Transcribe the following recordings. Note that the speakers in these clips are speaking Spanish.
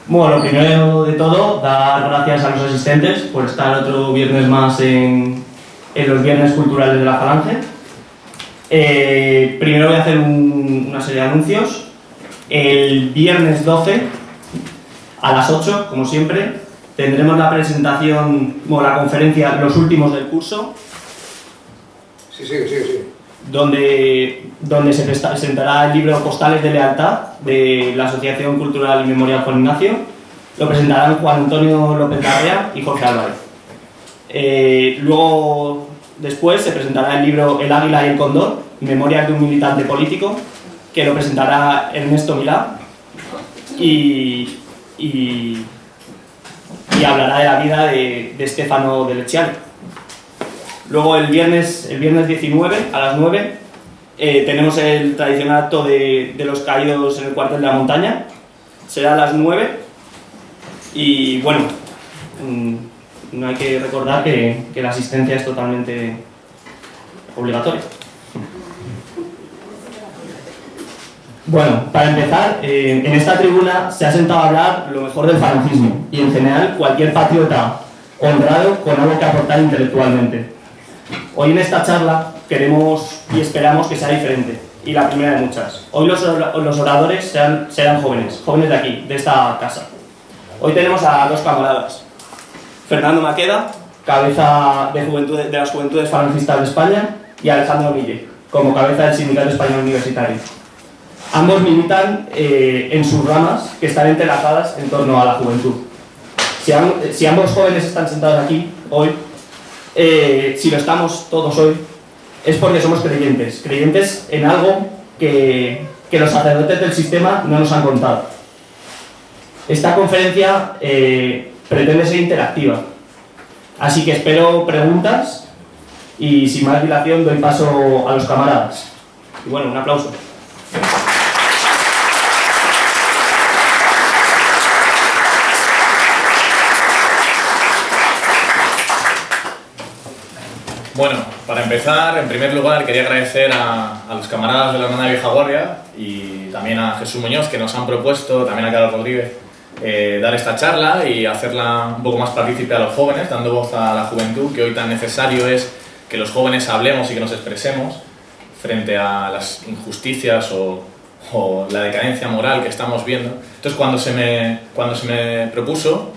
Bueno, lo primero de todo, dar gracias a los asistentes por estar otro viernes más en los viernes culturales de la Falange. Primero voy a hacer una serie de anuncios. El viernes 12, a las 8, como siempre, tendremos la presentación, la conferencia Los últimos del curso. Sí. Donde se presentará el libro Postales de Lealtad de la Asociación Cultural y Memorial Juan Ignacio. Lo presentarán Juan Antonio López Larrea y Jorge Álvarez. Luego, después, se presentará el libro El Águila y el Cóndor, Memorias de un militante político, que lo presentará Ernesto Milá y hablará de la vida de Stefano de Lecciani. Luego el viernes 19 a las 9 tenemos el tradicional acto de los caídos en el cuartel de la montaña. Será a las 9 y bueno, no hay que recordar que la asistencia es totalmente obligatoria. Bueno, para empezar, en esta tribuna se ha sentado a hablar lo mejor del falangismo y en general cualquier patriota honrado con algo que aportar intelectualmente. Hoy en esta charla queremos y esperamos que sea diferente, y la primera de muchas. Hoy los oradores serán jóvenes de aquí, de esta casa. Hoy tenemos a dos camaradas. Fernando Maqueda, cabeza de las Juventudes Falangistas de España, y Alejandro Mille, como cabeza del Sindicato Español Universitario. Ambos militan en sus ramas que están entrelazadas en torno a la juventud. Si ambos jóvenes están sentados aquí hoy, si lo estamos todos hoy, es porque somos creyentes en algo que los sacerdotes del sistema no nos han contado. Esta conferencia pretende ser interactiva, así que espero preguntas y sin más dilación doy paso a los camaradas. Y bueno, un aplauso. Bueno, para empezar, en primer lugar, quería agradecer a los camaradas de la Hermandad de Vieja Guardia y también a Jesús Muñoz, que nos han propuesto, también a Carlos Rodríguez, dar esta charla y hacerla un poco más partícipe a los jóvenes, dando voz a la juventud, que hoy tan necesario es que los jóvenes hablemos y que nos expresemos frente a las injusticias o la decadencia moral que estamos viendo. Entonces, cuando se me propuso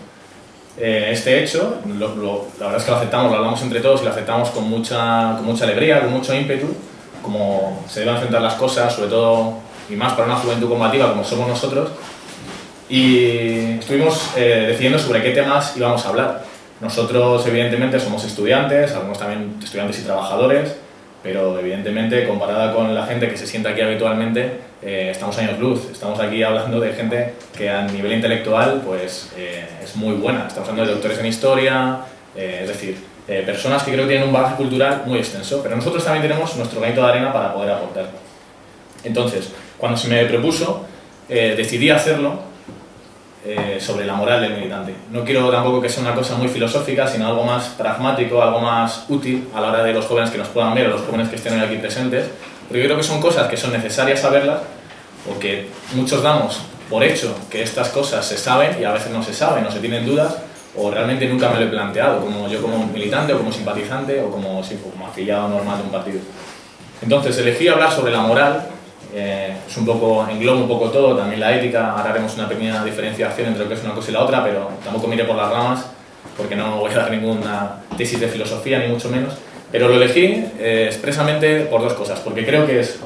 este hecho, la verdad es que lo aceptamos, lo hablamos entre todos y lo aceptamos con mucha alegría, con mucho ímpetu, como se deben enfrentar las cosas, sobre todo y más para una juventud combativa como somos nosotros. Y estuvimos decidiendo sobre qué temas íbamos a hablar. Nosotros evidentemente somos estudiantes, algunos también estudiantes y trabajadores, pero evidentemente comparada con la gente que se sienta aquí habitualmente, estamos años luz. Estamos aquí hablando de gente que a nivel intelectual pues, es muy buena. Estamos hablando de doctores en historia, es decir, personas que creo que tienen un bagaje cultural muy extenso, pero nosotros también tenemos nuestro granito de arena para poder aportar. Entonces, cuando se me propuso, decidí hacerlo sobre la moral del militante. No quiero tampoco que sea una cosa muy filosófica, sino algo más pragmático, algo más útil a la hora de los jóvenes que nos puedan ver o los jóvenes que estén hoy aquí presentes, porque yo creo que son cosas que son necesarias saberlas o que muchos damos por hecho que estas cosas se saben y a veces no se saben o se tienen dudas o realmente nunca me lo he planteado, como yo como militante o como simpatizante o como afiliado normal de un partido. Entonces elegí hablar sobre la moral. Es engloba un poco todo, también la ética. Ahora haremos una pequeña diferenciación entre lo que es una cosa y la otra, pero tampoco miré por las ramas porque no voy a dar ninguna tesis de filosofía ni mucho menos, pero lo elegí expresamente por dos cosas, porque creo que es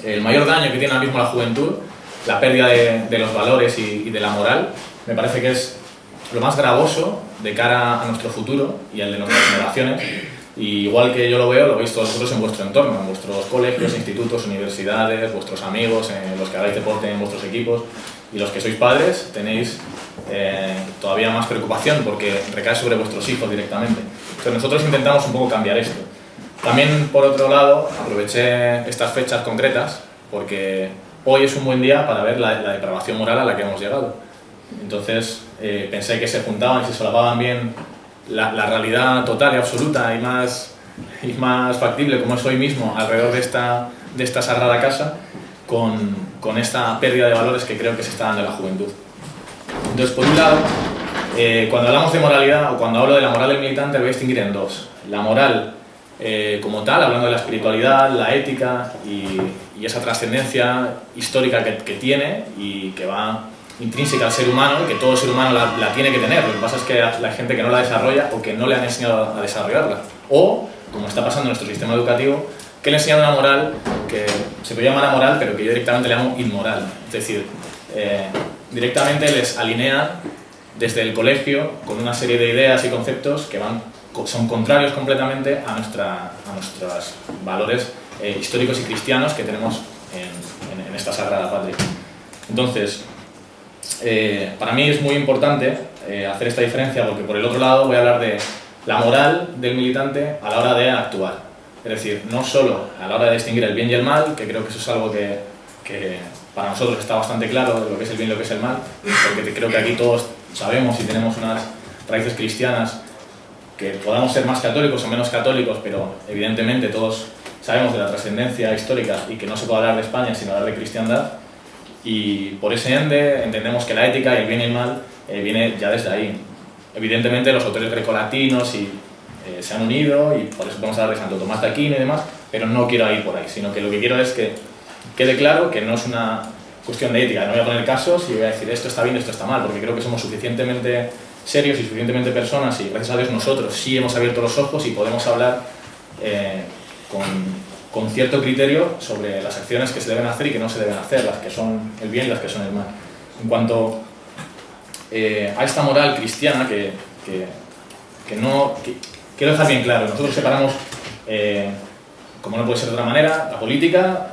el mayor daño que tiene ahora mismo la juventud, la pérdida de los valores y de la moral. Me parece que es lo más gravoso de cara a nuestro futuro y al de nuestras generaciones. Y igual que yo lo veo, lo veis todos vosotros en vuestro entorno, en vuestros colegios, institutos, universidades, vuestros amigos, los que hagáis deporte en vuestros equipos, y los que sois padres tenéis todavía más preocupación porque recae sobre vuestros hijos directamente. Entonces nosotros intentamos un poco cambiar esto. También, por otro lado, aproveché estas fechas concretas porque hoy es un buen día para ver la depravación moral a la que hemos llegado. Entonces pensé que se juntaban y se solapaban bien la realidad total y absoluta y más factible como es hoy mismo alrededor de esta sagrada casa con esta pérdida de valores que creo que se está dando en la juventud. Entonces, por un lado, cuando hablamos de moralidad, o cuando hablo de la moral del militante, lo voy a distinguir en dos. La moral como tal, hablando de la espiritualidad, la ética y esa trascendencia histórica que tiene y que va intrínseca al ser humano, y que todo ser humano la tiene que tener. Lo que pasa es que la gente que no la desarrolla o que no le han enseñado a desarrollarla. O, como está pasando en nuestro sistema educativo, que le enseñan una moral que se puede llamar amoral, pero que yo directamente le llamo inmoral. Es decir, directamente les alinean desde el colegio con una serie de ideas y conceptos que son contrarios completamente a nuestros valores históricos y cristianos que tenemos en esta sagrada patria. Entonces, para mí es muy importante hacer esta diferencia, porque por el otro lado voy a hablar de la moral del militante a la hora de actuar. Es decir, no solo a la hora de distinguir el bien y el mal, que creo que eso es algo que para nosotros está bastante claro, de lo que es el bien y lo que es el mal, porque creo que aquí todos sabemos y tenemos unas raíces cristianas, que podamos ser más católicos o menos católicos, pero evidentemente todos sabemos de la trascendencia histórica y que no se puede hablar de España sin hablar de cristiandad, y por ese ende entendemos que la ética y el bien y el mal viene ya desde ahí. Evidentemente los autores grecolatinos se han unido y por eso podemos hablar de Santo Tomás de Aquino y demás, pero no quiero ir por ahí, sino que lo que quiero es que quede claro que no es una cuestión de ética. No voy a poner casos y voy a decir esto está bien, esto está mal, porque creo que somos suficientemente serios y suficientemente personas, y gracias a Dios nosotros sí hemos abierto los ojos y podemos hablar con cierto criterio sobre las acciones que se deben hacer y que no se deben hacer, las que son el bien y las que son el mal. En cuanto a esta moral cristiana, quiero dejar bien claro, nosotros separamos, como no puede ser de otra manera, la política,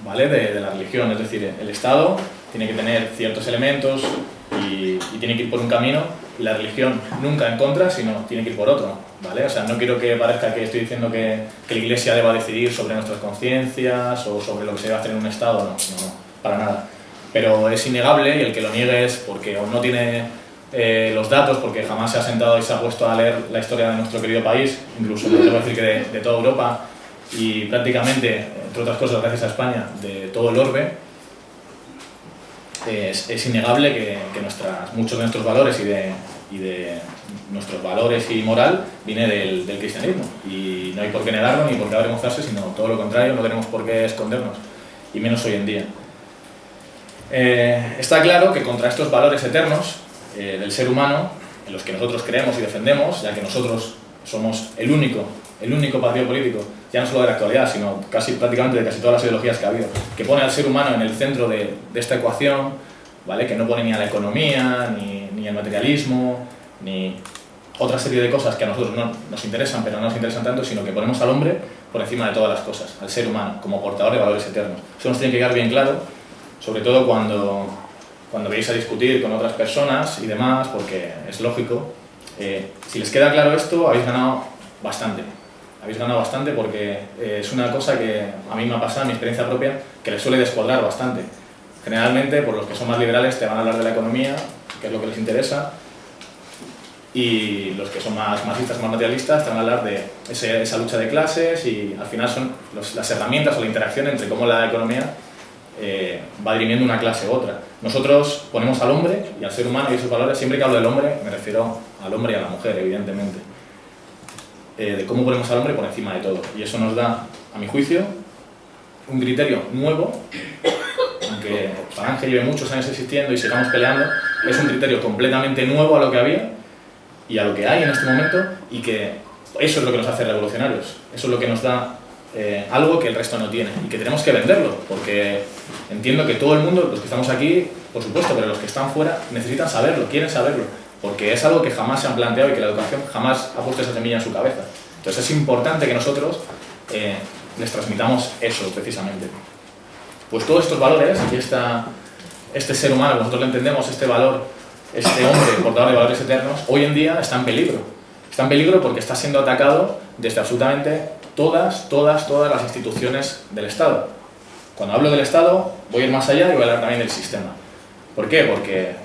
¿vale?, de la religión. Es decir, el Estado tiene que tener ciertos elementos y tiene que ir por un camino, y la religión nunca en contra, sino tiene que ir por otro, ¿vale? O sea, no quiero que parezca que estoy diciendo que la Iglesia deba decidir sobre nuestras conciencias o sobre lo que se debe hacer en un Estado, no, para nada. Pero es innegable, y el que lo niegue es porque o no tiene los datos, porque jamás se ha sentado y se ha puesto a leer la historia de nuestro querido país, incluso me atrevo a decir que de toda Europa, y prácticamente, entre otras cosas, gracias a España, de todo el orbe. Es innegable que muchos de nuestros valores y de nuestros valores y moral viene del cristianismo, y no hay por qué negarlo ni por qué avergonzarse, sino todo lo contrario, no tenemos por qué escondernos, y menos hoy en día. Está claro que contra estos valores eternos del ser humano, en los que nosotros creemos y defendemos, ya que nosotros somos el único partido político, ya no solo de la actualidad, sino prácticamente de casi todas las ideologías que ha habido, que pone al ser humano en el centro de esta ecuación, ¿vale?, que no pone ni a la economía, ni al materialismo, ni otra serie de cosas que a nosotros no nos interesan, pero no nos interesan tanto, sino que ponemos al hombre por encima de todas las cosas, al ser humano, como portador de valores eternos. Eso nos tiene que quedar bien claro, sobre todo cuando veis a discutir con otras personas y demás, porque es lógico. Si les queda claro esto, habéis ganado bastante. Habéis ganado bastante, porque es una cosa que a mí me ha pasado en mi experiencia propia, que les suele descuadrar bastante. Generalmente, por los que son más liberales, te van a hablar de la economía, que es lo que les interesa, y los que son más marxistas, más materialistas, te van a hablar de esa lucha de clases, y al final son las herramientas o la interacción entre cómo la economía va dirimiendo una clase u otra. Nosotros ponemos al hombre y al ser humano y sus valores. Siempre que hablo del hombre me refiero al hombre y a la mujer, evidentemente, de cómo ponemos al hombre por encima de todo, y eso nos da, a mi juicio, un criterio nuevo, aunque Falange lleve muchos años existiendo y sigamos peleando, es un criterio completamente nuevo a lo que había y a lo que hay en este momento, y que eso es lo que nos hace revolucionarios, eso es lo que nos da algo que el resto no tiene, y que tenemos que venderlo, porque entiendo que todo el mundo, los que estamos aquí, por supuesto, pero los que están fuera necesitan saberlo, quieren saberlo, porque es algo que jamás se han planteado y que la educación jamás ha puesto esa semilla en su cabeza. Entonces es importante que nosotros les transmitamos eso, precisamente. Pues todos estos valores y este ser humano, nosotros lo entendemos, este valor, este hombre portador de valores eternos, hoy en día está en peligro. Está en peligro porque está siendo atacado desde absolutamente todas las instituciones del Estado. Cuando hablo del Estado, voy a ir más allá y voy a hablar también del sistema. ¿Por qué? Porque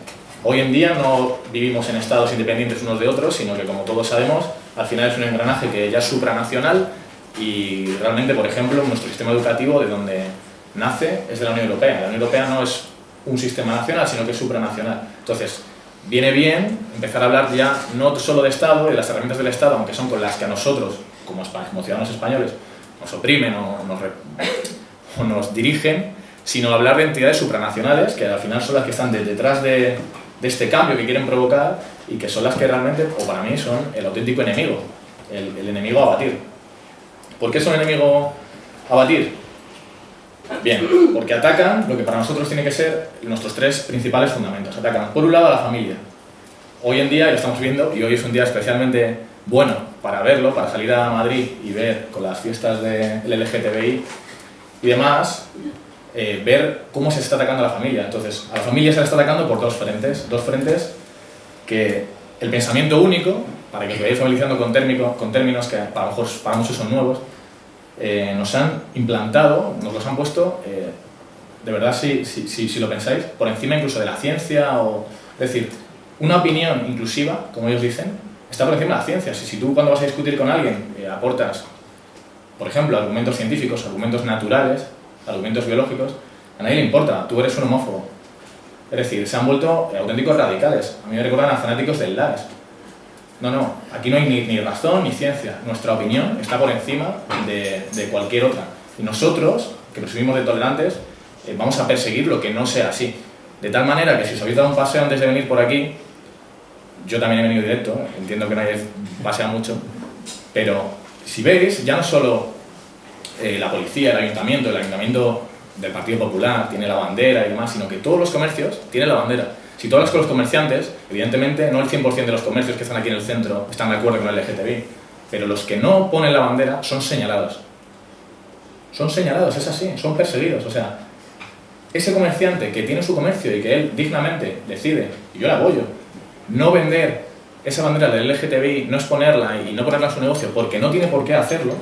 hoy en día no vivimos en estados independientes unos de otros, sino que, como todos sabemos, al final es un engranaje que ya es supranacional, y realmente, por ejemplo, nuestro sistema educativo, de donde nace, es de la Unión Europea. La Unión Europea no es un sistema nacional, sino que es supranacional. Entonces, viene bien empezar a hablar ya no solo de Estado y de las herramientas del Estado, aunque son con las que a nosotros, como ciudadanos españoles, nos oprimen o nos dirigen, sino hablar de entidades supranacionales, que al final son las que están detrás de este cambio que quieren provocar y que son las que realmente, o para mí, son el auténtico enemigo, el enemigo a abatir. ¿Por qué es un enemigo a abatir? Bien, porque atacan lo que para nosotros tiene que ser nuestros tres principales fundamentos. Atacan, por un lado, a la familia. Hoy en día, y lo estamos viendo, y hoy es un día especialmente bueno para verlo, para salir a Madrid y ver con las fiestas del LGTBI y demás, ver cómo se está atacando a la familia. Entonces, a la familia se la está atacando por dos frentes que el pensamiento único, para que os vayáis familiarizando con términos que para muchos son nuevos, nos han implantado, nos los han puesto, de verdad, si lo pensáis, por encima incluso de la ciencia, es decir, una opinión inclusiva, como ellos dicen, está por encima de la ciencia. Si tú cuando vas a discutir con alguien aportas, por ejemplo, argumentos científicos, argumentos naturales, argumentos biológicos, a nadie le importa, tú eres un homófobo. Es decir, se han vuelto auténticos radicales. A mí me recuerdan a fanáticos del LAES. No, aquí no hay ni razón ni ciencia. Nuestra opinión está por encima de cualquier otra. Y nosotros, que presumimos de tolerantes, vamos a perseguir lo que no sea así. De tal manera que si os habéis dado un paseo antes de venir por aquí, yo también he venido directo, entiendo que nadie pasea mucho, pero si veis, ya no solo la policía, el ayuntamiento del Partido Popular tiene la bandera y demás, sino que todos los comercios tienen la bandera. Si tú hablas con los comerciantes, evidentemente no el 100% de los comercios que están aquí en el centro están de acuerdo con el LGTBI, pero los que no ponen la bandera son señalados. Son señalados, es así, son perseguidos. O sea, ese comerciante que tiene su comercio y que él dignamente decide, y yo le apoyo, no vender esa bandera del LGTBI, no exponerla y no ponerla en su negocio porque no tiene por qué hacerlo,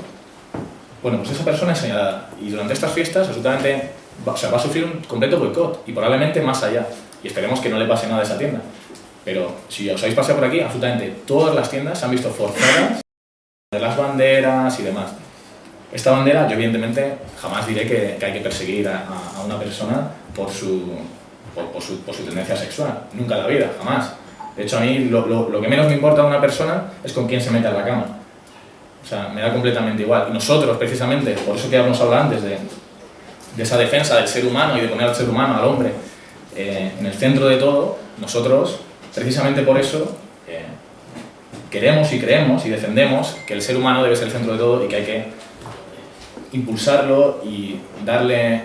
bueno, pues esa persona es señalada. Y durante estas fiestas absolutamente va a sufrir un completo boicot y probablemente más allá. Y esperemos que no le pase nada a esa tienda. Pero si os habéis paseado por aquí, absolutamente todas las tiendas se han visto forzadas de las banderas y demás. Esta bandera, yo evidentemente jamás diré que hay que perseguir a una persona por su tendencia sexual. Nunca en la vida, jamás. De hecho, a mí lo que menos me importa de una persona es con quién se mete a la cama. O sea, me da completamente igual. Y nosotros, precisamente, por eso que hemos hablado antes de esa defensa del ser humano y de poner al ser humano, al hombre, en el centro de todo, nosotros, precisamente por eso, queremos y creemos y defendemos que el ser humano debe ser el centro de todo y que hay que impulsarlo y darle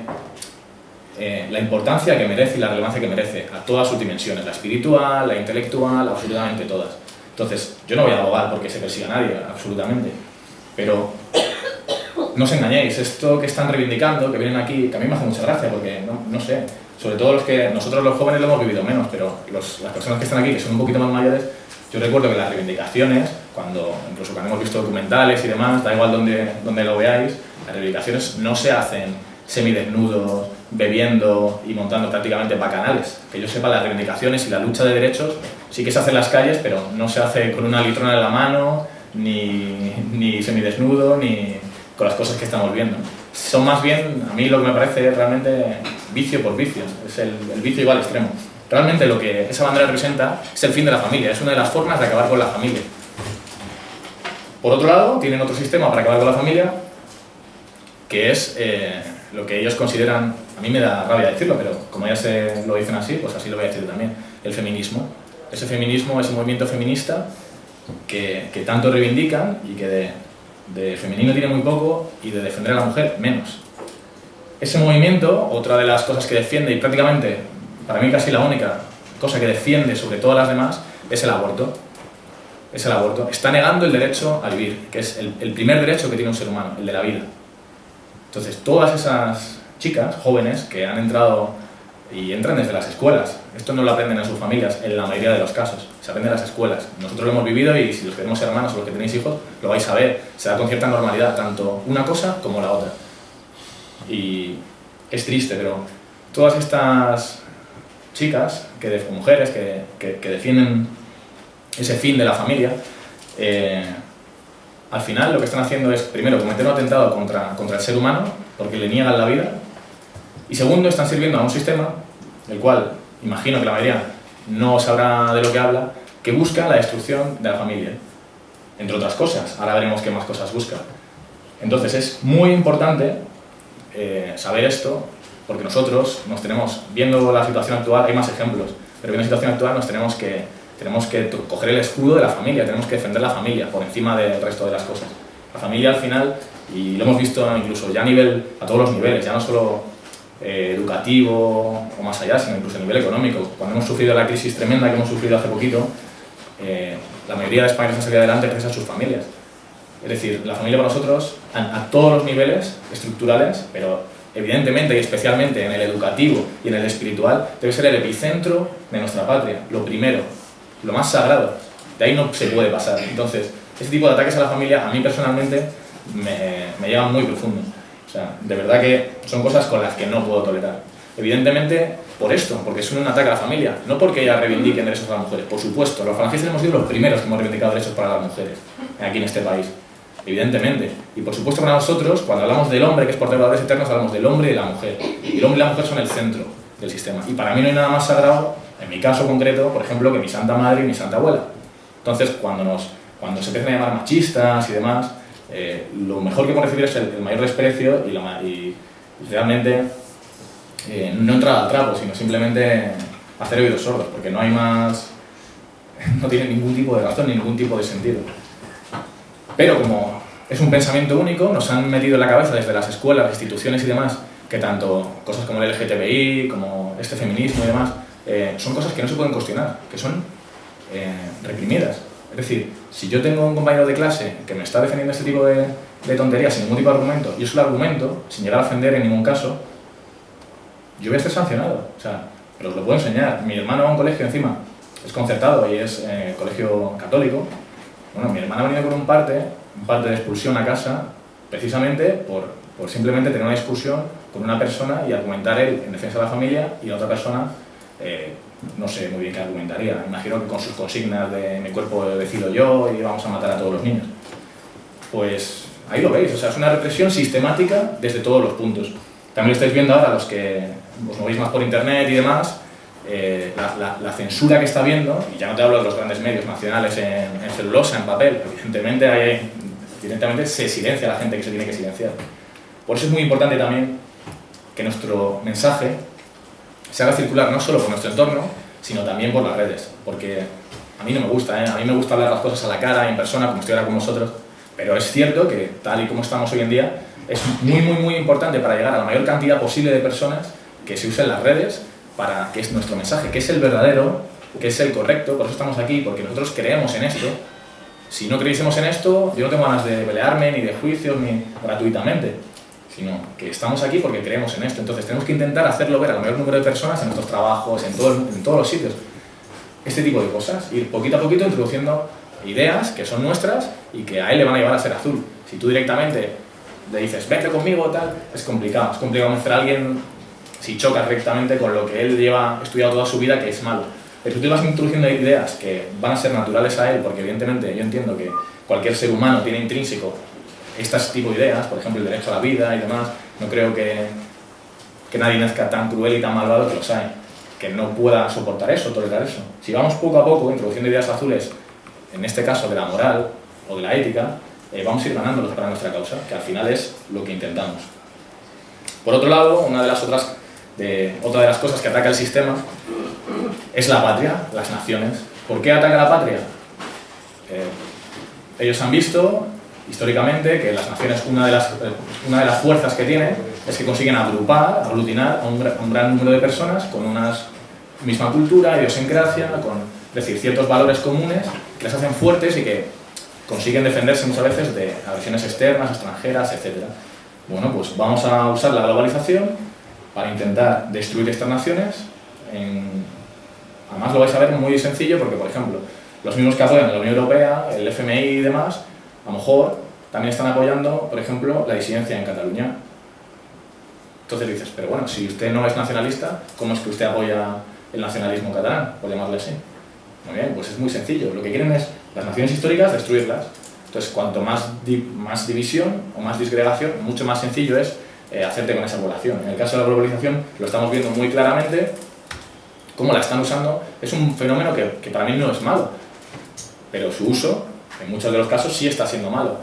la importancia que merece y la relevancia que merece a todas sus dimensiones, la espiritual, la intelectual, absolutamente todas. Entonces, yo no voy a abogar porque se persiga a nadie, absolutamente, pero no os engañéis, esto que están reivindicando, que vienen aquí, que a mí me hace mucha gracia porque, no sé, sobre todo nosotros los jóvenes lo hemos vivido menos, pero las personas que están aquí, que son un poquito más mayores, yo recuerdo que las reivindicaciones, incluso cuando hemos visto documentales y demás, da igual donde lo veáis, las reivindicaciones no se hacen semidesnudos, bebiendo y montando prácticamente bacanales. Que yo sepa, las reivindicaciones y la lucha de derechos sí que se hace en las calles, pero no se hace con una litrona en la mano, ni semidesnudo, ni con las cosas que estamos viendo. Son más bien, a mí lo que me parece es realmente vicio por vicio, es el vicio igual extremo. Realmente lo que esa bandera representa es el fin de la familia, es una de las formas de acabar con la familia. Por otro lado, tienen otro sistema para acabar con la familia, que es lo que ellos consideran, a mí me da rabia decirlo, pero como ya se lo dicen así, pues así lo voy a decir también, el feminismo. Ese feminismo, ese movimiento feminista que tanto reivindican y que de femenino tiene muy poco y de defender a la mujer menos. Ese movimiento, otra de las cosas que defiende, y prácticamente, para mí casi la única cosa que defiende sobre todas las demás, es el aborto. Es el aborto. Está negando el derecho a vivir, que es el primer derecho que tiene un ser humano, el de la vida. Entonces, todas esas chicas jóvenes que han entrado y entran desde las escuelas, esto no lo aprenden en sus familias, en la mayoría de los casos, se aprende en las escuelas. Nosotros lo hemos vivido y si los que tenemos hermanos o los que tenéis hijos, lo vais a ver, se da con cierta normalidad, tanto una cosa como la otra. Y es triste, pero todas estas chicas, o mujeres que defienden ese fin de la familia, al final lo que están haciendo es, primero, cometer un atentado contra el ser humano, porque le niegan la vida, y segundo, están sirviendo a un sistema, el cual, imagino que la mayoría no sabrá de lo que habla, que busca la destrucción de la familia, entre otras cosas. Ahora veremos qué más cosas busca. Entonces es muy importante saber esto, porque nosotros viendo la situación actual, hay más ejemplos, pero viendo la situación actual tenemos que coger el escudo de la familia, tenemos que defender la familia por encima del resto de las cosas. La familia al final, y lo hemos visto incluso ya a todos los niveles, ya no solo educativo o más allá, sino incluso a nivel económico. Cuando hemos sufrido la crisis tremenda que hemos sufrido hace poquito, la mayoría de españoles han salido adelante gracias a sus familias. Es decir, la familia para nosotros, a todos los niveles estructurales, pero evidentemente y especialmente en el educativo y en el espiritual, debe ser el epicentro de nuestra patria, lo primero, lo más sagrado. De ahí no se puede pasar. Entonces, ese tipo de ataques a la familia, a mí personalmente, me llegan muy profundo. O sea, de verdad que son cosas con las que no puedo tolerar. Evidentemente, por esto, porque es un ataque a la familia, no porque ellas reivindiquen derechos para las mujeres. Por supuesto, los falangistas hemos sido los primeros que hemos reivindicado derechos para las mujeres aquí en este país. Evidentemente. Y por supuesto para nosotros, cuando hablamos del hombre, que es portador de valores eternos, hablamos del hombre y de la mujer. Y el hombre y la mujer son el centro del sistema. Y para mí no hay nada más sagrado, en mi caso concreto, por ejemplo, que mi santa madre y mi santa abuela. Entonces, cuando se empiezan a llamar machistas y demás, lo mejor que podemos recibir es el mayor desprecio y realmente no entrar al trapo, sino simplemente hacer oídos sordos, porque no hay más... no tiene ningún tipo de razón ni ningún tipo de sentido. Pero como es un pensamiento único, nos han metido en la cabeza desde las escuelas, las instituciones y demás, que tanto cosas como el LGTBI, como este feminismo y demás, son cosas que no se pueden cuestionar, que son reprimidas. Es decir, si yo tengo un compañero de clase que me está defendiendo este tipo de tonterías sin ningún tipo de argumento, y yo se lo argumento, sin llegar a ofender en ningún caso, yo voy a ser sancionado. O sea, pero os lo puedo enseñar. Mi hermano va a un colegio encima, es concertado y es colegio católico. Bueno, mi hermana ha venido con un parte de expulsión a casa, precisamente por simplemente tener una discusión con una persona y argumentar él en defensa de la familia y la otra persona, no sé muy bien qué argumentaría. Imagino que con sus consignas de mi cuerpo decido yo y vamos a matar a todos los niños. Pues ahí lo veis, o sea, es una represión sistemática desde todos los puntos. También lo estáis viendo ahora los que os movéis más por internet y demás, la censura que está habiendo, y ya no te hablo de los grandes medios nacionales en celulosa, en papel, evidentemente se silencia a la gente que se tiene que silenciar. Por eso es muy importante también que nuestro mensaje se haga circular no solo por nuestro entorno, sino también por las redes, porque a mí no me gusta, a mí me gusta hablar las cosas a la cara, en persona, como estoy ahora con vosotros, pero es cierto que tal y como estamos hoy en día, es muy importante para llegar a la mayor cantidad posible de personas que se usen las redes para que es nuestro mensaje, que es el verdadero, que es el correcto. Por eso estamos aquí, porque nosotros creemos en esto. Si no creyésemos en esto, yo no tengo ganas de pelearme, ni de juicios, ni gratuitamente, sino que estamos aquí porque creemos en esto. Entonces tenemos que intentar hacerlo ver al mayor número de personas en nuestros trabajos, en todos los sitios. Este tipo de cosas, ir poquito a poquito introduciendo ideas que son nuestras y que a él le van a llevar a ser azul. Si tú directamente le dices, vete conmigo, tal, es complicado convencer a alguien si chocas rectamente con lo que él lleva estudiado toda su vida, que es malo. Pero tú te vas introduciendo ideas que van a ser naturales a él, porque evidentemente yo entiendo que cualquier ser humano tiene intrínseco este tipo de ideas, por ejemplo el derecho a la vida y demás. No creo que nadie nazca tan cruel y tan malvado, que los hay, que no pueda soportar eso, tolerar eso. Si vamos poco a poco introduciendo ideas azules, en este caso de la moral o de la ética, vamos a ir ganándolos para nuestra causa, que al final es lo que intentamos. Por otro lado, otra de las cosas que ataca el sistema es la patria, las naciones. ¿Por qué ataca la patria? Ellos han visto históricamente que las naciones, una de las fuerzas que tienen es que consiguen aglutinar a un gran número de personas con una misma cultura, idiosincrasia, es decir, ciertos valores comunes que les hacen fuertes y que consiguen defenderse muchas veces de agresiones externas, extranjeras, etc. Bueno, pues vamos a usar la globalización para intentar destruir estas naciones. Además lo vais a ver muy sencillo porque, por ejemplo, los mismos que apoyan a la Unión Europea, el FMI y demás, a lo mejor también están apoyando, por ejemplo, la disidencia en Cataluña. Entonces dices, pero bueno, si usted no es nacionalista, ¿cómo es que usted apoya el nacionalismo catalán? Por llamarle así. Muy bien, pues es muy sencillo. Lo que quieren es las naciones históricas destruirlas. Entonces, cuanto más división o más disgregación, mucho más sencillo es hacerte con esa población. En el caso de la globalización lo estamos viendo muy claramente cómo la están usando, es un fenómeno que para mí no es malo, pero su uso, en muchos de los casos, sí está siendo malo.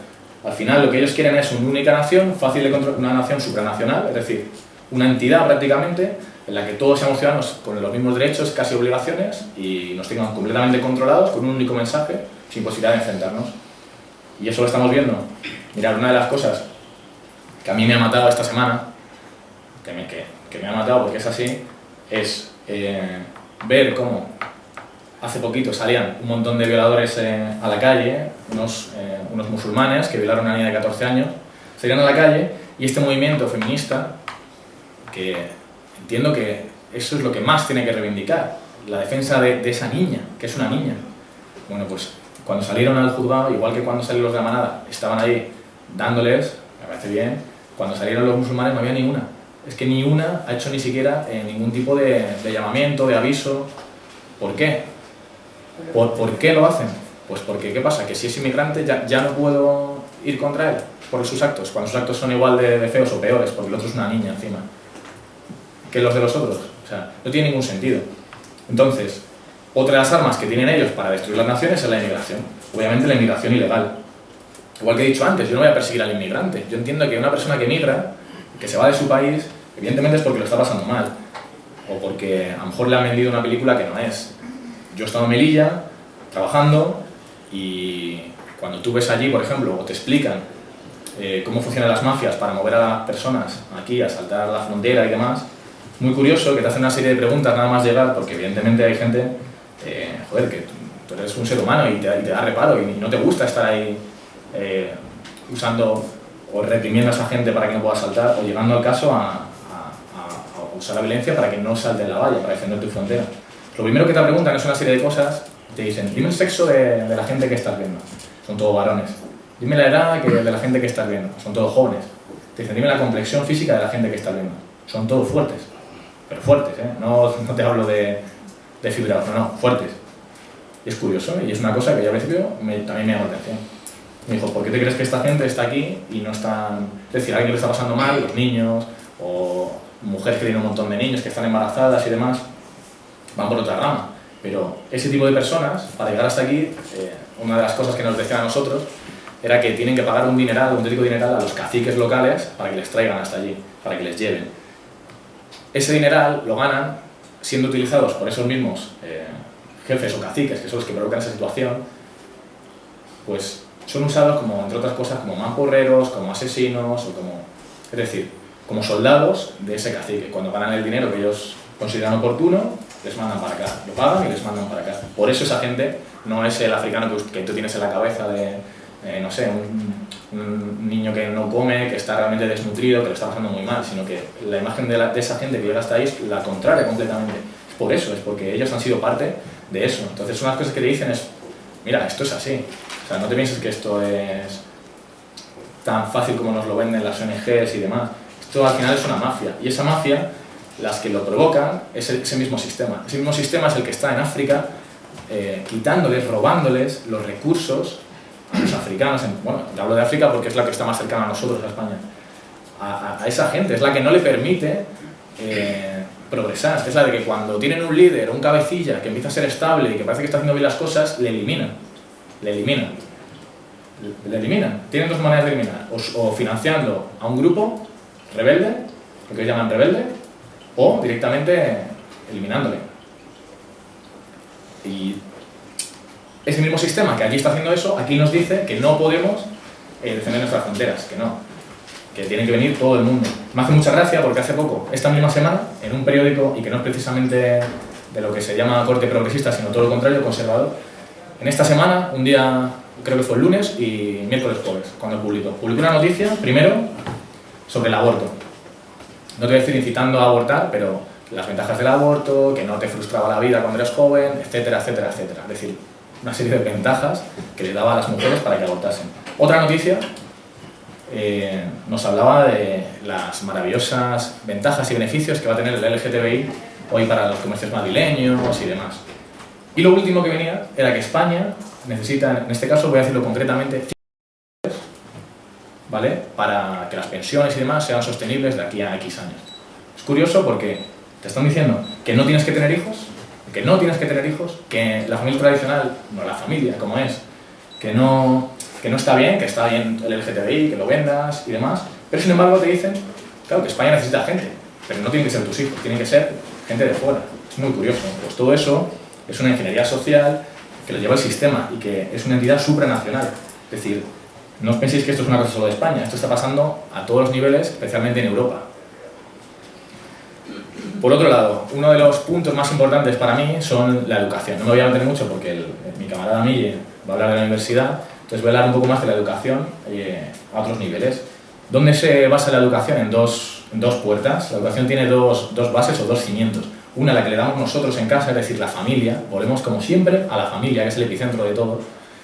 Al final lo que ellos quieren es una única nación, fácil de controlar, una nación supranacional, es decir, una entidad prácticamente en la que todos seamos ciudadanos con los mismos derechos, casi obligaciones, y nos tengan completamente controlados con un único mensaje, sin posibilidad de enfrentarnos. Y eso lo estamos viendo. Mirad, una de las cosas que a mí me ha matado esta semana, que me ha matado porque es así, es ver cómo hace poquito salían un montón de violadores a la calle, unos musulmanes que violaron a una niña de 14 años, salían a la calle y este movimiento feminista, que entiendo que eso es lo que más tiene que reivindicar, la defensa de esa niña, que es una niña. Bueno, pues cuando salieron al juzgado, igual que cuando salieron los de la manada, estaban ahí dándoles, me parece bien, cuando salieron los musulmanes no había ni una. Es que ni una ha hecho ni siquiera ningún tipo de llamamiento, de aviso. ¿Por qué? ¿Por qué lo hacen? Pues porque, ¿qué pasa? Que si es inmigrante ya no puedo ir contra él por sus actos, cuando sus actos son igual de feos o peores, porque el otro es una niña encima, que los de los otros. O sea, no tiene ningún sentido. Entonces, otra de las armas que tienen ellos para destruir las naciones es la inmigración. Obviamente la inmigración ilegal. Igual que he dicho antes, yo no voy a perseguir al inmigrante. Yo entiendo que una persona que migra, que se va de su país, evidentemente es porque lo está pasando mal. O porque a lo mejor le han vendido una película que no es. Yo he estado en Melilla, trabajando, y cuando tú ves allí, por ejemplo, o te explican cómo funcionan las mafias para mover a las personas aquí, a saltar la frontera y demás, muy curioso que te hacen una serie de preguntas nada más llegar, porque evidentemente hay gente, joder, que tú eres un ser humano y te da reparo y no te gusta estar ahí usando o reprimiendo a esa gente para que no pueda saltar, o llegando al caso a usar la violencia para que no salte de la valla, para defender tu frontera. Lo primero que te preguntan es una serie de cosas, te dicen, dime el sexo de la gente que estás viendo, son todos varones. Dime la edad de la gente que estás viendo, son todos jóvenes. Te dicen, dime la complexión física de la gente que estás viendo, son todos fuertes, pero fuertes, no te hablo de fibrados, no, fuertes. Y es curioso, y es una cosa que yo al principio también me llamó la atención. Me dijo, ¿por qué te crees que esta gente está aquí y no están...? Es decir, a alguien le está pasando mal, los niños, o mujeres que tienen un montón de niños que están embarazadas y demás, van por otra rama. Pero ese tipo de personas, para llegar hasta aquí, una de las cosas que nos decían a nosotros era que tienen que pagar un dineral, un auténtico dineral a los caciques locales para que les traigan hasta allí, para que les lleven. Ese dineral lo ganan siendo utilizados por esos mismos jefes o caciques, que son los que provocan esa situación, pues son usados como, entre otras cosas, como mamporreros, como asesinos, o como, es decir, como soldados de ese cacique. Cuando ganan el dinero que ellos consideran oportuno, les mandan para acá, lo pagan y les mandan para acá. Por eso esa gente no es el africano que tú tienes en la cabeza de, no sé, un niño que no come, que está realmente desnutrido, que lo está pasando muy mal, sino que la imagen de esa gente que llega hasta ahí es la contraria completamente. Es por eso, es porque ellos han sido parte de eso. Entonces, una de las cosas que te dicen es, mira, esto es así. O sea, no te pienses que esto es tan fácil como nos lo venden las ONGs y demás. Esto al final es una mafia. Y esa mafia, las que lo provocan, es ese mismo sistema. Ese mismo sistema es el que está en África, quitándoles, robándoles los recursos a los africanos. Bueno, te hablo de África porque es la que está más cercana a nosotros, a España. A esa gente, es la que no le permite progresar. Es la de que cuando tienen un líder, un cabecilla que empieza a ser estable y que parece que está haciendo bien las cosas, le eliminan. Le eliminan. Le eliminan. Tienen dos maneras de eliminar. O financiando a un grupo rebelde, lo que ellos llaman rebelde, o directamente eliminándole. Y ese mismo sistema que allí está haciendo eso, aquí nos dice que no podemos defender nuestras fronteras, que no, que tiene que venir todo el mundo. Me hace mucha gracia porque hace poco, esta misma semana, en un periódico, y que no es precisamente de lo que se llama corte progresista, sino todo lo contrario, conservador, en esta semana, un día, creo que fue el lunes y miércoles jueves, cuando publicó una noticia, primero, sobre el aborto. No te voy a decir incitando a abortar, pero las ventajas del aborto, que no te frustraba la vida cuando eres joven, etcétera, etcétera, etcétera. Es decir, una serie de ventajas que le daba a las mujeres para que abortasen. Otra noticia nos hablaba de las maravillosas ventajas y beneficios que va a tener el LGTBI hoy para los comercios madrileños y demás. Y lo último que venía era que España necesita, en este caso voy a decirlo concretamente, ¿vale?, para que las pensiones y demás sean sostenibles de aquí a X años. Es curioso porque te están diciendo que no tienes que tener hijos, que no tienes que tener hijos, que la familia tradicional, no la familia como es, que no está bien, que está bien el LGTBI, que lo vendas y demás, pero sin embargo te dicen, claro, que España necesita gente, pero no tienen que ser tus hijos, tienen que ser gente de fuera. Es muy curioso. Pues todo eso es una ingeniería social que lo lleva el sistema y que es una entidad supranacional. Es decir, no os penséis que esto es una cosa solo de España, esto está pasando a todos los niveles, especialmente en Europa. Por otro lado, uno de los puntos más importantes para mí son la educación. No me voy a meter mucho porque mi camarada Mille va a hablar de la universidad, entonces voy a hablar un poco más de la educación a otros niveles. ¿Dónde se basa la educación? En dos puertas. La educación tiene dos bases o dos cimientos. Una, la que le damos nosotros en casa, es decir, la familia. Volvemos como siempre a la familia, que es el epicentro de todo.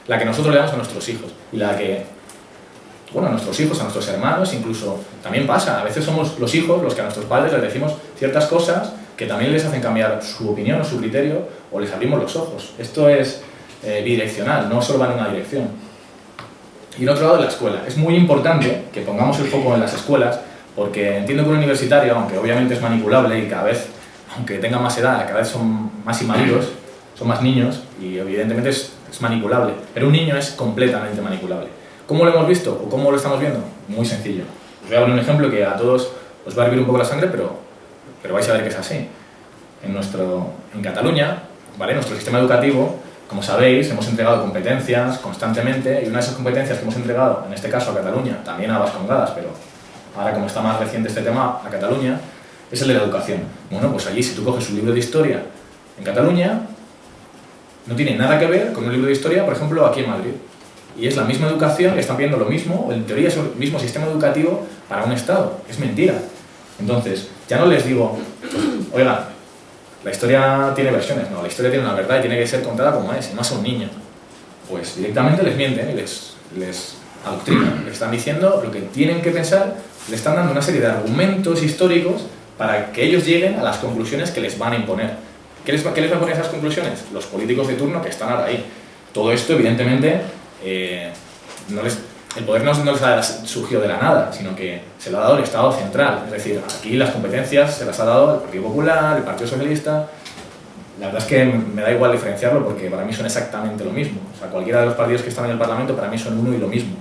La que nosotros le damos a nuestros hijos. Y la que, bueno, a nuestros hijos, a nuestros hermanos, incluso también pasa. A veces somos los hijos los que a nuestros padres les decimos ciertas cosas que también les hacen cambiar su opinión o su criterio, o les abrimos los ojos. Esto es bidireccional, no solo va en una dirección. Y en otro lado, la escuela. Es muy importante que pongamos el foco en las escuelas, porque entiendo que un universitario, aunque obviamente es manipulable y cada vez, aunque tenga más edad, cada vez son más inmaduros, son más niños y evidentemente es manipulable. Pero un niño es completamente manipulable. ¿Cómo lo hemos visto o cómo lo estamos viendo? Muy sencillo. Os voy a poner un ejemplo que a todos os va a hervir un poco la sangre, pero vais a ver que es así. En Cataluña, ¿vale? Nuestro sistema educativo, como sabéis, hemos entregado competencias constantemente y una de esas competencias que hemos entregado, en este caso a Cataluña, también a Vascongadas, pero ahora como está más reciente este tema, a Cataluña, es el de la educación. Bueno, pues allí si tú coges un libro de historia en Cataluña, no tiene nada que ver con un libro de historia, por ejemplo, aquí en Madrid. Y es la misma educación, están viendo lo mismo, o en teoría es el mismo sistema educativo para un Estado. Es mentira. Entonces, ya no les digo, oigan, la historia tiene versiones, no, la historia tiene una verdad y tiene que ser contada como es, y más a un niño. Pues directamente les mienten y les adoctrinan, les están diciendo lo que tienen que pensar, les están dando una serie de argumentos históricos para que ellos lleguen a las conclusiones que les van a imponer. ¿Qué les va a poner esas conclusiones? Los políticos de turno que están ahora ahí. Todo esto, evidentemente, el poder no les ha surgido de la nada, sino que se lo ha dado el Estado central. Es decir, aquí las competencias se las ha dado el Partido Popular, el Partido Socialista. La verdad es que me da igual diferenciarlo porque para mí son exactamente lo mismo. O sea, cualquiera de los partidos que están en el Parlamento para mí son uno y lo mismo.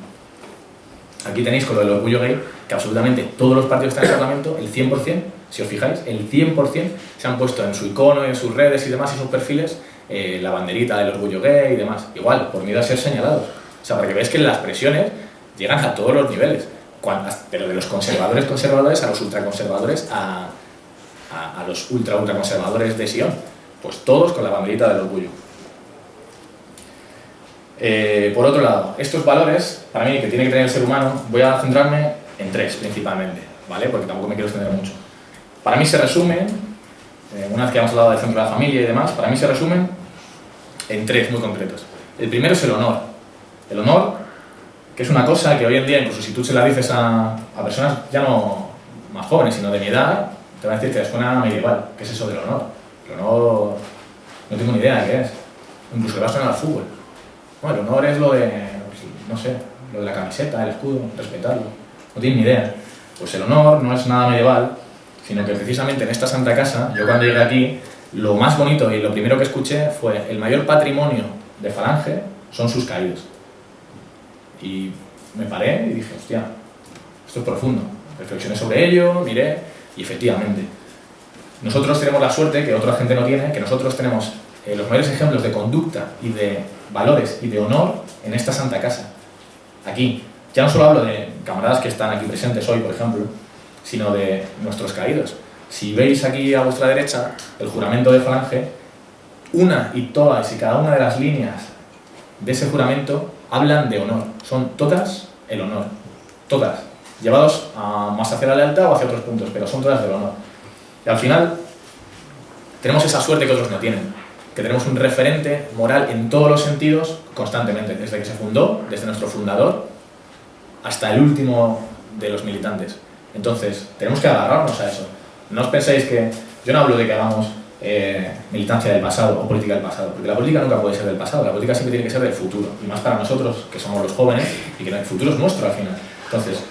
Aquí tenéis con lo del orgullo gay que absolutamente todos los partidos que están en el Parlamento, el 100%, si os fijáis, el 100% se han puesto en su icono, en sus redes y demás, y sus perfiles, la banderita del orgullo gay y demás. Igual, por miedo a ser señalados. O sea, para que veáis que las presiones llegan a todos los niveles. Pero de los conservadores a los ultraconservadores, a los ultraconservadores de Sion. Pues todos con la banderita del orgullo. Por otro lado, estos valores, para mí, que tiene que tener el ser humano, voy a centrarme en tres principalmente, ¿vale? Porque tampoco me quiero extender mucho. Para mí se resumen, una vez que hemos hablado del centro de la familia y demás, para mí se resumen en tres muy concretos. El primero es el honor. El honor, que es una cosa que hoy en día, incluso si tú se la dices a personas ya no más jóvenes, sino de mi edad, te van a decir que suena medieval. ¿Qué es eso del honor? El honor, no tengo ni idea de qué es. Incluso le va a sonar al fútbol. Bueno, el honor es lo de, no sé, lo de la camiseta, el escudo, respetarlo. No tienes ni idea. Pues el honor no es nada medieval, sino que precisamente en esta santa casa, yo cuando llegué aquí, lo más bonito y lo primero que escuché fue el mayor patrimonio de Falange son sus caídos. Y me paré y dije, hostia, esto es profundo. Reflexioné sobre ello, miré y efectivamente. Nosotros tenemos la suerte, que otra gente no tiene, que nosotros tenemos los mayores ejemplos de conducta y de valores y de honor en esta santa casa. Aquí. Ya no solo hablo de camaradas que están aquí presentes hoy, por ejemplo, sino de nuestros caídos. Si veis aquí a vuestra derecha el juramento de Falange, una y todas y cada una de las líneas de ese juramento hablan de honor. Son todas el honor. Todas. Llevados más hacia la lealtad o hacia otros puntos, pero son todas del honor. Y al final tenemos esa suerte que otros no tienen, que tenemos un referente moral en todos los sentidos constantemente, desde que se fundó, desde nuestro fundador, hasta el último de los militantes. Entonces, tenemos que agarrarnos a eso. No os penséis que... Yo no hablo de que hagamos militancia del pasado o política del pasado, porque la política nunca puede ser del pasado, la política siempre tiene que ser del futuro, y más para nosotros, que somos los jóvenes, y que el futuro es nuestro al final. Entonces,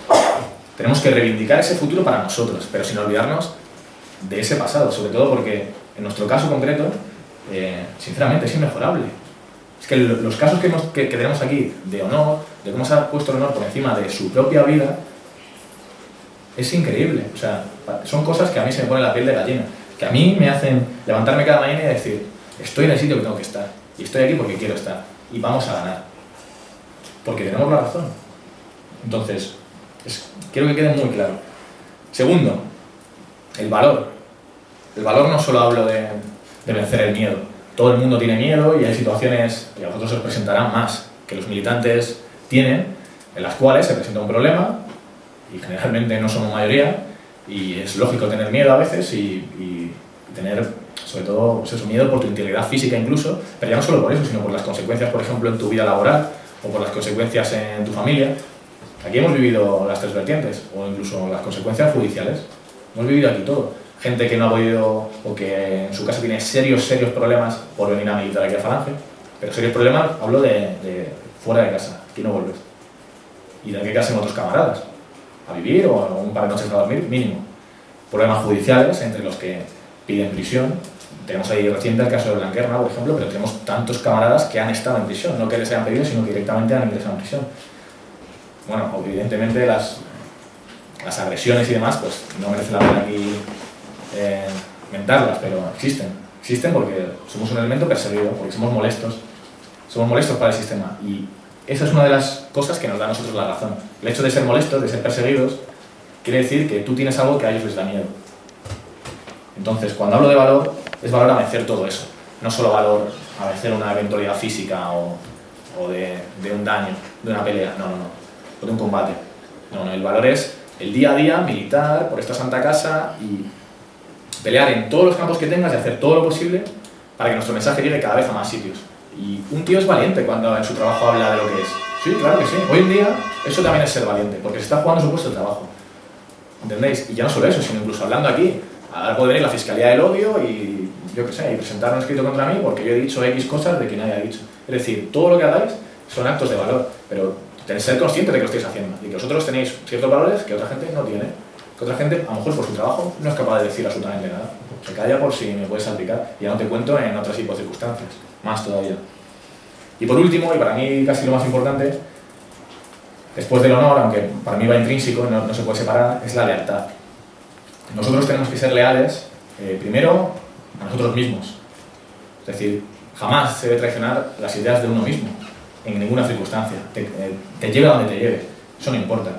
tenemos que reivindicar ese futuro para nosotros, pero sin olvidarnos de ese pasado, sobre todo porque, en nuestro caso concreto, sinceramente es inmejorable. Es que los casos que tenemos aquí de honor, de cómo se ha puesto el honor por encima de su propia vida, es increíble. O sea, son cosas que a mí se me pone la piel de gallina, que a mí me hacen levantarme cada mañana y decir, estoy en el sitio que tengo que estar, y estoy aquí porque quiero estar, y vamos a ganar. Porque tenemos la razón. Entonces, quiero que quede muy claro. Segundo, el valor. El valor no solo hablo de vencer el miedo. Todo el mundo tiene miedo y hay situaciones, y a vosotros os presentarán más, que los militantes tienen, en las cuales se presenta un problema, y generalmente no somos mayoría, y es lógico tener miedo a veces y tener, sobre todo, pues eso, miedo por tu integridad física incluso, pero ya no solo por eso, sino por las consecuencias, por ejemplo, en tu vida laboral, o por las consecuencias en tu familia. Aquí hemos vivido las tres vertientes, o incluso las consecuencias judiciales. Hemos vivido aquí todo. Gente que no ha podido, o que en su casa tiene serios problemas por venir a militar aquí a Falange. Pero serios problemas, hablo de fuera de casa, aquí no vuelves. Y de que quedarse con otros camaradas, a vivir o un par de noches a dormir, mínimo. Problemas judiciales, entre los que piden prisión. Tenemos ahí reciente el caso de Blanquerna, por ejemplo, pero tenemos tantos camaradas que han estado en prisión, no que les hayan pedido, sino que directamente han ingresado en prisión. Bueno, evidentemente las agresiones y demás, pues no merece la pena aquí mentarlas, pero existen porque somos un elemento perseguido, porque somos molestos para el sistema, y esa es una de las cosas que nos da a nosotros la razón. El hecho de ser molestos, de ser perseguidos, quiere decir que tú tienes algo que a ellos les da miedo. Entonces, cuando hablo de valor, es valor a vencer todo eso, no solo valor a vencer una eventualidad física o de un daño, de una pelea, no, o de un combate. No, el valor es el día a día, militar por esta santa casa y pelear en todos los campos que tengas y hacer todo lo posible para que nuestro mensaje llegue cada vez a más sitios. Y un tío es valiente cuando en su trabajo habla de lo que es. Sí, claro que sí. Hoy en día eso también es ser valiente, porque se está jugando su puesto de trabajo. ¿Entendéis? Y ya no solo eso, sino incluso hablando aquí, ahora puede venir la Fiscalía del Odio y, yo qué sé, y presentar un escrito contra mí porque yo he dicho X cosas de que nadie ha dicho. Es decir, todo lo que hagáis son actos de valor, pero tenéis que ser conscientes de que lo estáis haciendo y que vosotros tenéis ciertos valores que otra gente no tiene. Que otra gente, a lo mejor por su trabajo, no es capaz de decir absolutamente nada. Se calla por si me puedes salpicar. Y ya no te cuento en otras tipo de circunstancias. Más todavía. Y por último, y para mí casi lo más importante, después del honor, aunque para mí va intrínseco, no se puede separar, es la lealtad. Nosotros tenemos que ser leales, primero, a nosotros mismos. Es decir, jamás se debe traicionar las ideas de uno mismo, en ninguna circunstancia. Te lleve a donde te lleve. Eso no importa.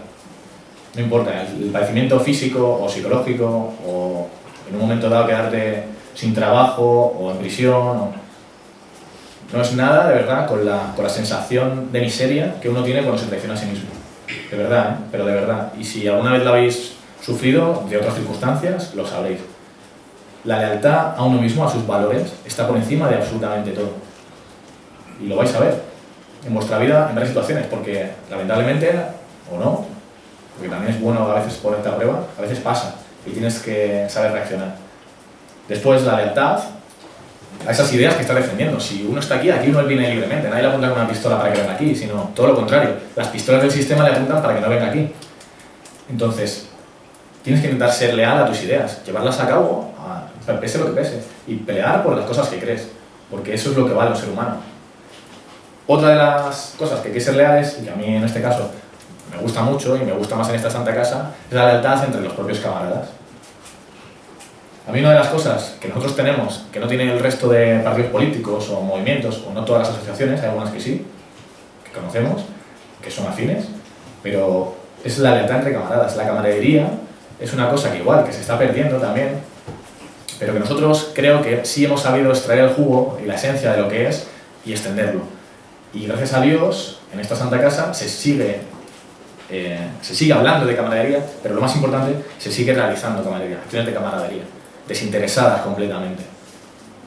No importa, el padecimiento físico o psicológico o en un momento dado quedarte sin trabajo o en prisión no es nada de verdad con la sensación de miseria que uno tiene cuando se traiciona a sí mismo. De verdad, ¿eh? Pero de verdad. Y si alguna vez lo habéis sufrido de otras circunstancias, lo sabréis. La lealtad a uno mismo, a sus valores, está por encima de absolutamente todo. Y lo vais a ver en vuestra vida en varias situaciones, porque lamentablemente, o no, porque también es bueno a veces ponerte a prueba, a veces pasa y tienes que saber reaccionar. Después, la lealtad a esas ideas que estás defendiendo. Si uno está aquí uno viene libremente, nadie le apunta con una pistola para que venga aquí, sino todo lo contrario. Las pistolas del sistema le apuntan para que no venga aquí. Entonces, tienes que intentar ser leal a tus ideas, llevarlas a cabo, pese lo que pese, y pelear por las cosas que crees, porque eso es lo que vale el ser humano. Otra de las cosas que hay que ser leales, y que a mí en este caso me gusta mucho y me gusta más en esta santa casa, es la lealtad entre los propios camaradas. A mí una de las cosas que nosotros tenemos, que no tienen el resto de partidos políticos o movimientos, o no todas las asociaciones, hay algunas que sí, que conocemos, que son afines, pero es la lealtad entre camaradas. La camaradería es una cosa que igual, que se está perdiendo también, pero que nosotros creo que sí hemos sabido extraer el jugo y la esencia de lo que es y extenderlo. Y gracias a Dios, en esta santa casa se sigue hablando de camaradería, pero lo más importante, se sigue realizando camaradería, acciones de camaradería, desinteresadas completamente.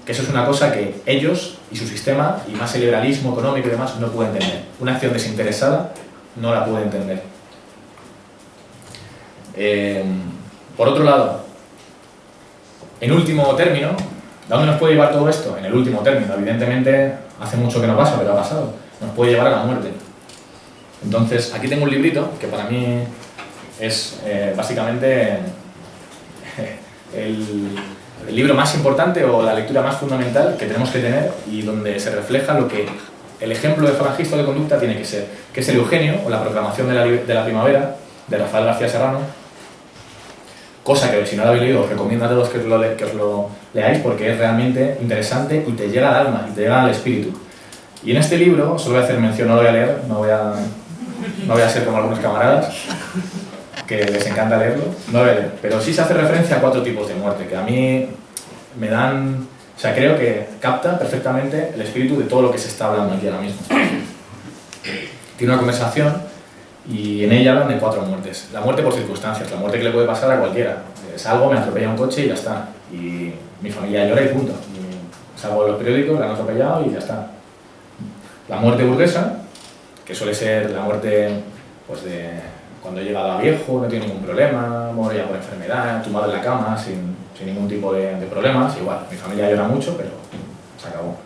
Que eso es una cosa que ellos y su sistema, y más el liberalismo económico y demás, no pueden entender. Una acción desinteresada no la puede entender. Por otro lado, en último término, ¿dónde nos puede llevar todo esto? En el último término, evidentemente, hace mucho que no pasa, pero ha pasado. Nos puede llevar a la muerte. Entonces, aquí tengo un librito que para mí es básicamente el libro más importante o la lectura más fundamental que tenemos que tener y donde se refleja lo que el ejemplo de falangista de conducta tiene que ser, que es el Eugenio o la proclamación de la primavera de Rafael García Serrano, cosa que si no lo habéis leído os recomiendo a todos que os lo leáis porque es realmente interesante y te llega al alma y te llega al espíritu. Y en este libro, solo voy a hacer mención, no lo voy a leer, no voy a ser como algunos camaradas que les encanta leerlo, no lo voy a leer, pero sí se hace referencia a 4 tipos de muerte que a mí me dan, o sea, creo que capta perfectamente el espíritu de todo lo que se está hablando aquí ahora mismo. Tiene una conversación y en ella hablan de 4 muertes. La muerte por circunstancias, la muerte que le puede pasar a cualquiera. Salgo, me atropella un coche y ya está. Y mi familia llora y punto. Y salgo de los periódicos, la han atropellado y ya está. La muerte burguesa, que suele ser la muerte pues, de cuando he llegado a viejo, no tiene ningún problema, muero ya por enfermedad, tumbado en la cama, sin ningún tipo de problemas. Igual, mi familia llora mucho, pero se acabó.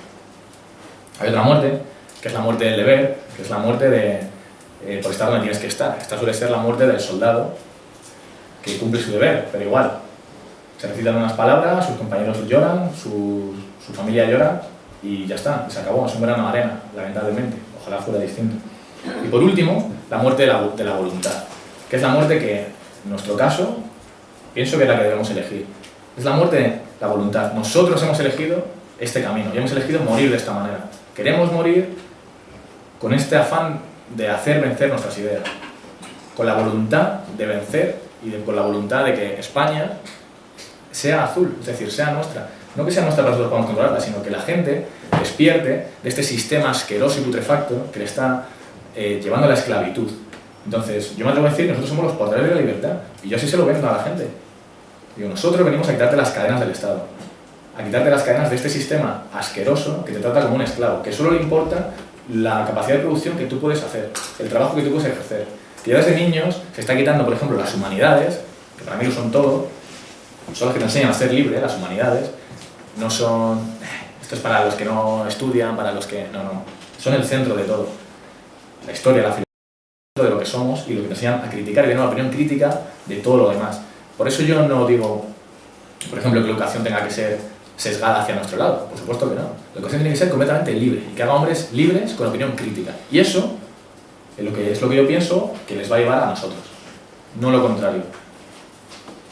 Hay otra muerte, que es la muerte del deber, que es la muerte de por estar donde tienes que estar. Esta suele ser la muerte del soldado que cumple su deber, pero igual. Se recitan unas palabras, sus compañeros lloran, su familia llora y ya está, se acabó, es un verano de arena, lamentablemente. Ojalá fuera distinto. Y por último, la muerte de la voluntad, que es la muerte que, en nuestro caso, pienso que es la que debemos elegir. Es la muerte de la voluntad. Nosotros hemos elegido este camino y hemos elegido morir de esta manera. Queremos morir con este afán de hacer vencer nuestras ideas, con la voluntad de vencer y con la voluntad de que España sea azul, es decir, sea nuestra. No que sea nuestra para que nosotros podamos controlarla, sino que la gente despierte de este sistema asqueroso y putrefacto que le está llevando a la esclavitud. Entonces, yo me atrevo a decir que nosotros somos los portadores de la libertad, y yo así se lo vendo a la gente. Digo, nosotros venimos a quitarte las cadenas del Estado, a quitarte las cadenas de este sistema asqueroso que te trata como un esclavo, que solo le importa la capacidad de producción que tú puedes hacer, el trabajo que tú puedes ejercer. Que ya desde niños se está quitando, por ejemplo, las humanidades, que para mí lo son todo, son las que te enseñan a ser libre, las humanidades, no son, esto es para los que no estudian, para los que, no, son el centro de todo. La historia, la filosofía, de lo que somos y lo que nos enseñan a criticar y de nuevo la opinión crítica de todo lo demás. Por eso yo no digo, por ejemplo, que la educación tenga que ser sesgada hacia nuestro lado, por supuesto que no. La educación tiene que ser completamente libre y que haga hombres libres con opinión crítica. Y eso es lo que yo pienso que les va a llevar a nosotros, no lo contrario.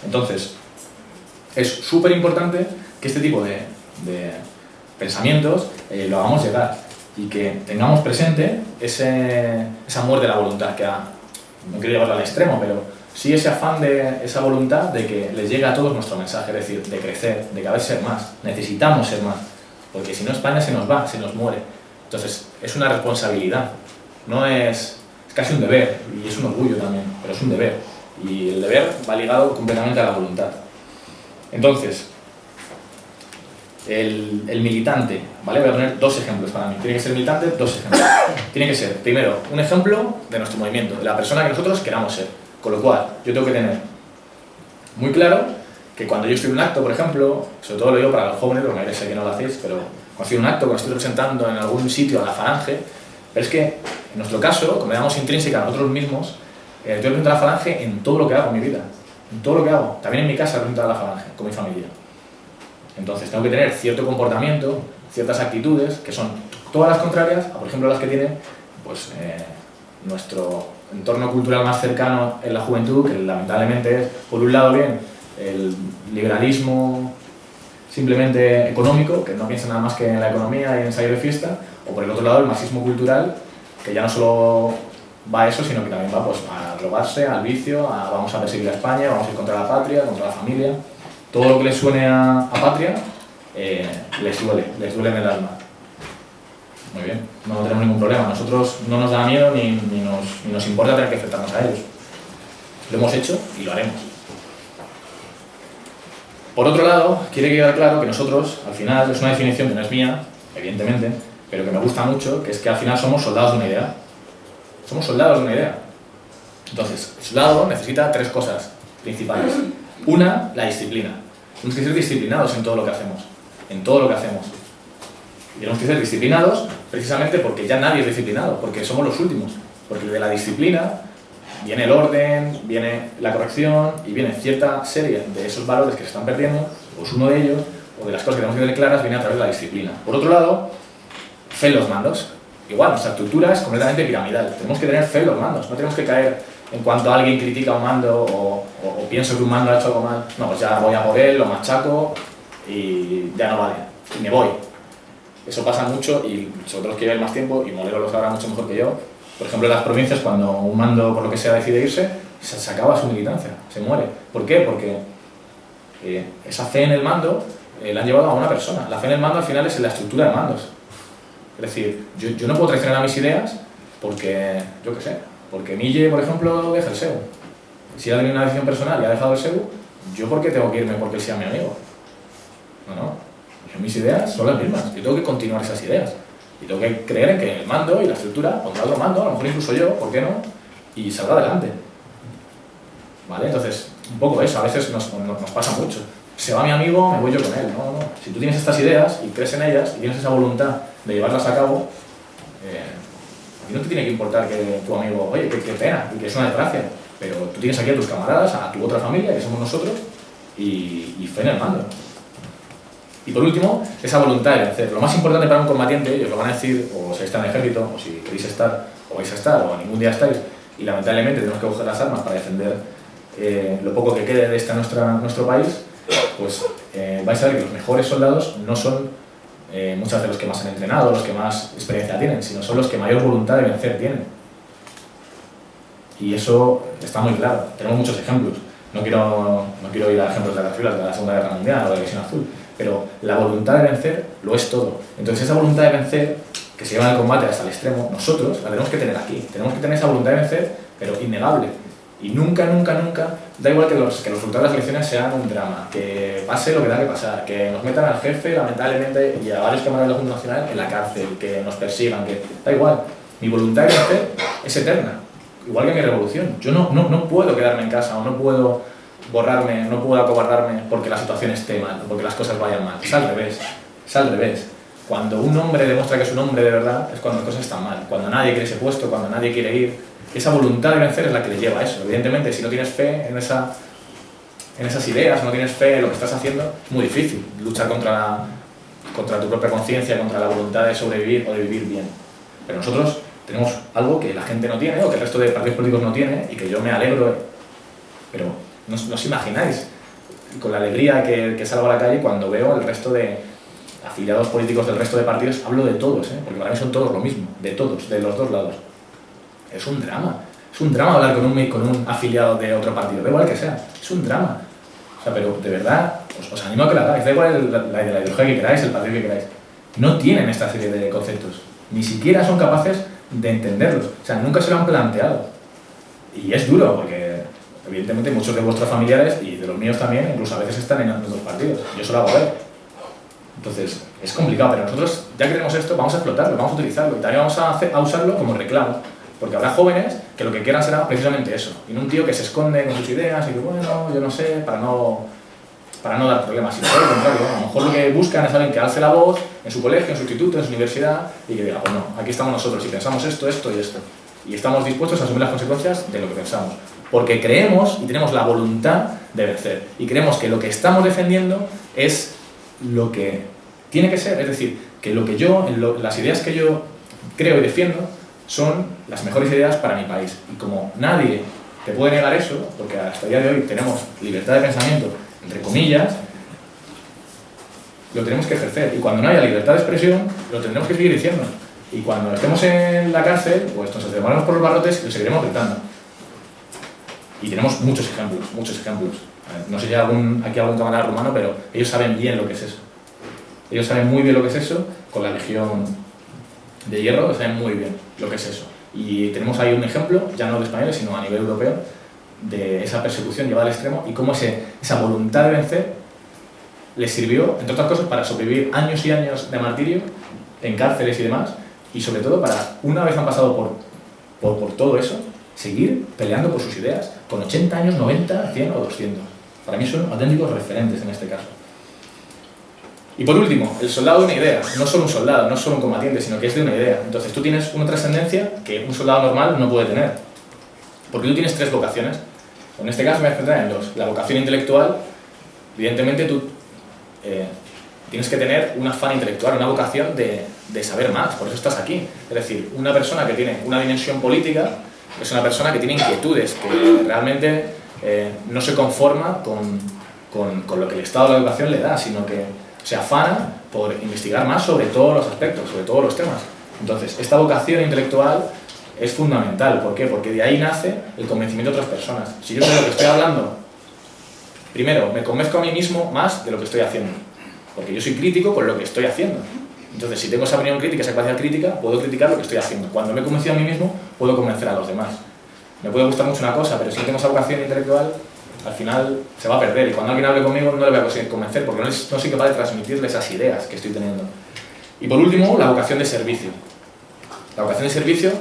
Entonces, es súper importante que este tipo de pensamientos lo hagamos llegar y que tengamos presente esa muerte de la voluntad, que no quiero llevarlo al extremo, pero sí ese afán de esa voluntad de que les llegue a todos nuestro mensaje, es decir, de crecer, de cada vez ser más. Necesitamos ser más, porque si no España se nos va, se nos muere. Entonces, es una responsabilidad, no es casi un deber, y es un orgullo también, pero es un deber. Y el deber va ligado completamente a la voluntad. Entonces, el militante, ¿vale? Voy a poner 2 ejemplos para mí. Tiene que ser militante, 2 ejemplos. Tiene que ser, primero, un ejemplo de nuestro movimiento, de la persona que nosotros queramos ser. Con lo cual, yo tengo que tener muy claro que cuando yo estoy en un acto, por ejemplo, sobre todo lo digo para los jóvenes, porque a sé que no lo hacéis, pero cuando estoy en un acto, cuando estoy representando en algún sitio a la falange, pero es que, en nuestro caso, como le damos intrínseca a nosotros mismos, yo represento a la falange en todo lo que hago en mi vida, en todo lo que hago. También en mi casa represento a la falange, con mi familia. Entonces tengo que tener cierto comportamiento, ciertas actitudes, que son todas las contrarias a, por ejemplo, las que tiene pues, nuestro entorno cultural más cercano en la juventud, que lamentablemente es, por un lado, bien, el liberalismo simplemente económico, que no piensa nada más que en la economía y en salir de fiesta, o por el otro lado el marxismo cultural, que ya no solo va a eso, sino que también va pues, a robarse, al vicio, a vamos a perseguir a España, vamos a ir contra la patria, contra la familia. Todo lo que les suene a patria les duele en el alma. Muy bien, no tenemos ningún problema. Nosotros no nos da miedo ni nos importa tener que enfrentarnos a ellos. Lo hemos hecho y lo haremos. Por otro lado, quiere quedar claro que nosotros, al final, es una definición que no es mía, evidentemente, pero que me gusta mucho, que es que al final somos soldados de una idea. Somos soldados de una idea. Entonces, el soldado necesita 3 cosas principales. Una, la disciplina. Tenemos que ser disciplinados en todo lo que hacemos. En todo lo que hacemos. Y tenemos que ser disciplinados precisamente porque ya nadie es disciplinado, porque somos los últimos. Porque de la disciplina viene el orden, viene la corrección y viene cierta serie de esos valores que se están perdiendo Pues uno de ellos, o de las cosas que tenemos que tener claras, viene a través de la disciplina. Por otro lado, fe en los mandos. Igual, nuestra estructura es completamente piramidal. Tenemos que tener fe en los mandos. No tenemos que caer en cuanto alguien critica un mando o pienso que un mando ha hecho algo mal. No, pues ya voy a por él, lo machaco y ya no vale. Y me voy. Eso pasa mucho y sobre todo los que llevan más tiempo, y Molero lo sabrá mucho mejor que yo. Por ejemplo, en las provincias, cuando un mando, por lo que sea, decide irse, se acaba su militancia, se muere. ¿Por qué? Porque esa fe en el mando la han llevado a una persona. La fe en el mando al final es en la estructura de mandos. Es decir, yo no puedo traicionar a mis ideas porque, yo qué sé, porque Mille, por ejemplo, deja el SEU. Si él ha tenido una decisión personal y ha dejado el SEU, ¿yo por qué tengo que irme porque él sea mi amigo? No. Mis ideas son las mismas. Yo tengo que continuar esas ideas. Y tengo que creer en que el mando y la estructura, contra otro mando, a lo mejor incluso yo, ¿por qué no? Y saldrá adelante. ¿Vale? Entonces, un poco eso, a veces nos pasa mucho. Se va mi amigo, me voy yo con él. No. Si tú tienes estas ideas y crees en ellas y tienes esa voluntad de llevarlas a cabo, a ti no te tiene que importar que tu amigo, oye, qué pena, y que es una desgracia. Pero tú tienes aquí a tus camaradas, a tu otra familia, que somos nosotros, y fe en el mando. Y por último, esa voluntad de vencer. Lo más importante para un combatiente, y os lo van a decir, o si estáis en el ejército, o si queréis estar, o vais a estar, o ningún día estáis, y lamentablemente tenemos que coger las armas para defender lo poco que quede de nuestro país, pues vais a ver que los mejores soldados no son muchas veces los que más han entrenado, los que más experiencia tienen, sino son los que mayor voluntad de vencer tienen. Y eso está muy claro. Tenemos muchos ejemplos. No quiero ir a ejemplos de las filas de la Segunda Guerra Mundial o de la División Azul, pero la voluntad de vencer lo es todo. Entonces esa voluntad de vencer, que se lleva en el combate hasta el extremo, nosotros la tenemos que tener aquí. Tenemos que tener esa voluntad de vencer, pero innegable. Y nunca, da igual que los resultados de las elecciones sean un drama, que pase lo que tenga que pasar, que nos metan al jefe, lamentablemente, y a varios camaradas de la Junta Nacional en la cárcel, que nos persigan, que da igual. Mi voluntad de vencer es eterna, igual que mi revolución. Yo no puedo quedarme en casa, o no puedo borrarme, no puedo acobardarme porque la situación esté mal, porque las cosas vayan mal. Es al revés. Cuando un hombre demuestra que es un hombre de verdad, es cuando las cosas están mal, cuando nadie quiere ese puesto, cuando nadie quiere ir. Esa voluntad de vencer es la que le lleva a eso. Evidentemente, si no tienes fe en esas ideas, no tienes fe en lo que estás haciendo, es muy difícil luchar contra tu propia conciencia, contra la voluntad de sobrevivir o de vivir bien. Pero nosotros tenemos algo que la gente no tiene, o que el resto de partidos políticos no tiene, y que yo me alegro. Pero no os imagináis con la alegría que salgo a la calle cuando veo el resto de afiliados políticos del resto de partidos. Hablo de todos, porque para mí son todos lo mismo, de todos, de los dos lados. Es un drama hablar con un afiliado de otro partido, da igual que sea, es un drama. O sea, pero de verdad, os animo a que lo hagáis, da igual la ideología que queráis, el partido que queráis. No tienen esta serie de conceptos, ni siquiera son capaces de entenderlos, o sea, nunca se lo han planteado. Y es duro, porque evidentemente muchos de vuestros familiares, y de los míos también, incluso a veces están en otros partidos, yo se lo hago ver. Entonces, es complicado, pero nosotros ya que tenemos esto, vamos a explotarlo, vamos a utilizarlo, y también vamos a usarlo como reclamo. Porque habrá jóvenes que lo que quieran será precisamente eso. Y no un tío que se esconde con sus ideas y que, bueno, yo no sé, para no dar problemas. Sino por el contrario, a lo mejor lo que buscan es alguien que alce la voz en su colegio, en su instituto, en su universidad y que diga, pues no, aquí estamos nosotros y pensamos esto, esto y esto. Y estamos dispuestos a asumir las consecuencias de lo que pensamos. Porque creemos y tenemos la voluntad de vencer. Y creemos que lo que estamos defendiendo es lo que tiene que ser. Es decir, que las ideas que yo creo y defiendo son las mejores ideas para mi país. Y como nadie te puede negar eso, porque hasta el día de hoy tenemos libertad de pensamiento, entre comillas, lo tenemos que ejercer. Y cuando no haya libertad de expresión, lo tendremos que seguir diciendo. Y cuando estemos en la cárcel, pues nos acercaremos por los barrotes y lo seguiremos gritando. Y tenemos muchos ejemplos. No sé si hay aquí algún camarada rumano, pero ellos saben bien lo que es eso. Ellos saben muy bien lo que es eso, con la Legión de Hierro, lo saben muy bien lo que es eso. Y tenemos ahí un ejemplo, ya no de españoles, sino a nivel europeo, de esa persecución llevada al extremo y cómo esa voluntad de vencer les sirvió, entre otras cosas, para sobrevivir años y años de martirio en cárceles y demás, y sobre todo para, una vez han pasado por todo eso, seguir peleando por sus ideas, con 80 años, 90, 100 o 200. Para mí son auténticos referentes en este caso. Y por último, el soldado de una idea. No solo un soldado, no solo un combatiente, sino que es de una idea. Entonces tú tienes una trascendencia que un soldado normal no puede tener. Porque tú tienes 3 vocaciones. En este caso me voy a centrar en 2. La vocación intelectual, evidentemente tú tienes que tener un afán intelectual, una vocación de saber más, por eso estás aquí. Es decir, una persona que tiene una dimensión política es una persona que tiene inquietudes, que realmente no se conforma con lo que el Estado de la educación le da, sino que se afana por investigar más sobre todos los aspectos, sobre todos los temas. Entonces, esta vocación intelectual es fundamental. ¿Por qué? Porque de ahí nace el convencimiento de otras personas. Si yo sé lo que estoy hablando, primero, me convenzco a mí mismo más de lo que estoy haciendo. Porque yo soy crítico con lo que estoy haciendo. Entonces, si tengo esa opinión crítica, esa capacidad crítica, puedo criticar lo que estoy haciendo. Cuando me he convencido a mí mismo, puedo convencer a los demás. Me puede gustar mucho una cosa, pero si no tengo esa vocación intelectual, al final se va a perder. Y cuando alguien hable conmigo, no le voy a conseguir convencer, porque no soy capaz de transmitirle esas ideas que estoy teniendo. Y por último, la vocación de servicio. La vocación de servicio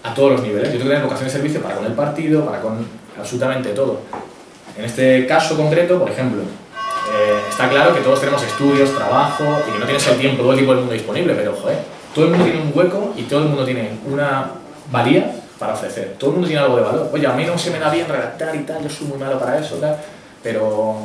a todos los niveles. Yo tengo que tener vocación de servicio para con el partido, para con absolutamente todo. En este caso concreto, por ejemplo, está claro que todos tenemos estudios, trabajo, y que no tienes el tiempo, todo el tiempo del mundo disponible, pero joder, todo el mundo tiene un hueco y todo el mundo tiene una valía para ofrecer. Todo el mundo tiene algo de valor. Oye, a mí no se me da bien redactar y tal, yo soy muy malo para eso, tal, pero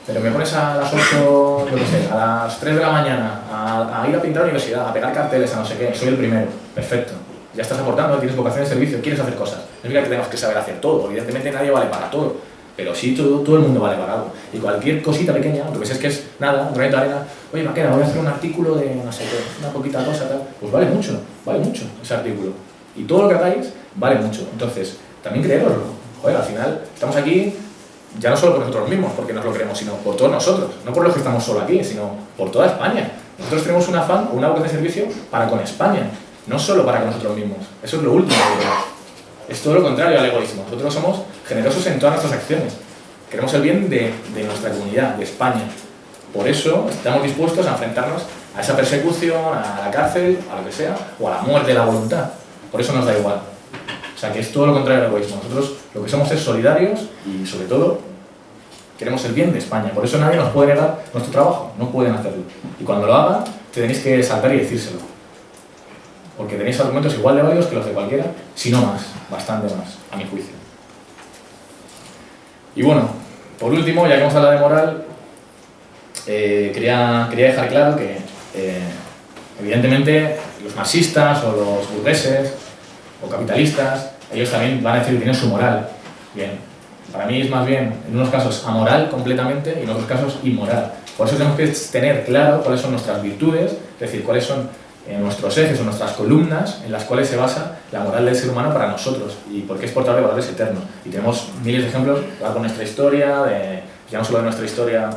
me pones a las 8, yo qué sé, a las 3 de la mañana a ir a pintar a la universidad, a pegar carteles, a no sé qué, soy el primero. Perfecto. Ya estás aportando, tienes vocación de servicio, quieres hacer cosas. No significa que tengas que saber hacer todo, evidentemente nadie vale para todo, pero sí todo el mundo vale para algo. Y cualquier cosita pequeña, aunque ves que es nada, un granito de arena, oye, Maqueda, voy a hacer un artículo de no sé qué, una poquita cosa, tal, pues vale mucho ese artículo. Y todo lo que hagáis vale mucho. Entonces, también creéroslo. Joder, al final estamos aquí ya no solo por nosotros mismos, porque nos lo creemos, sino por todos nosotros. No por los que estamos solo aquí, sino por toda España. Nosotros tenemos un afán o una vocación de servicio para con España, no solo para con nosotros mismos. Eso es lo último que creo. Es todo lo contrario al egoísmo. Nosotros somos generosos en todas nuestras acciones. Queremos el bien de nuestra comunidad, de España. Por eso estamos dispuestos a enfrentarnos a esa persecución, a la cárcel, a lo que sea, o a la muerte de la voluntad. Por eso nos da igual. O sea, que es todo lo contrario al egoísmo. Nosotros lo que somos es solidarios y, sobre todo, queremos el bien de España. Por eso nadie nos puede negar nuestro trabajo. No pueden hacerlo. Y cuando lo hagan, tenéis que saltar y decírselo. Porque tenéis argumentos igual de válidos que los de cualquiera, si no más, bastante más, a mi juicio. Y bueno, por último, ya que hemos hablado de moral, quería dejar claro que, evidentemente, los marxistas o los burgueses o capitalistas, ellos también van a decir que tienen su moral. Bien, para mí es más bien, en unos casos, amoral completamente y en otros casos, inmoral. Por eso tenemos que tener claro cuáles son nuestras virtudes, es decir, cuáles son nuestros ejes o nuestras columnas en las cuales se basa la moral del ser humano para nosotros y porque es portador de valores eternos. Y tenemos miles de ejemplos con nuestra historia, ya no solo de nuestra historia,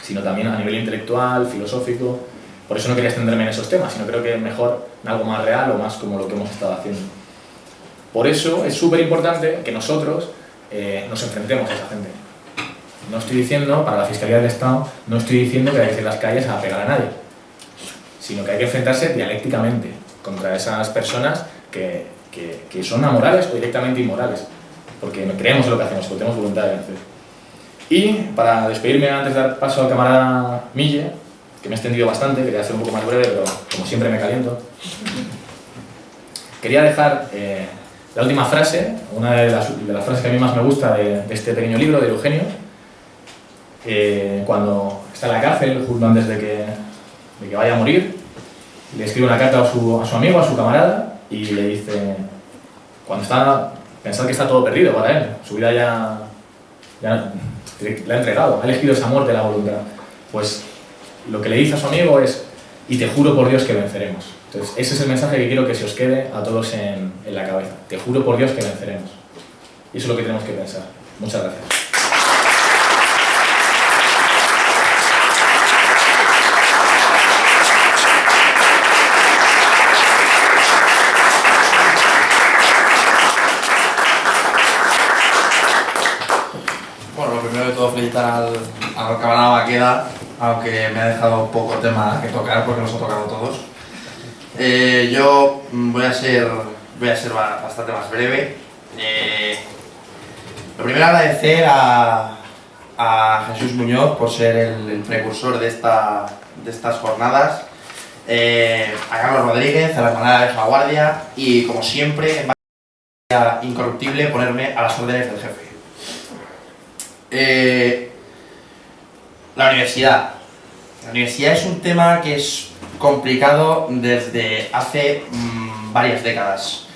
sino también a nivel intelectual, filosófico. Por eso no quería extenderme en esos temas, sino creo que es mejor en algo más real o más como lo que hemos estado haciendo. Por eso es súper importante que nosotros nos enfrentemos a esa gente. No estoy diciendo, para la Fiscalía del Estado, no estoy diciendo que hay que ir en las calles a pegar a nadie, sino que hay que enfrentarse dialécticamente contra esas personas que son amorales o directamente inmorales, porque creemos en lo que hacemos, porque tenemos voluntad de hacer. Y para despedirme, antes de dar paso al camarada Mille, que me he extendido bastante, quería ser un poco más breve, pero como siempre me caliento, quería dejar la última frase, una de las frases que a mí más me gusta de este pequeño libro de Eugenio, cuando está en la cárcel, justo antes de que vaya a morir, le escribe una carta a su amigo, a su camarada, y le dice, pensad que está todo perdido para él, su vida ya le ha entregado, ha elegido esa muerte de la voluntad. Pues lo que le dice a su amigo es, y te juro por Dios que venceremos. Entonces, ese es el mensaje que quiero que se os quede a todos en la cabeza. Te juro por Dios que venceremos. Y eso es lo que tenemos que pensar. Muchas gracias. Bueno, lo primero de todo, felicitar al camarada Maqueda, aunque me ha dejado poco tema que tocar porque los ha tocado todos. Yo voy a ser bastante más breve. Lo primero, agradecer a Jesús Muñoz por ser el precursor de estas jornadas, a Carlos Rodríguez, a la hermana de la Guardia y, como siempre, en manera incorruptible, ponerme a las órdenes del jefe. La universidad. La universidad es un tema que es complicado desde hace varias décadas.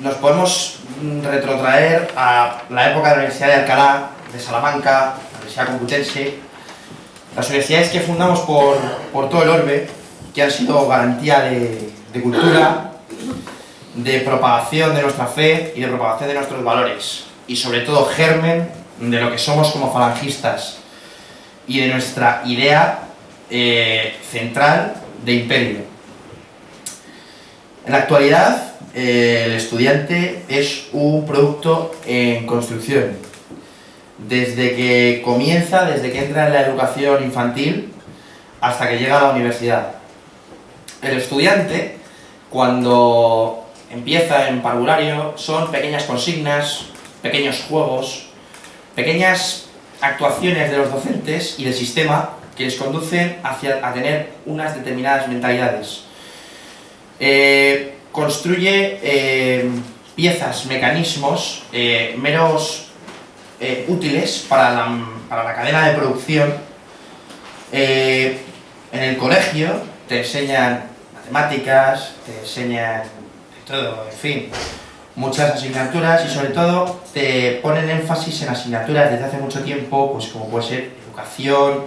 Nos podemos retrotraer a la época de la Universidad de Alcalá, de Salamanca, la Universidad Complutense, las universidades que fundamos por todo el orbe, que han sido garantía de cultura, de propagación de nuestra fe y de propagación de nuestros valores, y sobre todo germen de lo que somos como falangistas y de nuestra idea central de imperio. En la actualidad, el estudiante es un producto en construcción. Desde que comienza, desde que entra en la educación infantil, hasta que llega a la universidad. El estudiante, cuando empieza en parvulario, son pequeñas consignas, pequeños juegos, pequeñas actuaciones de los docentes y del sistema que les conducen a tener unas determinadas mentalidades. Construye piezas, mecanismos meros útiles para la cadena de producción. En el colegio te enseñan matemáticas, te enseñan todo, en fin, muchas asignaturas, y sobre todo te ponen énfasis en asignaturas desde hace mucho tiempo, pues como puede ser educación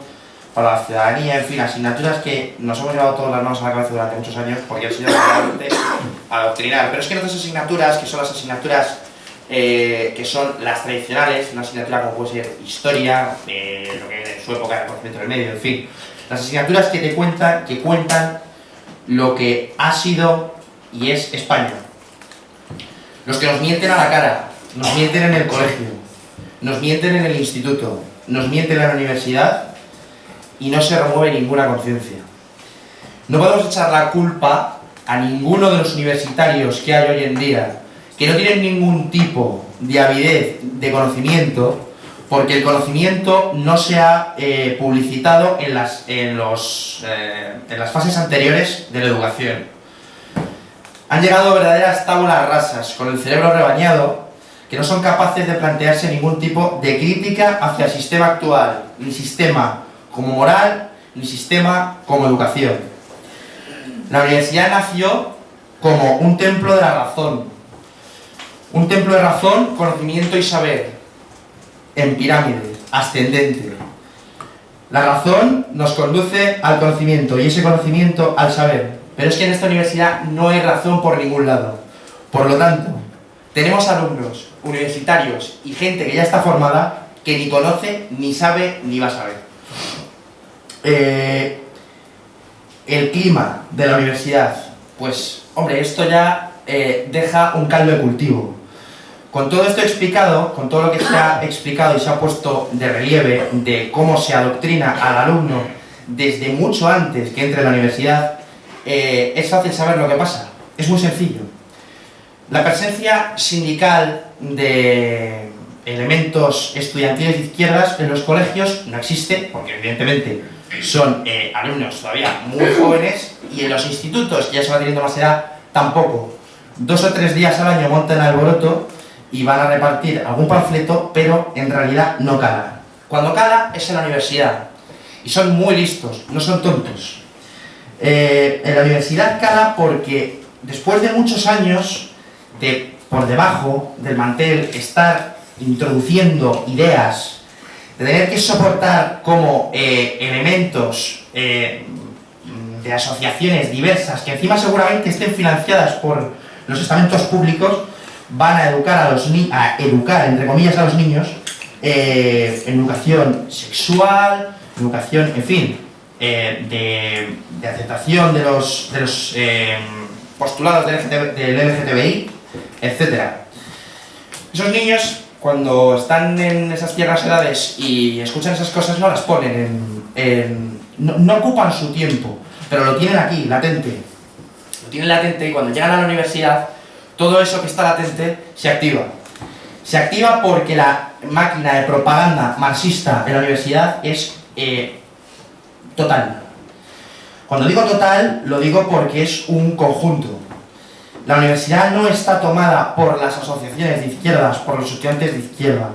para la ciudadanía, en fin, asignaturas que nos hemos llevado todas las manos a la cabeza durante muchos años porque han sido realmente adoctrinar. Pero es que en otras asignaturas, que son las asignaturas que son las tradicionales, una asignatura como puede ser historia, lo que en su época era el conocimiento del medio, en fin, las asignaturas que cuentan lo que ha sido y es España. Los que nos mienten a la cara, nos mienten en el colegio, nos mienten en el instituto, nos mienten en la universidad, y no se remueve ninguna conciencia. No podemos echar la culpa a ninguno de los universitarios que hay hoy en día, que no tienen ningún tipo de avidez de conocimiento, porque el conocimiento no se ha publicitado en las fases anteriores de la educación. Han llegado verdaderas tábulas rasas, con el cerebro rebañado, que no son capaces de plantearse ningún tipo de crítica hacia el sistema actual, ni sistema como moral, ni sistema como educación. La universidad nació como un templo de la razón. Un templo de razón, conocimiento y saber, en pirámide, ascendente. La razón nos conduce al conocimiento y ese conocimiento al saber. Pero es que en esta universidad no hay razón por ningún lado. Por lo tanto, tenemos alumnos, universitarios y gente que ya está formada que ni conoce, ni sabe, ni va a saber. El clima de la universidad, pues, hombre, esto ya deja un caldo de cultivo. Con todo esto explicado, con todo lo que se ha explicado y se ha puesto de relieve de cómo se adoctrina al alumno desde mucho antes que entre en la universidad, es fácil saber lo que pasa. Es muy sencillo. La presencia sindical de elementos estudiantiles de izquierdas en los colegios no existe, porque evidentemente son alumnos todavía muy jóvenes, y en los institutos, que ya se va teniendo más edad, tampoco. 2 o 3 días al año montan alboroto y van a repartir algún panfleto, pero en realidad no cala. Cuando cala es en la universidad, y son muy listos, no son tontos. En la universidad cala porque después de muchos años de por debajo del mantel estar introduciendo ideas, de tener que soportar como elementos de asociaciones diversas que encima seguramente estén financiadas por los estamentos públicos, van a educar educar entre comillas a los niños en educación sexual, educación, en fin, de aceptación de los postulados del LGTBI, etc. Esos niños, cuando están en esas tiernas edades y escuchan esas cosas, no las ponen no ocupan su tiempo, pero lo tienen aquí, latente. Lo tienen latente, y cuando llegan a la universidad, todo eso que está latente se activa. Se activa porque la máquina de propaganda marxista en la universidad es total. Cuando digo total, lo digo porque es un conjunto. La universidad no está tomada por las asociaciones de izquierdas, por los estudiantes de izquierda.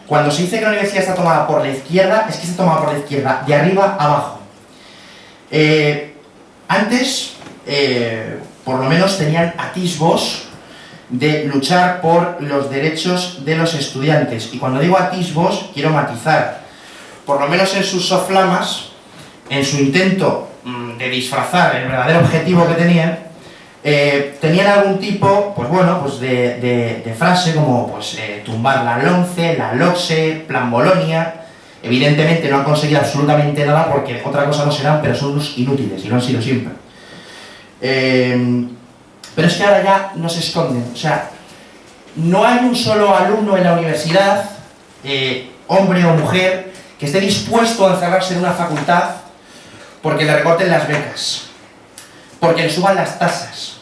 Cuando se dice que la universidad está tomada por la izquierda, es que está tomada por la izquierda, de arriba a abajo. Antes, por lo menos tenían atisbos de luchar por los derechos de los estudiantes. Y cuando digo atisbos, quiero matizar. Por lo menos en sus soflamas, en su intento de disfrazar el verdadero objetivo que tenían algún tipo, pues bueno, pues de frase como pues, tumbar la LOMCE, la LOCSE, Plan Bolonia. Evidentemente no han conseguido absolutamente nada porque otra cosa no serán, pero son unos inútiles y lo han sido siempre. Pero es que ahora ya no se esconden. O sea, no hay un solo alumno en la universidad, hombre o mujer, que esté dispuesto a encerrarse en una facultad porque le recorten las becas, porque le suban las tasas,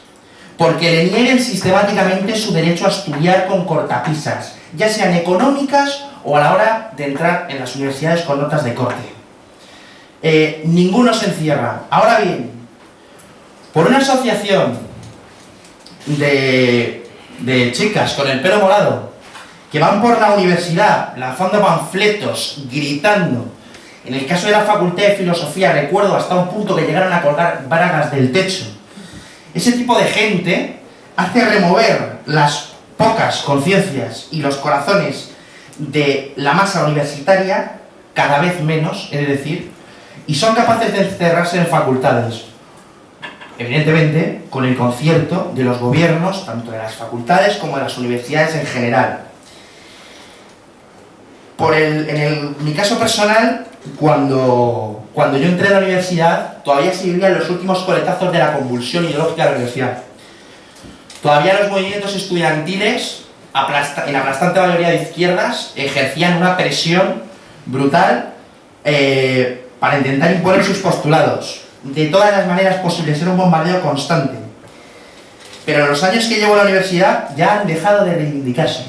porque le nieguen sistemáticamente su derecho a estudiar con cortapisas, ya sean económicas o a la hora de entrar en las universidades con notas de corte. Ninguno se encierra. Ahora bien, por una asociación de chicas con el pelo morado que van por la universidad lanzando panfletos, gritando. En el caso de la Facultad de Filosofía recuerdo hasta un punto que llegaron a colgar bragas del techo. Ese tipo de gente hace remover las pocas conciencias y los corazones de la masa universitaria, cada vez menos, he de decir, y son capaces de encerrarse en facultades. Evidentemente, con el concierto de los gobiernos, tanto de las facultades como de las universidades en general. Mi caso personal, cuando yo entré a la universidad, todavía se vivían los últimos coletazos de la convulsión ideológica de la universidad. Todavía los movimientos estudiantiles, en aplastante mayoría de izquierdas, ejercían una presión brutal para intentar imponer sus postulados. De todas las maneras posibles, era un bombardeo constante. Pero en los años que llevo en la universidad ya han dejado de reivindicarse.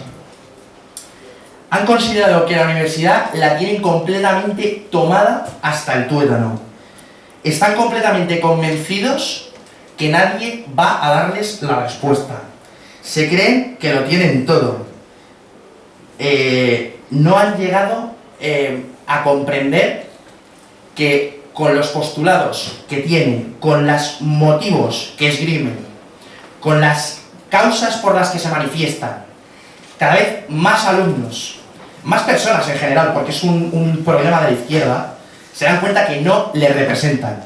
Han considerado que la universidad la tienen completamente tomada hasta el tuétano. Están completamente convencidos que nadie va a darles la respuesta. Se creen que lo tienen todo. No han llegado a comprender que con los postulados que tienen, con los motivos que esgrimen, con las causas por las que se manifiestan, cada vez más alumnos, más personas en general, porque es un problema de la izquierda, se dan cuenta que no les representan.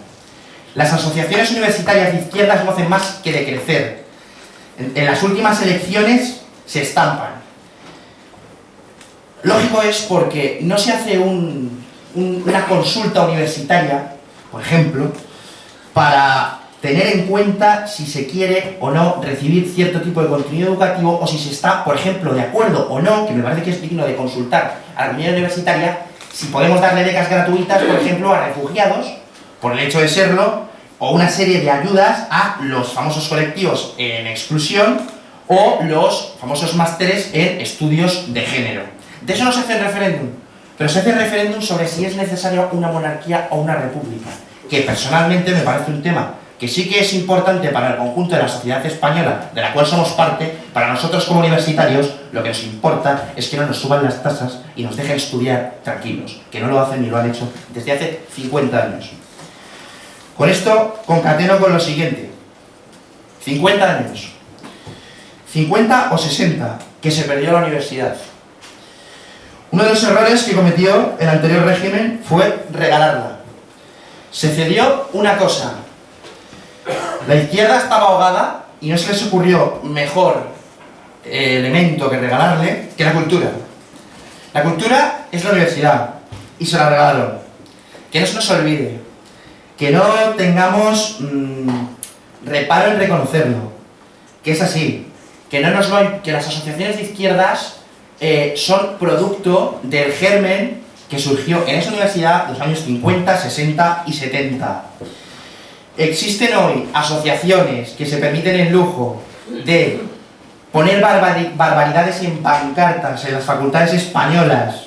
Las asociaciones universitarias de izquierdas no hacen más que decrecer. En las últimas elecciones se estampan. Lógico es porque no se hace una consulta universitaria, por ejemplo, para tener en cuenta si se quiere o no recibir cierto tipo de contenido educativo o si se está, por ejemplo, de acuerdo o no, que me parece que es digno de consultar a la comunidad universitaria, si podemos darle becas gratuitas, por ejemplo, a refugiados, por el hecho de serlo, o una serie de ayudas a los famosos colectivos en exclusión o los famosos másteres en estudios de género. De eso no se hace el referéndum, pero se hace el referéndum sobre si es necesaria una monarquía o una república, que personalmente me parece un tema que sí que es importante para el conjunto de la sociedad española, de la cual somos parte. Para nosotros como universitarios, lo que nos importa es que no nos suban las tasas y nos dejen estudiar tranquilos, que no lo hacen ni lo han hecho desde hace 50 años. Con esto concateno con lo siguiente. 50 años. 50 o 60 que se perdió la universidad. Uno de los errores que cometió el anterior régimen fue regalarla. Se cedió una cosa. La izquierda estaba ahogada y no se les ocurrió mejor elemento que regalarle que la cultura. La cultura es la universidad y se la regalaron. Que no se nos olvide, que no tengamos reparo en reconocerlo, que es así, que las asociaciones de izquierdas son producto del germen que surgió en esa universidad en los años 50, 60 y 70. Existen hoy asociaciones que se permiten el lujo de poner barbaridades en pancartas en las facultades españolas,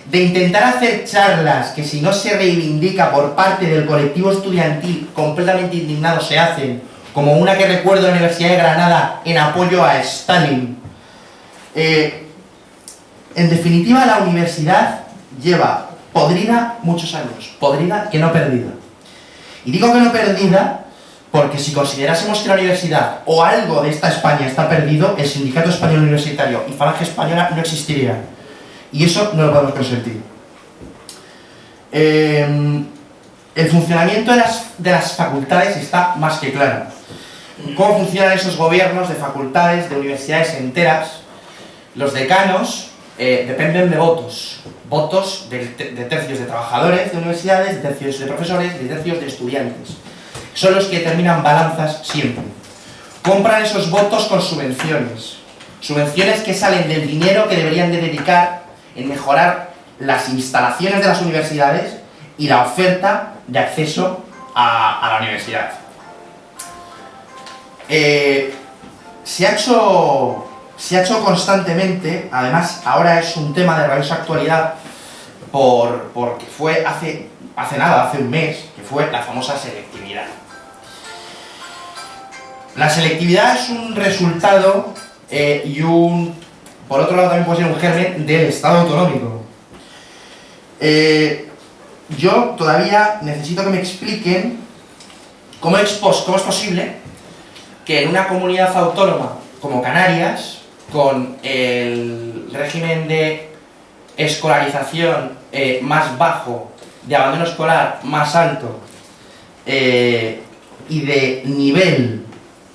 de intentar hacer charlas que si no se reivindica por parte del colectivo estudiantil completamente indignado se hacen, como una que recuerdo en la Universidad de Granada en apoyo a Stalin. En definitiva, la universidad lleva podrida muchos años, podrida que no perdida. Y digo que no perdida porque si considerásemos que la universidad o algo de esta España está perdido, el Sindicato Español Universitario y Falange Española no existirían. Y eso no lo podemos consentir. El funcionamiento de las facultades está más que claro. ¿Cómo funcionan esos gobiernos de facultades, de universidades enteras? Los decanos dependen de votos. Votos de tercios de trabajadores de universidades, de tercios de profesores, de tercios de estudiantes. Son los que determinan balanzas siempre. Compran esos votos con subvenciones. Subvenciones que salen del dinero que deberían de dedicar en mejorar las instalaciones de las universidades y la oferta de acceso a la universidad. Se ha hecho constantemente, además ahora es un tema de rabiosa actualidad, porque fue hace un mes, que fue la famosa selectividad. La selectividad es un resultado por otro lado también puede ser un germen del Estado autonómico. Yo todavía necesito que me expliquen cómo es posible que en una comunidad autónoma como Canarias, con el régimen de escolarización más bajo, de abandono escolar más alto y de nivel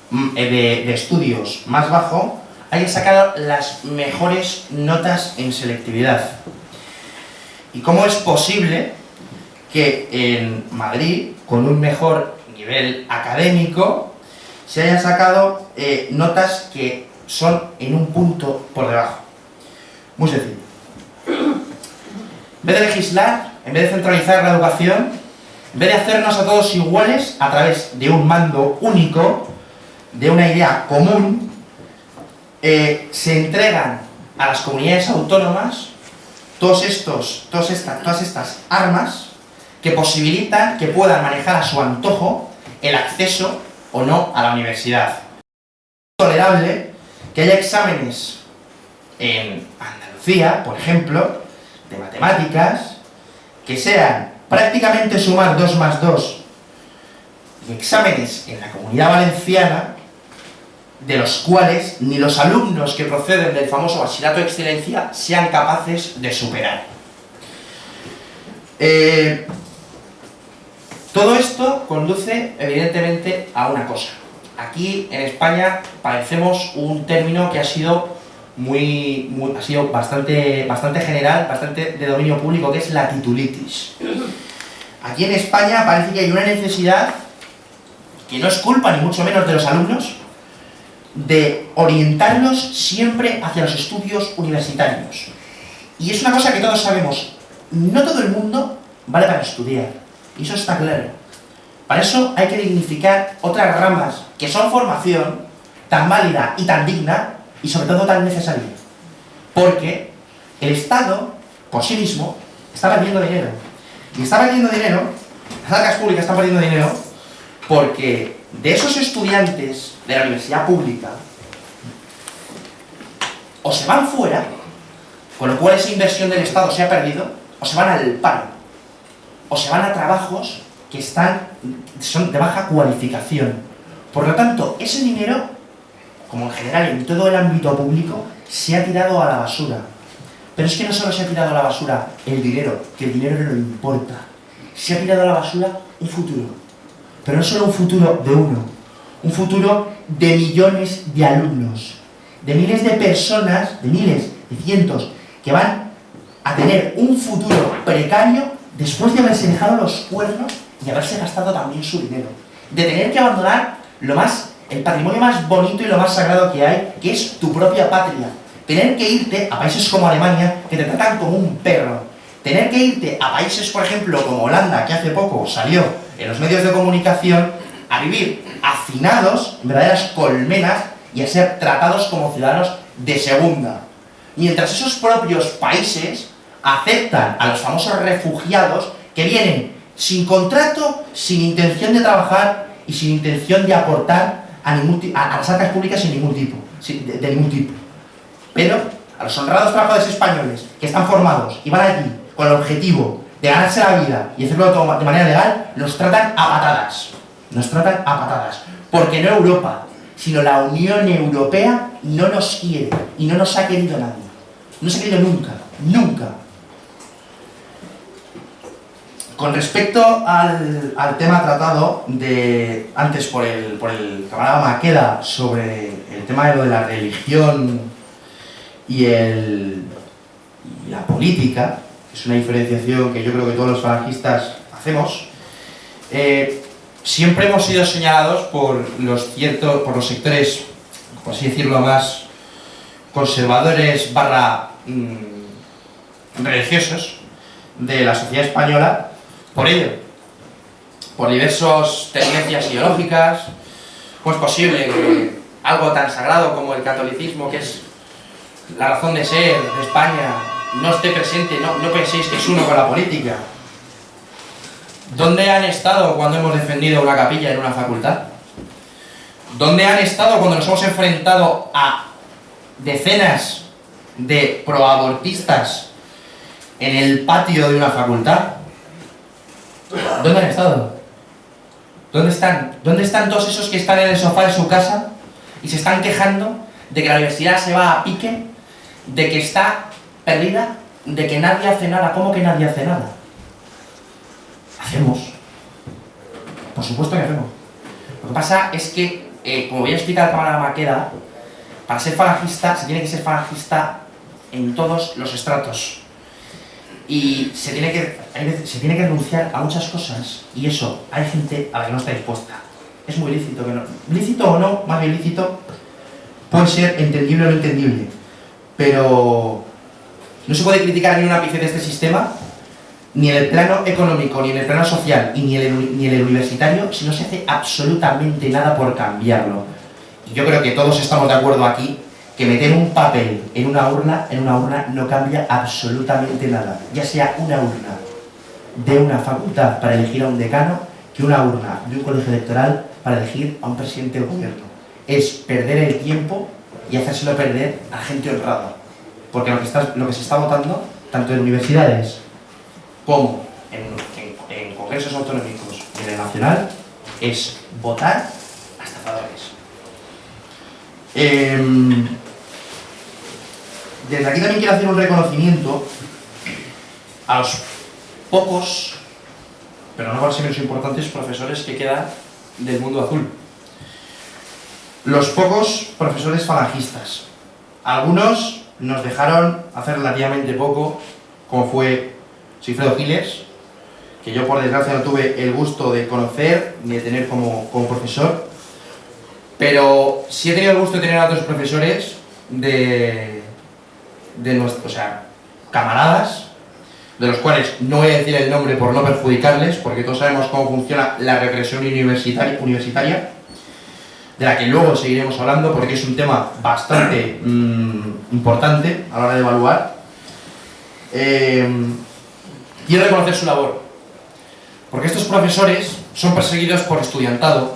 de estudios más bajo, haya sacado las mejores notas en selectividad. ¿Y cómo es posible que en Madrid, con un mejor nivel académico, se hayan sacado notas que son en un punto por debajo? Muy sencillo. En vez de legislar, en vez de centralizar la educación, en vez de hacernos a todos iguales a través de un mando único, de una idea común, se entregan a las comunidades autónomas todas estas armas que posibilitan que puedan manejar a su antojo el acceso o no a la universidad. Es tolerable que haya exámenes en Andalucía, por ejemplo, de matemáticas, que sean prácticamente sumar 2 más 2, y exámenes en la Comunidad Valenciana, de los cuales ni los alumnos que proceden del famoso bachillerato de excelencia sean capaces de superar. Todo esto conduce evidentemente a una cosa. Aquí en España padecemos un término que ha sido bastante general, bastante de dominio público, que es la titulitis. Aquí en España parece que hay una necesidad, que no es culpa ni mucho menos de los alumnos, de orientarlos siempre hacia los estudios universitarios. Y es una cosa que todos sabemos, no todo el mundo vale para estudiar, y eso está claro. Para eso hay que dignificar otras ramas que son formación tan válida y tan digna, y sobre todo tan necesaria. Porque el Estado, por sí mismo, está perdiendo dinero. Y está perdiendo dinero, las arcas públicas están perdiendo dinero, porque de esos estudiantes de la universidad pública, o se van fuera, con lo cual esa inversión del Estado se ha perdido, o se van al paro, o se van a trabajos que son de baja cualificación. Por lo tanto, ese dinero, como en general en todo el ámbito público, se ha tirado a la basura. Pero es que no solo se ha tirado a la basura el dinero, que el dinero no importa. Se ha tirado a la basura un futuro. Pero no solo un futuro de uno, un futuro de millones de alumnos, de miles de personas, de miles, de cientos, que van a tener un futuro precario después de haberse dejado los cuernos y haberse gastado también su dinero. De tener que abandonar el patrimonio más bonito y lo más sagrado que hay, que es tu propia patria. Tener que irte a países como Alemania, que te tratan como un perro. Tener que irte a países, por ejemplo, como Holanda, que hace poco salió en los medios de comunicación, a vivir hacinados, en verdaderas colmenas, y a ser tratados como ciudadanos de segunda. Mientras esos propios países aceptan a los famosos refugiados que vienen sin contrato, sin intención de trabajar y sin intención de aportar a las arcas públicas de ningún tipo. Pero a los honrados trabajadores españoles que están formados y van allí con el objetivo de ganarse la vida y hacerlo todo de manera legal, los tratan a patadas. Nos tratan a patadas. Porque no Europa, sino la Unión Europea no nos quiere y no nos ha querido nadie. No se ha querido nunca, nunca. Con respecto al tema tratado antes por el camarada Maqueda sobre el tema de lo de la religión y la política, que es una diferenciación que yo creo que todos los falangistas hacemos, siempre hemos sido señalados por los sectores, por así decirlo, más conservadores / religiosos de la sociedad española, por ello, por diversas tendencias ideológicas. ¿Cómo es posible que algo tan sagrado como el catolicismo, que es la razón de ser de España, no esté presente? No penséis que es uno con la política. ¿Dónde han estado cuando hemos defendido una capilla en una facultad? ¿Dónde han estado cuando nos hemos enfrentado a decenas de proabortistas en el patio de una facultad? ¿Dónde han estado? ¿Dónde están? ¿Dónde están todos esos que están en el sofá de su casa y se están quejando de que la universidad se va a pique, de que está perdida, de que nadie hace nada? ¿Cómo que nadie hace nada? Hacemos. Por supuesto que hacemos. Lo que pasa es que, como voy a explicar el camarada Maqueda, para ser falangista se tiene que ser falangista en todos los estratos. Y se tiene que renunciar a muchas cosas, y eso hay gente a la que no está dispuesta. Es muy lícito que no. Lícito o no, más bien lícito, puede ser entendible o no entendible, pero no se puede criticar ni un ápice de este sistema, ni en el plano económico, ni en el plano social, y ni en el universitario, si no se hace absolutamente nada por cambiarlo. Y yo creo que todos estamos de acuerdo aquí que meter un papel en una urna no cambia absolutamente nada. Ya sea una urna de una facultad para elegir a un decano, que una urna de un colegio electoral para elegir a un presidente del gobierno. Es perder el tiempo y hacérselo perder a gente honrada. Porque lo que se está votando, tanto en universidades como en congresos autonómicos y en el nacional, es votar a estafadores. Desde aquí también quiero hacer un reconocimiento a los pocos, pero no por ser menos importantes, profesores que quedan del mundo azul. Los pocos profesores falangistas. Algunos nos dejaron hacer relativamente poco, como fue Sigfredo Giles, que yo por desgracia no tuve el gusto de conocer ni de tener como profesor, pero sí he tenido el gusto de tener a otros profesores de nuestros, camaradas, de los cuales no voy a decir el nombre por no perjudicarles, porque todos sabemos cómo funciona la represión universitaria, de la que luego seguiremos hablando, porque es un tema bastante importante a la hora de evaluar. Quiero reconocer su labor, porque estos profesores son perseguidos por estudiantado,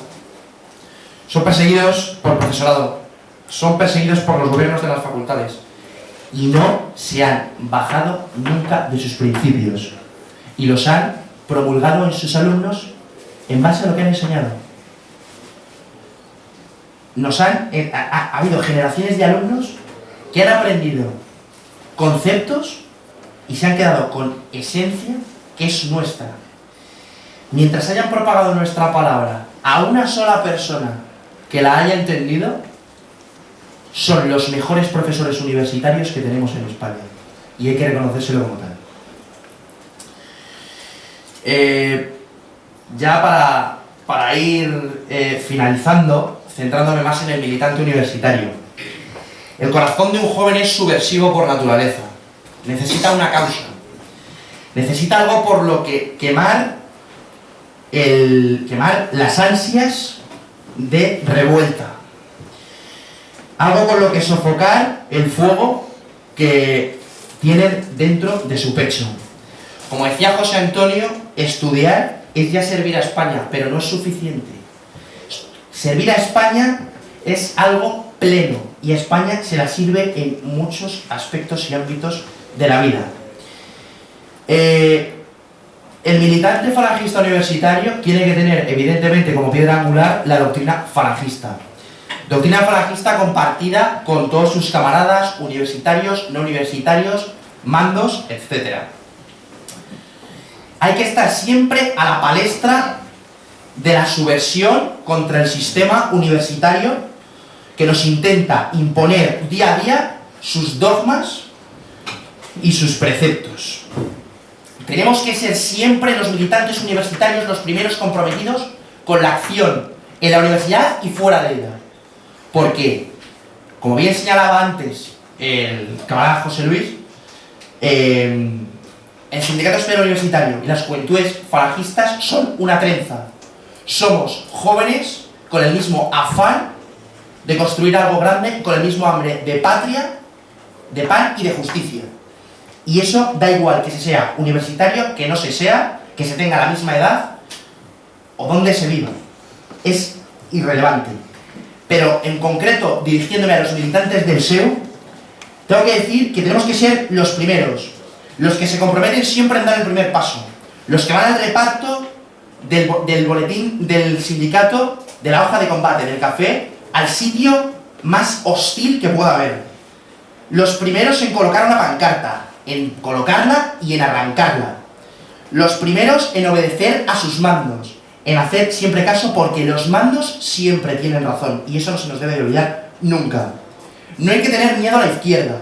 son perseguidos por profesorado, son perseguidos por los gobiernos de las facultades, y no se han bajado nunca de sus principios, y los han promulgado en sus alumnos en base a lo que han enseñado. Ha habido generaciones de alumnos que han aprendido conceptos y se han quedado con esencia que es nuestra. Mientras hayan propagado nuestra palabra a una sola persona que la haya entendido, son los mejores profesores universitarios que tenemos en España, y hay que reconocérselo como tal. Ya para ir finalizando, centrándome más en el militante universitario. El corazón de un joven es subversivo por naturaleza. Necesita una causa. Necesita algo por lo que quemar las ansias de revuelta. Algo con lo que sofocar el fuego que tiene dentro de su pecho. Como decía José Antonio, estudiar es ya servir a España, pero no es suficiente. Servir a España es algo pleno y a España se la sirve en muchos aspectos y ámbitos de la vida. El militante falangista universitario tiene que tener, evidentemente, como piedra angular, la doctrina falangista. Doctrina falangista compartida con todos sus camaradas, universitarios, no universitarios, mandos, etc. Hay que estar siempre a la palestra de la subversión contra el sistema universitario que nos intenta imponer día a día sus dogmas y sus preceptos. Tenemos que ser siempre los militantes universitarios los primeros comprometidos con la acción en la universidad y fuera de ella. Porque, como bien señalaba antes el camarada José Luis, el sindicato superior universitario y las juventudes falangistas son una trenza. Somos jóvenes con el mismo afán de construir algo grande, con el mismo hambre de patria, de pan y de justicia. Y eso da igual que se sea universitario, que no se sea, que se tenga la misma edad o donde se viva. Es irrelevante. Pero en concreto, dirigiéndome a los militantes del SEU, tengo que decir que tenemos que ser los primeros, los que se comprometen siempre en dar el primer paso, los que van al reparto del boletín del sindicato, de la hoja de combate, del café, al sitio más hostil que pueda haber. Los primeros en colocar una pancarta, en colocarla y en arrancarla. Los primeros en obedecer a sus mandos, en hacer siempre caso, porque los mandos siempre tienen razón y eso no se nos debe de olvidar nunca. No hay que tener miedo a la izquierda.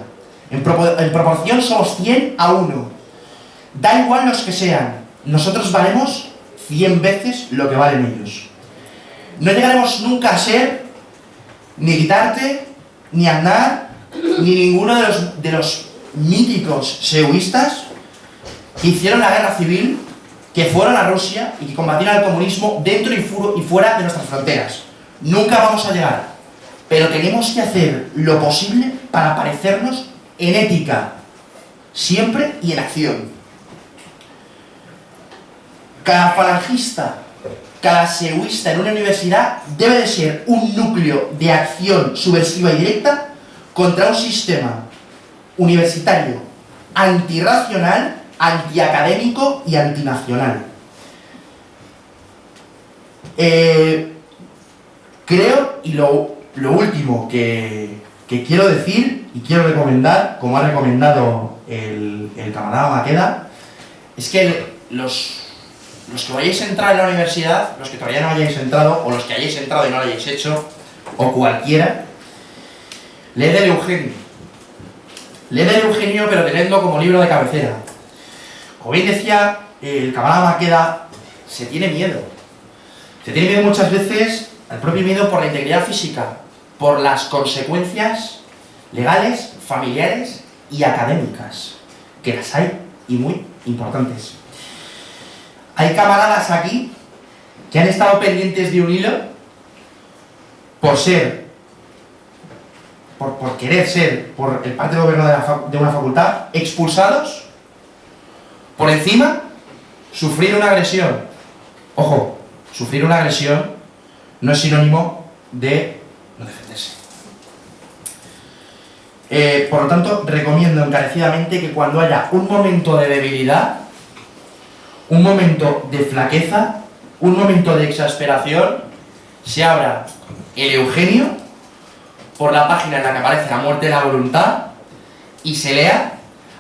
En proporción somos 100 a 1. Da igual los que sean, nosotros valemos 100 veces lo que valen ellos. No llegaremos nunca a ser ni Guitarte, ni Aznar, ni ninguno de los míticos seuistas que hicieron la guerra civil, que fueron a Rusia y que combatieron al comunismo dentro y fuera de nuestras fronteras. Nunca vamos a llegar, pero tenemos que hacer lo posible para parecernos en ética, siempre y en acción. Cada falangista, cada seuista en una universidad debe de ser un núcleo de acción subversiva y directa contra un sistema universitario antirracional, antiacadémico y antinacional. Creo, y lo último que quiero decir y quiero recomendar, como ha recomendado el camarada Maqueda, es que los que vayáis a entrar en la universidad, los que todavía no hayáis entrado, o los que hayáis entrado y no lo hayáis hecho, o cualquiera, leed el Eugenio. Leed el Eugenio, pero tenedlo como libro de cabecera. Como bien decía el camarada Maqueda, se tiene miedo. Se tiene miedo muchas veces, al propio miedo por la integridad física, por las consecuencias legales, familiares y académicas, que las hay y muy importantes. Hay camaradas aquí que han estado pendientes de un hilo por querer ser, por el parte del gobierno de una facultad, expulsados, por encima, sufrir una agresión. Ojo, sufrir una agresión no es sinónimo de no defenderse. Por lo tanto, recomiendo encarecidamente que cuando haya un momento de debilidad, un momento de flaqueza, un momento de exasperación, se abra el Eugenio por la página en la que aparece la muerte de la voluntad y se lea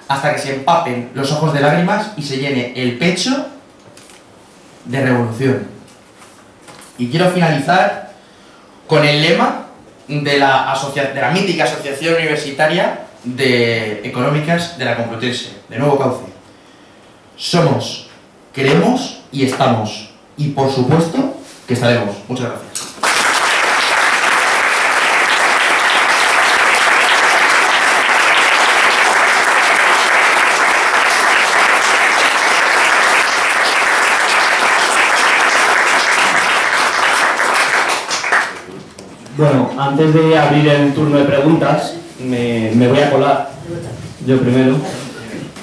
hasta que se empapen los ojos de lágrimas y se llene el pecho de revolución. Y quiero finalizar con el lema de la mítica Asociación Universitaria de Económicas de la Complutense, de Nuevo Cauce. Somos, queremos y estamos. Y por supuesto que estaremos. Muchas gracias. Bueno, antes de abrir el turno de preguntas, me voy a colar yo primero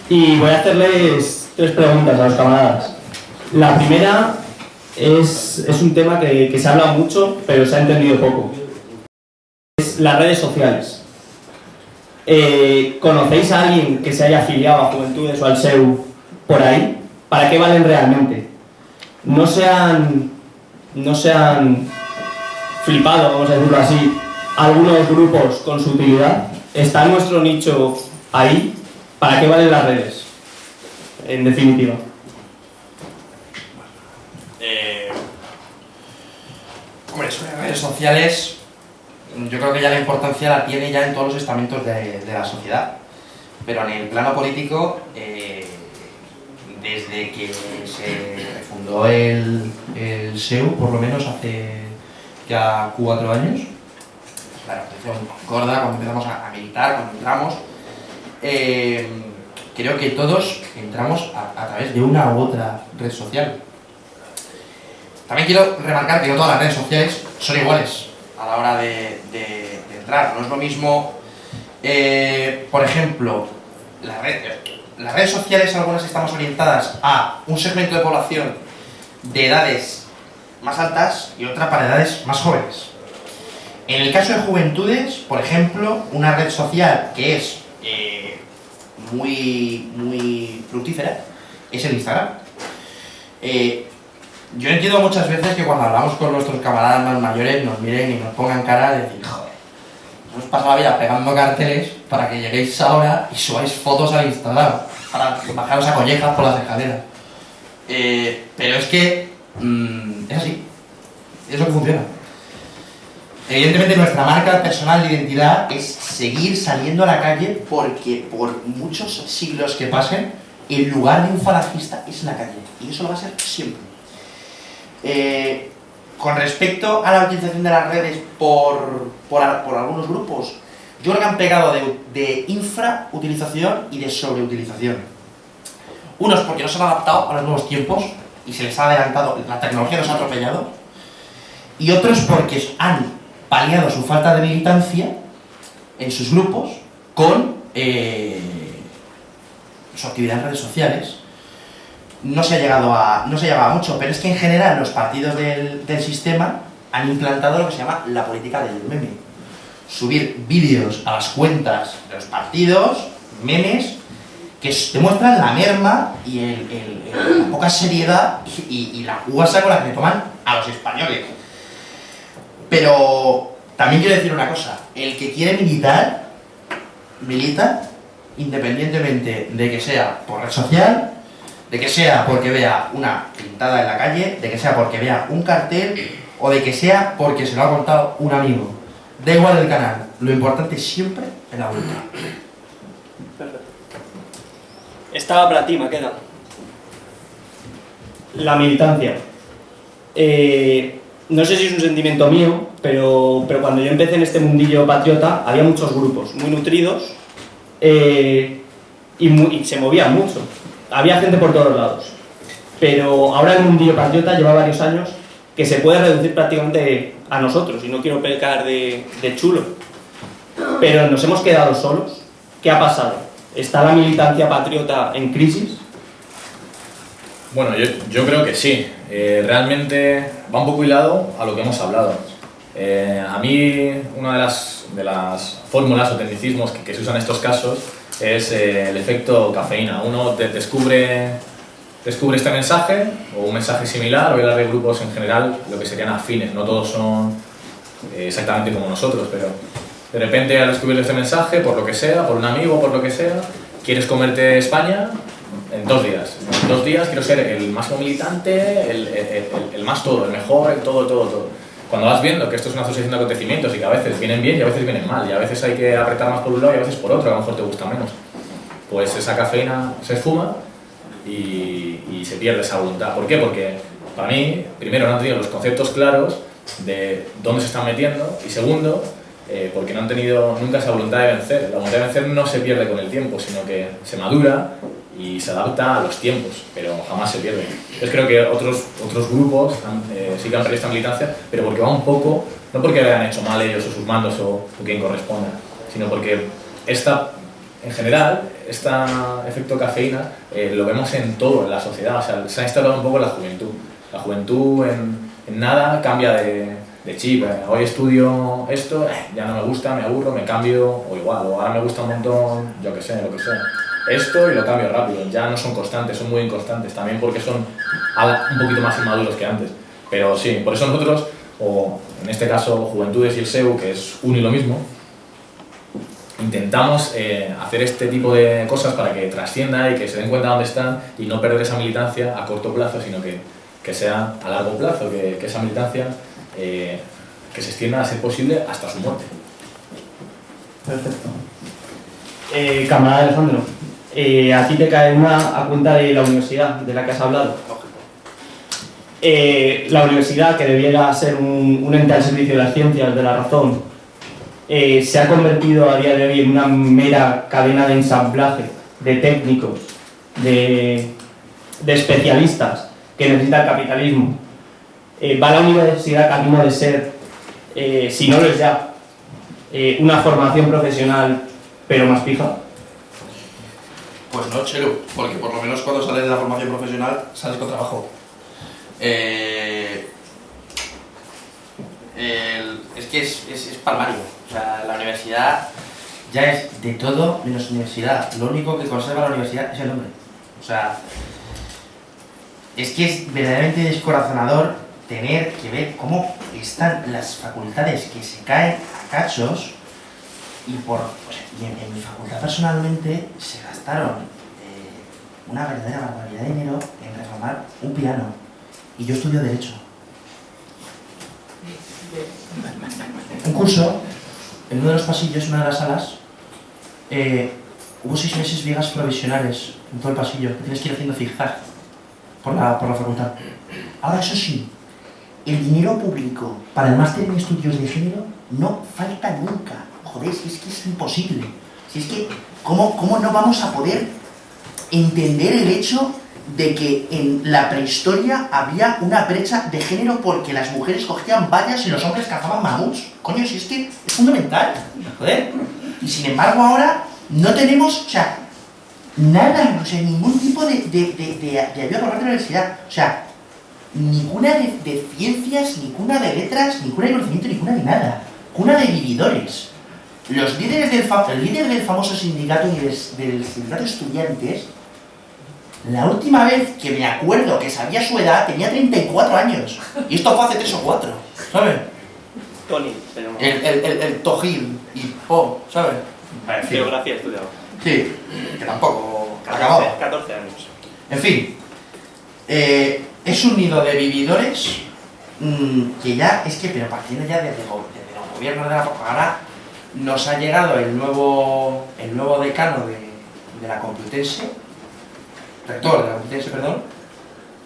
y voy a hacerles 3 preguntas a los camaradas. La primera es un tema que se habla mucho, pero se ha entendido poco. es las redes sociales. ¿Conocéis a alguien que se haya afiliado a Juventudes o al SEU por ahí? ¿Para qué valen realmente? No se han flipado, vamos a decirlo así, algunos grupos con su utilidad. ¿Está nuestro nicho ahí? ¿Para qué valen las redes? En definitiva. Hombre, sobre redes sociales, yo creo que ya la importancia la tiene ya en todos los estamentos de la sociedad. Pero en el plano político, desde que se fundó el SEU, por lo menos hace ya 4 años, la revolución gorda, cuando empezamos a militar, cuando entramos, creo que todos entramos a través de una u otra red social. También quiero remarcar que no todas las redes sociales son iguales a la hora de entrar. No es lo mismo, por ejemplo, las redes sociales, algunas estamos orientadas a un segmento de población de edades más altas y otra para edades más jóvenes. En el caso de Juventudes, por ejemplo, una red social que es muy fructífera es el Instagram. Yo entiendo muchas veces que cuando hablamos con nuestros camaradas más mayores nos miren y nos pongan cara de decir, joder, nos pasa la vida pegando carteles para que lleguéis ahora y subáis fotos al Instagram para bajaros a collejas por las escaleras. Pero es que es así, es lo que funciona. Evidentemente nuestra marca personal de identidad es seguir saliendo a la calle porque por muchos siglos que pasen, el lugar de un falangista es la calle y eso lo va a ser siempre. Con respecto a la utilización de las redes por algunos grupos, yo creo que han pegado de infrautilización y de sobreutilización. Unos porque no se han adaptado a los nuevos tiempos y se les ha adelantado, la tecnología los ha atropellado, y otros porque han paliado su falta de militancia en sus grupos con su actividad en redes sociales. No se ha llegado a mucho, pero es que en general los partidos del sistema han implantado lo que se llama la política del meme. Subir vídeos a las cuentas de los partidos, memes, que demuestran la merma y la poca seriedad y la guasa con la que toman a los españoles. Pero también quiero decir una cosa, el que quiere militar, milita independientemente de que sea por red social, de que sea porque vea una pintada en la calle, de que sea porque vea un cartel o de que sea porque se lo ha contado un amigo. Da igual el canal, lo importante siempre es la voluntad. Perfecto. Estaba para ti, Maqueda. La militancia. No sé si es un sentimiento mío, pero cuando yo empecé en este mundillo patriota había muchos grupos muy nutridos y se movía mucho. Había gente por todos lados. Pero ahora el mundillo patriota lleva varios años que se puede reducir prácticamente a nosotros, y no quiero pecar de chulo. Pero nos hemos quedado solos. ¿Qué ha pasado? ¿Está la militancia patriota en crisis? Bueno, yo creo que sí. Realmente va un poco hilado a lo que hemos hablado. A mí una de las fórmulas o tecnicismos que se usan en estos casos es el efecto cafeína. Uno descubre este mensaje o un mensaje similar, o hablar de grupos en general, lo que serían afines. No todos son exactamente como nosotros, pero de repente has descubierto este mensaje, por lo que sea, por un amigo, por lo que sea, quieres comerte España en 2 días. En 2 días quiero ser el máximo militante, el más todo, el mejor, el todo. Cuando vas viendo que esto es una sucesión de acontecimientos y que a veces vienen bien y a veces vienen mal, y a veces hay que apretar más por un lado y a veces por otro, que a lo mejor te gusta menos, pues esa cafeína se esfuma y se pierde esa voluntad. ¿Por qué? Porque para mí, primero, no han tenido los conceptos claros de dónde se están metiendo, y segundo, porque no han tenido nunca esa voluntad de vencer. La voluntad de vencer no se pierde con el tiempo, sino que se madura y se adapta a los tiempos, pero jamás se pierde. Entonces creo que otros grupos sí que han perdido esta militancia, pero porque va un poco, no porque hayan hecho mal ellos o sus mandos o quien corresponda, sino porque en general, este efecto cafeína lo vemos en todo, en la sociedad. O sea, se ha instalado un poco en la juventud. La juventud en nada cambia de de chip. Hoy estudio esto, ya no me gusta, me aburro, me cambio, o igual, o ahora me gusta un montón, yo que sé, lo que sea. Esto y lo cambio rápido, ya no son constantes, son muy inconstantes, también porque son un poquito más inmaduros que antes. Pero sí, por eso nosotros, o en este caso Juventudes y el SEU, que es uno y lo mismo, intentamos hacer este tipo de cosas para que trascienda y que se den cuenta de dónde están y no perder esa militancia a corto plazo, sino que sea a largo plazo, que esa militancia que se extienda a ser posible hasta su muerte. Perfecto. Camarada Alejandro, a ti te cae una a cuenta de la universidad de la que has hablado. La universidad, que debiera ser un ente al servicio de las ciencias, de la razón, se ha convertido a día de hoy en una mera cadena de ensamblaje de técnicos, de especialistas que necesita el capitalismo. Va la universidad camino de ser, si no lo es ya, una formación profesional, pero más fija. Pues no, Chelo, porque por lo menos cuando sales de la formación profesional sales con trabajo. Es que es palmario. O sea, la universidad ya es de todo menos universidad. Lo único que conserva la universidad es el nombre. O sea, es que es verdaderamente descorazonador tener que ver cómo están las facultades que se caen a cachos y en mi facultad personalmente se gastaron una verdadera barbaridad de dinero en reformar un piano y yo estudio Derecho. Un curso, en uno de los pasillos, una de las salas, hubo 6 meses vigas provisionales en todo el pasillo, que tienes que ir haciendo zigzag por la facultad. Ahora, eso sí, el dinero público para el máster en estudios de género no falta nunca. Joder, si es que es imposible. Si es que, ¿cómo no vamos a poder entender el hecho de que en la prehistoria había una brecha de género porque las mujeres cogían vallas y los hombres cazaban mamuts? Coño, si es que es fundamental. Joder. Y sin embargo ahora no tenemos, o sea, nada, o sea, ningún tipo de ayuda por parte de la universidad. O sea, ninguna de ciencias, ninguna de letras, ninguna de conocimiento, ninguna de nada. Cuna de vividores. Los líderes el líder del famoso sindicato del sindicato de estudiantes, la última vez que me acuerdo que sabía su edad tenía 34 años. Y esto fue hace 3 o 4, ¿sabes? Tony, pero... El Tojil y Po, ¿sabes? Geografía he estudiado. Sí, que tampoco acababa. 14 años. En fin, es un nido de vividores que ya, es que, pero partiendo ya desde los gobiernos de la ahora nos ha llegado el nuevo decano de la Complutense, rector de la Complutense, perdón,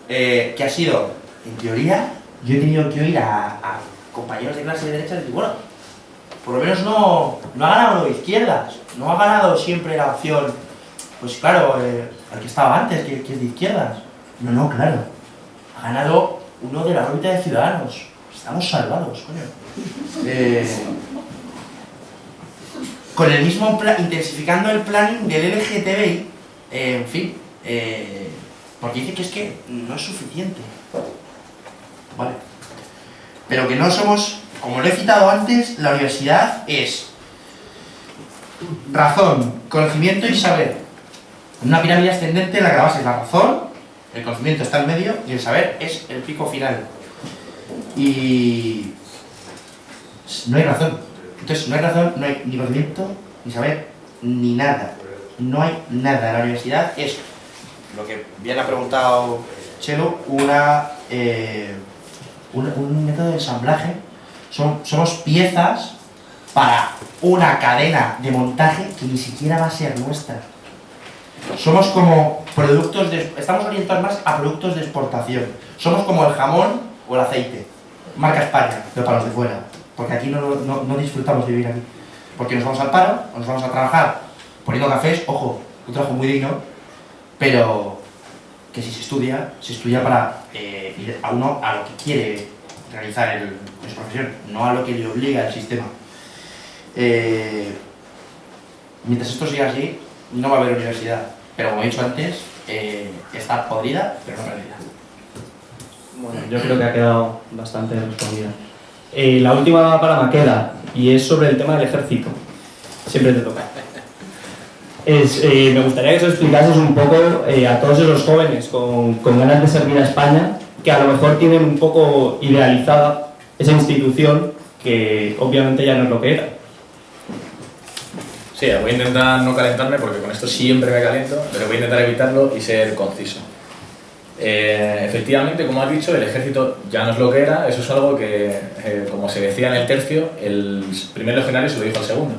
que ha sido, en teoría, yo he tenido que oír a compañeros de clase de derecha y decir, bueno, por lo menos no ha ganado de izquierdas, no ha ganado siempre la opción, pues claro, el que estaba antes, que es de izquierdas. No, claro, ha ganado uno de la órbita de Ciudadanos. Estamos salvados, coño. Con el mismo intensificando el planning del LGTBI, en fin, porque dice que es que no es suficiente. Vale. Pero que no somos, como lo he citado antes, la universidad es razón, conocimiento y saber. En una pirámide ascendente la que la base es la razón, el conocimiento está en medio y el saber es el pico final. Y no hay razón. Entonces, no hay razón, no hay ni conocimiento, ni saber, ni nada. No hay nada. La universidad es, lo que bien ha preguntado Chelo, un método de ensamblaje. Somos piezas para una cadena de montaje que ni siquiera va a ser nuestra. Somos como productos estamos orientados más a productos de exportación. Somos como el jamón o el aceite. Marca España, pero para los de fuera. Porque aquí no disfrutamos de vivir aquí. Porque nos vamos al paro, o nos vamos a trabajar poniendo cafés, ojo, un trabajo muy digno, pero que si se estudia para ir a uno a lo que quiere realizar en su profesión, no a lo que le obliga el sistema. Mientras esto siga así, no va a haber universidad, pero como he dicho antes, está podrida, pero no perdida. Bueno, yo creo que ha quedado bastante respondida. La última para Maqueda, y es sobre el tema del ejército. Siempre te toca. Me gustaría que os explicases un poco a todos esos jóvenes con ganas de servir a España, que a lo mejor tienen un poco idealizada esa institución que obviamente ya no es lo que era. Sí, voy a intentar no calentarme porque con esto siempre me caliento, pero voy a intentar evitarlo y ser conciso. Efectivamente, como has dicho, el ejército ya no es lo que era. Eso es algo que, como se decía en el tercio, el primer legionario se lo dijo al segundo.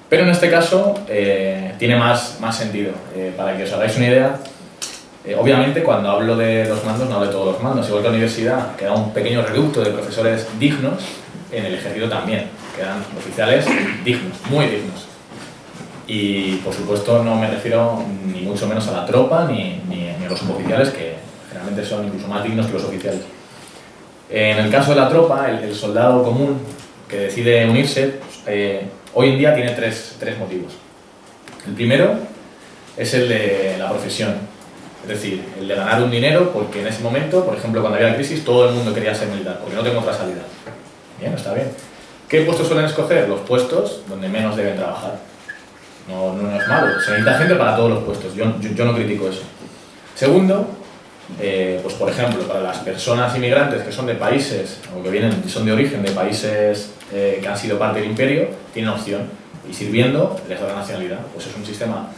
Pero en este caso tiene más sentido. Para que os hagáis una idea, obviamente cuando hablo de los mandos no hablo de todos los mandos. Igual que la universidad queda un pequeño reducto de profesores dignos, en el ejército también quedan oficiales dignos, muy dignos. Y por supuesto no me refiero ni mucho menos a la tropa ni a los suboficiales, que generalmente son incluso más dignos que los oficiales. En el caso de la tropa, el soldado común que decide unirse, hoy en día tiene tres motivos. El primero es el de la profesión, es decir, el de ganar un dinero, porque en ese momento, por ejemplo, cuando había crisis, todo el mundo quería ser militar, porque no tengo otra salida. Bien, está bien. ¿Qué puestos suelen escoger? Los puestos donde menos deben trabajar. No es malo, se necesita gente para todos los puestos, yo no critico eso. Segundo, pues por ejemplo, para las personas inmigrantes que son de países, o que son de origen de países que han sido parte del imperio, tienen opción, y sirviendo les da la nacionalidad. Pues es un sistema,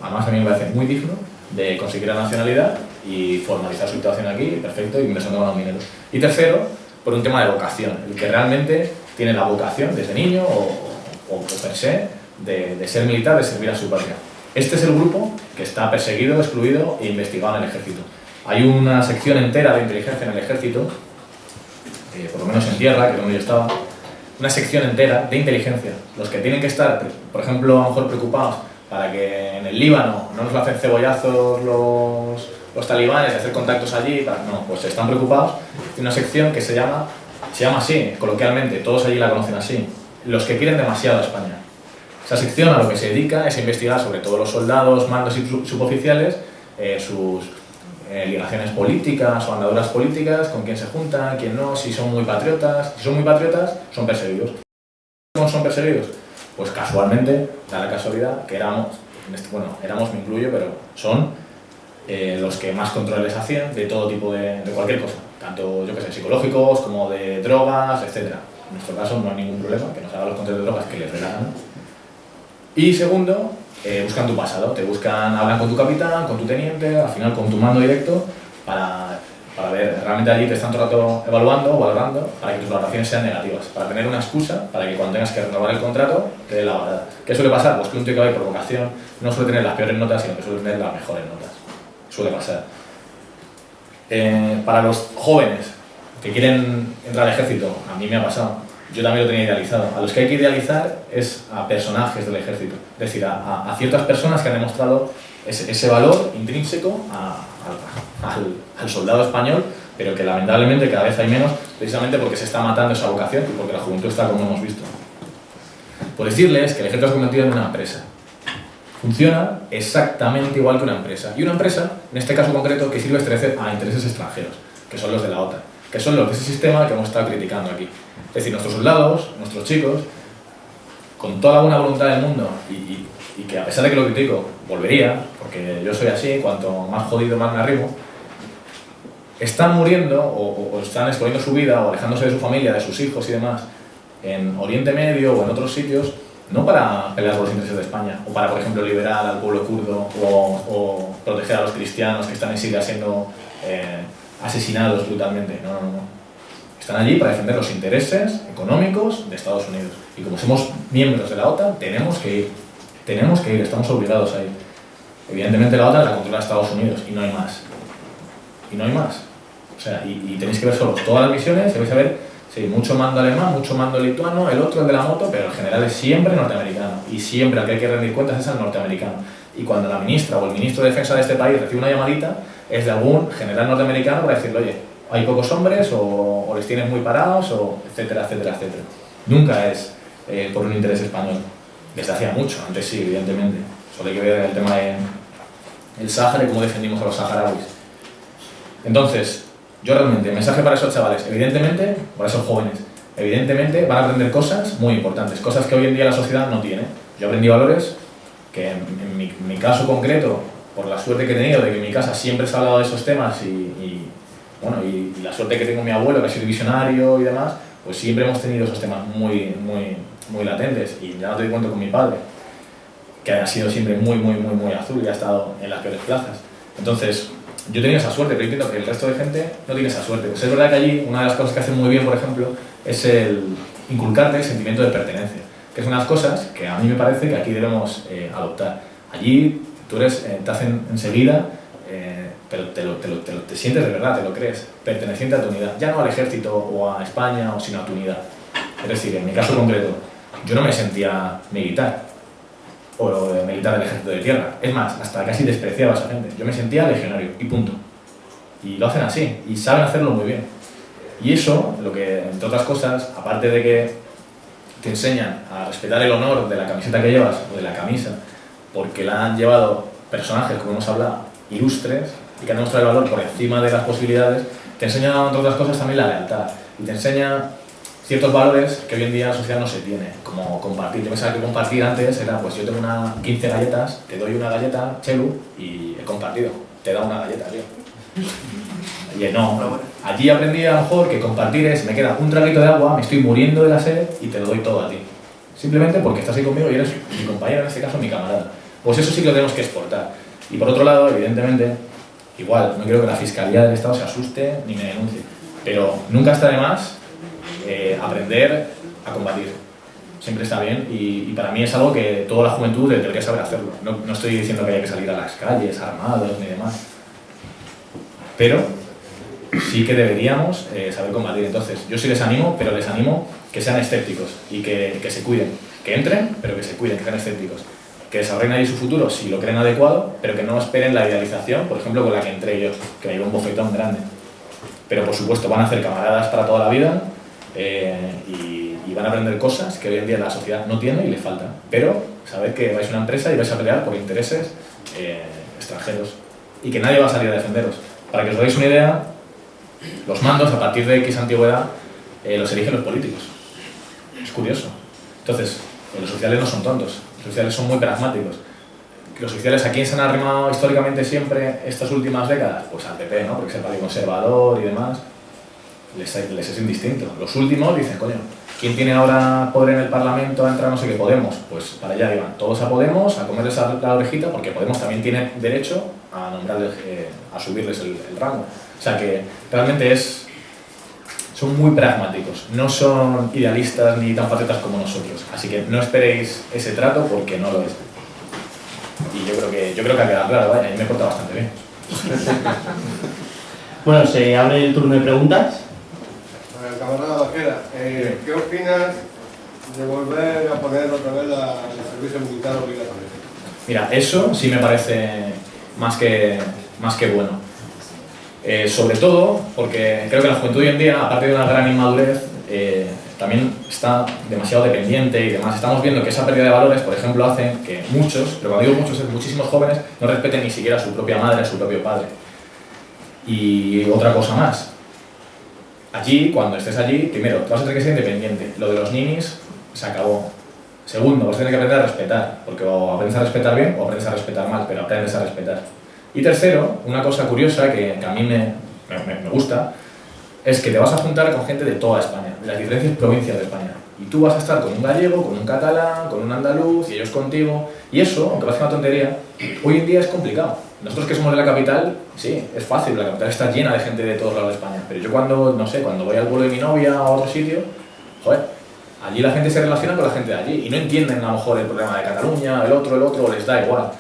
además a mí me parece muy digno, de conseguir la nacionalidad y formalizar su situación aquí, perfecto, y inversión de ganar dinero. Y tercero, por un tema de vocación, el que realmente tiene la vocación desde niño o per se, de ser militar, de servir a su patria. Este es el grupo que está perseguido, excluido e investigado en el ejército. Hay una sección entera de inteligencia en el ejército, por lo menos en tierra, que es donde yo estaba, una sección entera de inteligencia. Los que tienen que estar, por ejemplo, a lo mejor preocupados para que en el Líbano no nos lo hacen cebollazos los talibanes y hacer contactos allí, no, pues están preocupados. Hay una sección que se llama así, coloquialmente, todos allí la conocen así, los que quieren demasiado a España. Esa sección a lo que se dedica es a investigar sobre todos los soldados, mandos y suboficiales, sus ligaciones políticas o andaduras políticas, con quién se juntan, quién no, si son muy patriotas. Si son muy patriotas, son perseguidos. ¿Cómo son perseguidos? Pues casualmente, da la casualidad que éramos, me incluyo, pero son los que más controles hacían de todo tipo de cualquier cosa, tanto, yo que sé, psicológicos como de drogas, etc. En nuestro caso no hay ningún problema, que nos hagan los controles de drogas que les relajan. Y segundo, buscan tu pasado, hablan con tu capitán, con tu teniente, al final con tu mando directo, para ver, realmente allí te están todo el rato evaluando o valorando para que tus valoraciones sean negativas, para tener una excusa para que cuando tengas que renovar el contrato te dé la varada. ¿Qué suele pasar? Pues que un tío que va por vocación no suele tener las peores notas, sino que suele tener las mejores notas. Suele pasar. Para los jóvenes que quieren entrar al ejército, a mí me ha pasado. Yo también lo tenía idealizado. A los que hay que idealizar es a personajes del ejército, es decir, a ciertas personas que han demostrado ese valor intrínseco al soldado español, pero que lamentablemente cada vez hay menos, precisamente porque se está matando esa vocación y porque la juventud está como hemos visto. Por decirles que el ejército se ha convertido en una empresa. Funciona exactamente igual que una empresa. Y una empresa, en este caso concreto, que sirve a intereses extranjeros, que son los de la OTAN, que son los de ese sistema que hemos estado criticando aquí. Es decir, nuestros soldados, nuestros chicos, con toda la buena voluntad del mundo y que a pesar de que lo critico, volvería, porque yo soy así, cuanto más jodido más me arrimo, están muriendo o están exponiendo su vida o alejándose de su familia, de sus hijos y demás, en Oriente Medio o en otros sitios, no para pelear por los intereses de España o para, por ejemplo, liberar al pueblo kurdo o proteger a los cristianos que están en Siria siendo asesinados brutalmente. No. Están allí para defender los intereses económicos de Estados Unidos. Y como somos miembros de la OTAN, tenemos que ir, estamos obligados a ir. Evidentemente la OTAN la controla Estados Unidos y no hay más. O sea, y tenéis que ver solo todas las misiones y vais a ver, sí, mucho mando alemán, mucho mando lituano, el otro el de la moto, pero el general es siempre norteamericano. Y siempre al que hay que rendir cuentas es al norteamericano. Y cuando la ministra o el ministro de defensa de este país recibe una llamadita, es de algún general norteamericano para decirle, oye, hay pocos hombres o les tienes muy parados, o etcétera, etcétera, etcétera. Nunca es por un interés español. Desde hacía mucho, antes sí, evidentemente. Solo hay que ver el tema del Sáhara y cómo defendimos a los saharauis. Entonces, yo realmente, el mensaje para esos chavales, evidentemente, para esos jóvenes, evidentemente van a aprender cosas muy importantes, cosas que hoy en día la sociedad no tiene. Yo aprendí valores que en mi caso concreto, por la suerte que he tenido de que en mi casa siempre se ha hablado de esos temas y la suerte que tengo mi abuelo, que ha sido visionario y demás, pues siempre hemos tenido esos temas muy latentes. Y ya no te doy cuenta con mi padre, que ha sido siempre muy azul y ha estado en las peores plazas. Entonces, yo he tenido esa suerte, pero entiendo que el resto de gente no tiene esa suerte. Pues es verdad que allí una de las cosas que hacen muy bien, por ejemplo, es el inculcarte el sentimiento de pertenencia, que es una de las cosas que a mí me parece que aquí debemos adoptar. Allí tú te hacen enseguida, pero te sientes de verdad, te lo crees, perteneciente a tu unidad, ya no al ejército o a España, sino a tu unidad. Es decir, en mi caso concreto, yo no me sentía militar, o militar del ejército de tierra. Es más, hasta casi despreciaba a esa gente. Yo me sentía legionario, y punto. Y lo hacen así, y saben hacerlo muy bien. Y eso, lo que, entre otras cosas, aparte de que te enseñan a respetar el honor de la camiseta que llevas, o de la camisa, porque la han llevado personajes, como hemos hablado, ilustres, y que han demostrado el valor por encima de las posibilidades, te enseñan, entre otras cosas, también la lealtad. Y te enseña ciertos valores que hoy en día la sociedad no se tiene, como compartir. Yo pensaba que compartir antes era, pues yo tengo 15 galletas, te doy una galleta, Chelu, y he compartido. Te da una galleta, tío. Y no, allí aprendí a lo mejor que compartir es, me queda un traguito de agua, me estoy muriendo de la sed y te lo doy todo a ti. Simplemente porque estás ahí conmigo y eres mi compañero, en este caso mi camarada. Pues eso sí que lo tenemos que exportar. Y por otro lado, evidentemente, igual, no quiero que la Fiscalía del Estado se asuste ni me denuncie, pero nunca está de más aprender a combatir. Siempre está bien y para mí es algo que toda la juventud debería saber hacerlo. No estoy diciendo que haya que salir a las calles armados ni demás, pero sí que deberíamos saber combatir. Entonces, yo sí les animo, pero les animo que sean escépticos y que se cuiden. Que entren, pero que se cuiden, que sean escépticos. Que desarrollen ahí su futuro si lo creen adecuado, pero que no esperen la idealización, por ejemplo, con la que entré yo, que me dio un bofetón grande. Pero, por supuesto, van a hacer camaradas para toda la vida y van a aprender cosas que hoy en día la sociedad no tiene y le faltan. Pero saber que vais a una empresa y vais a pelear por intereses extranjeros y que nadie va a salir a defenderos. Para que os deis una idea, los mandos, a partir de X antigüedad, los eligen los políticos. Es curioso. Entonces, los sociales no son tontos, los sociales son muy pragmáticos. Los sociales, ¿a quién se han arrimado históricamente siempre estas últimas décadas? Pues al PP, ¿no? Porque es el partido conservador y demás. Les es indistinto. Los últimos dicen, coño, ¿quién tiene ahora poder en el Parlamento a entrar no sé qué? Podemos. Pues para allá iban todos a Podemos, a comerles la orejita, porque Podemos también tiene derecho a nombrarles, a subirles el rango. O sea que realmente son muy pragmáticos, no son idealistas ni tan patriotas como nosotros. Así que no esperéis ese trato porque no lo es. Y yo creo que ha quedado claro, vaya, y me porta bastante bien. Bueno, se abre el turno de preguntas. Camarada Bajera, ¿qué opinas de volver a poner otra vez el servicio militar obligatorio? Mira, eso sí me parece más que bueno. Sobre todo porque creo que la juventud hoy en día, aparte de una gran inmadurez, también está demasiado dependiente y demás. Estamos viendo que esa pérdida de valores, por ejemplo, hacen que muchos, pero cuando digo muchos, es muchísimos jóvenes, no respeten ni siquiera a su propia madre, a su propio padre. Y otra cosa más. Allí, cuando estés allí, primero, te vas a tener que ser independiente. Lo de los ninis se acabó. Segundo, vas a tener que aprender a respetar, porque o aprendes a respetar bien o aprendes a respetar mal, pero aprendes a respetar. Y tercero, una cosa curiosa que a mí me gusta, es que te vas a juntar con gente de toda España, de las diferentes provincias de España. Y tú vas a estar con un gallego, con un catalán, con un andaluz, y ellos contigo. Y eso, aunque parezca una tontería, hoy en día es complicado. Nosotros que somos de la capital, sí, es fácil, la capital está llena de gente de todos lados de España. Pero yo cuando voy al vuelo de mi novia a otro sitio, joder, allí la gente se relaciona con la gente de allí y no entienden a lo mejor el problema de Cataluña, el otro, les da igual.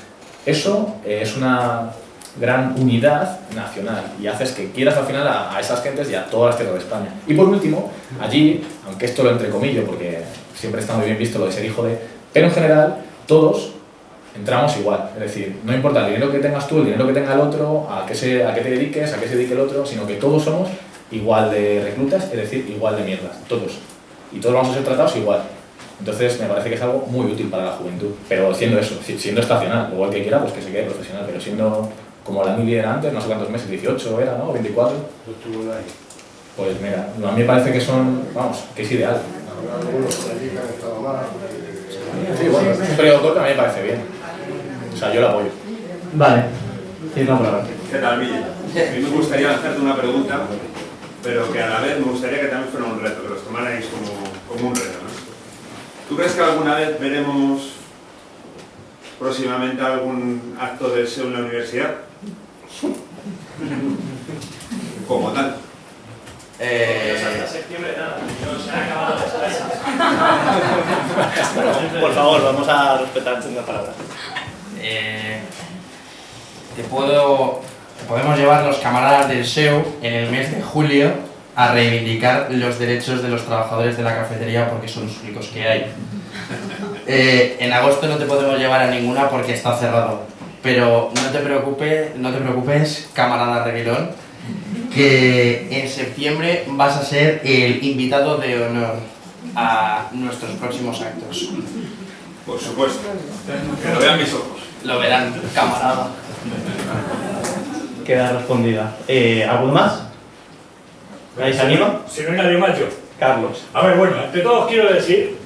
Eso es una gran unidad nacional y haces que quieras al final a esas gentes y a todas las tierras de España. Y por último, allí, aunque esto lo entrecomillo porque siempre está muy bien visto lo de ser hijo de, pero en general todos entramos igual, es decir, no importa el dinero que tengas tú, el dinero que tenga el otro, a qué te dediques, a qué se dedique el otro, sino que todos somos igual de reclutas, es decir, igual de mierdas, todos. Y todos vamos a ser tratados igual. Entonces me parece que es algo muy útil para la juventud, pero siendo eso, siendo estacional, igual que quiera, pues que se quede profesional, pero siendo como la mili era antes, no sé cuántos meses, 18 era, ¿no? 24. Yo estuve ahí. Pues mira, a mí me parece que son, vamos, que es ideal. Algunos por allí que han estado mal. Sí, bueno, un periodo corto a mí me parece bien. O sea, yo lo apoyo. Vale. Tienes la palabra. ¿Qué tal, Ville? A mí me gustaría hacerte una pregunta, pero que a la vez me gustaría que también fuera un reto, que los tomarais como un reto, ¿no? ¿Tú crees que alguna vez veremos próximamente algún acto de SEO en la universidad? Como tal. Hasta septiembre nada, no se han acabado las clases. Bueno, por favor, vamos a respetar una palabra. Podemos llevar los camaradas del SEO en el mes de julio a reivindicar los derechos de los trabajadores de la cafetería porque son los únicos que hay. En agosto no te podemos llevar a ninguna porque está cerrado. Pero no te preocupes, camarada Reguilón, que en septiembre vas a ser el invitado de honor a nuestros próximos actos. Por supuesto. Que lo vean mis ojos. Lo verán, camarada. Queda respondida. ¿Alguno más? ¿Nadie se anima? Si no hay nadie más, yo. Carlos. A ver, bueno, ante todo quiero decir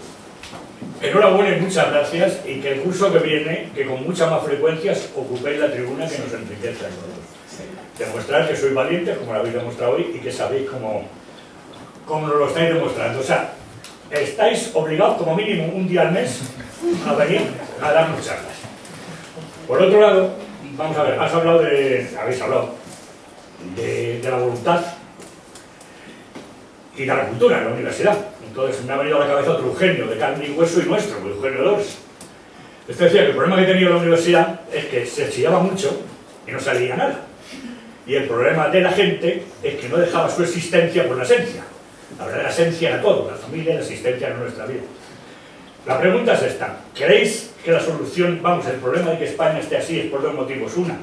enhorabuena y muchas gracias, y que el curso que viene, que con muchas más frecuencias ocupéis la tribuna que nos enriquece a todos. Demostrar que sois valientes, como lo habéis demostrado hoy, y que sabéis cómo nos lo estáis demostrando. O sea, estáis obligados como mínimo un día al mes a venir a darnos charlas. Por otro lado, vamos a ver, habéis hablado de la voluntad y de la cultura en la universidad. Entonces me ha venido a la cabeza otro Eugenio, de carne y hueso y nuestro, Eugenio Dors. Este decía que el problema que tenía la universidad es que se chillaba mucho y no salía nada. Y el problema de la gente es que no dejaba su existencia por la esencia. La verdadera esencia era todo, la familia y la existencia era nuestra vida. La pregunta es esta: ¿creéis que la solución, el problema de que España esté así es por dos motivos? Una,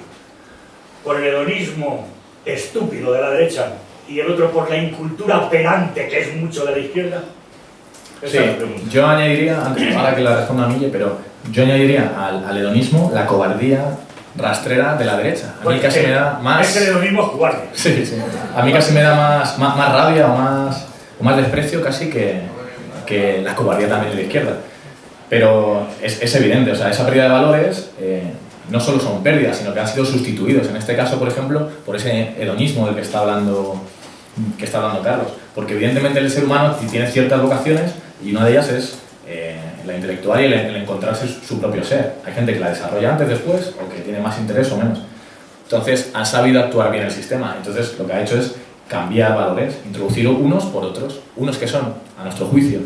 por el hedonismo estúpido de la derecha, y el otro por la incultura operante, que es mucho de la izquierda. Sí, yo añadiría, ahora que la responda a Mille, pero yo añadiría al hedonismo la cobardía rastrera de la derecha. A mí casi me da más... Es que el hedonismo es cobarde. Sí, sí. A mí casi me da más rabia o más desprecio casi que la cobardía también de la izquierda. Pero es evidente, o sea, esa pérdida de valores no solo son pérdidas, sino que han sido sustituidos, en este caso, por ejemplo, por ese hedonismo del que está hablando Carlos. Porque evidentemente el ser humano tiene ciertas vocaciones y una de ellas es la intelectual y el encontrarse su propio ser. Hay gente que la desarrolla antes, después, o que tiene más interés o menos. Entonces, ha sabido actuar bien el sistema. Entonces, lo que ha hecho es cambiar valores, introducir unos por otros. Unos que son, a nuestro juicio,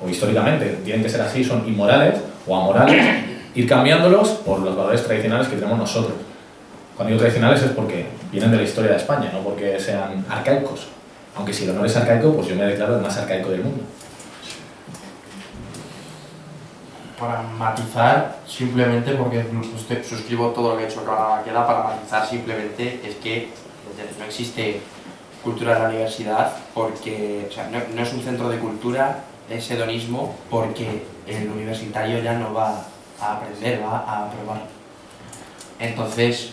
o históricamente, tienen que ser así, son inmorales o amorales, ir cambiándolos por los valores tradicionales que tenemos nosotros. Cuando digo tradicionales es porque vienen de la historia de España, no porque sean arcaicos. Aunque si el honor es arcaico, pues yo me declaro el más arcaico del mundo. Para matizar, simplemente porque suscribo todo lo que ha hecho queda para matizar simplemente es que no existe cultura en la universidad porque, o sea, no es un centro de cultura, es hedonismo, porque el universitario ya no va a aprender, va a probar. Entonces,